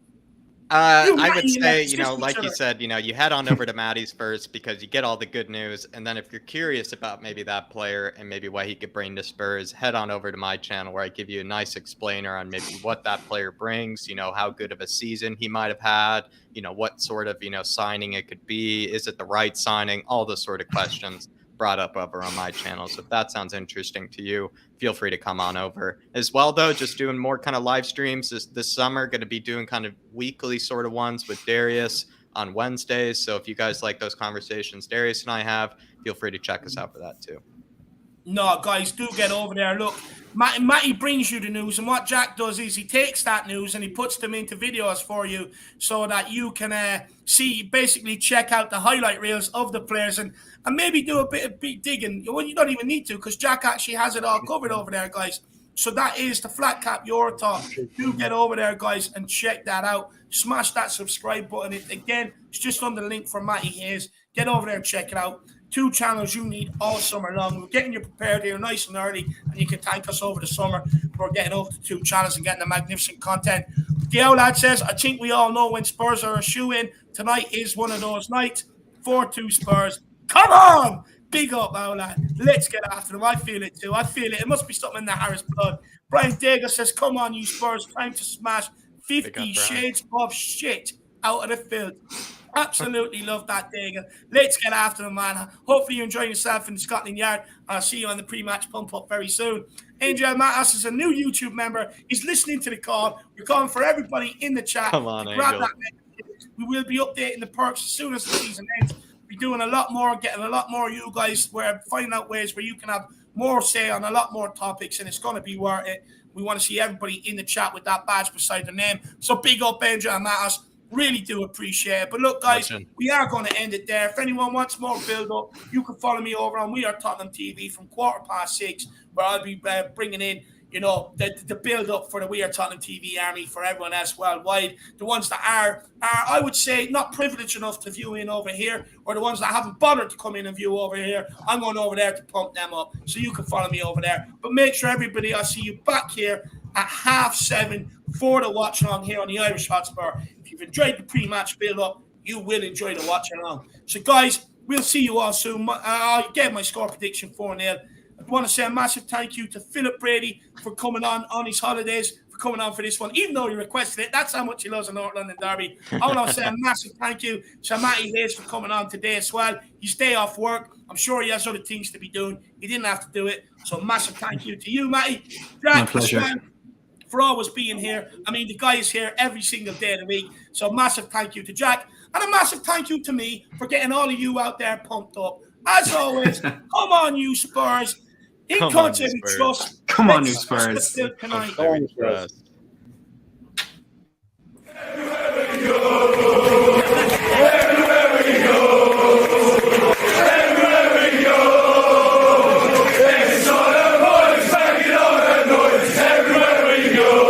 I would say, like you said, you head on over to Maddie's first because you get all the good news. And then if you're curious about maybe that player and maybe what he could bring to Spurs, head on over to my channel where I give you a nice explainer on maybe what that player brings, how good of a season he might have had, what sort of, signing it could be. Is it the right signing? All those sort of questions brought up over on my channel. So if that sounds interesting to you, feel free to come on over. As well, though, just doing more kind of live streams this summer. Going to be doing kind of weekly sort of ones with Darius on Wednesdays. So if you guys like those conversations Darius and I have, feel free to check us out for that too. No, guys, do get over there. Look, Matty brings you the news, and what Jack does is he takes that news and he puts them into videos for you so that you can basically check out the highlight reels of the players and maybe do a bit of digging. Well, you don't even need to because Jack actually has it all covered over there, guys. So that is the Flat Cap Euro Talk. Do get over there, guys, and check that out. Smash that subscribe button. Again, it's just on the link for Matty Hayes. Get over there and check it out. 2 channels you need all summer long. We're getting you prepared here nice and early, and you can thank us over the summer for getting over the 2 channels and getting the magnificent content. The old lad says, I think we all know when Spurs are a shoe-in. Tonight is one of those nights. 4-2 Spurs. Come on! Big up, old lad. Let's get after them. I feel it too. I feel it. It must be something in the Harris blood. Brian Dega says, come on, you Spurs. Time to smash 50 shades of shit out of the field. Absolutely love that, Dega. Let's get after them, man. Hopefully you're enjoying yourself in Scotland Yard. I'll see you on the pre-match pump-up very soon. Angel Mattas is a new YouTube member. He's listening to the call. We're calling for everybody in the chat. Come on, grab Angel. that message. We will be updating the perks as soon as the season ends. We're doing a lot more, getting a lot more of you guys. We're finding out ways where you can have more say on a lot more topics, and it's going to be worth it. We want to see everybody in the chat with that badge beside their name. So big up, Angel Mattas. Really do appreciate it. But look, guys, we are going to end it there. If anyone wants more build-up, you can follow me over on We Are Tottenham TV from 6:15, where I'll be bringing in, the build-up for the We Are Tottenham TV army for everyone else worldwide. The ones that are, I would say, not privileged enough to view in over here, or the ones that haven't bothered to come in and view over here, I'm going over there to pump them up. So you can follow me over there. But make sure, everybody, I see you back here at 7:30 for the watch along here on the Irish Hotspur. If you've enjoyed the pre-match build-up, you will enjoy the watch along. So, guys, we'll see you all soon. I gave my score prediction 4-0. I want to say a massive thank you to Philip Brady for coming on his holidays, for coming on for this one. Even though he requested it, that's how much he loves a North London derby. I want to say a massive thank you to Matty Hayes for coming on today as well. His day off work. I'm sure he has other things to be doing. He didn't have to do it. So, massive thank you to you, Matty. Jack, my pleasure. For always being here. I mean, the guy is here every single day of the week. So massive thank you to Jack. And a massive thank you to me for getting all of you out there pumped up. As always, come on, you Spurs. In content we trust. Come on, you Spurs. Tonight. Come on, you Spurs.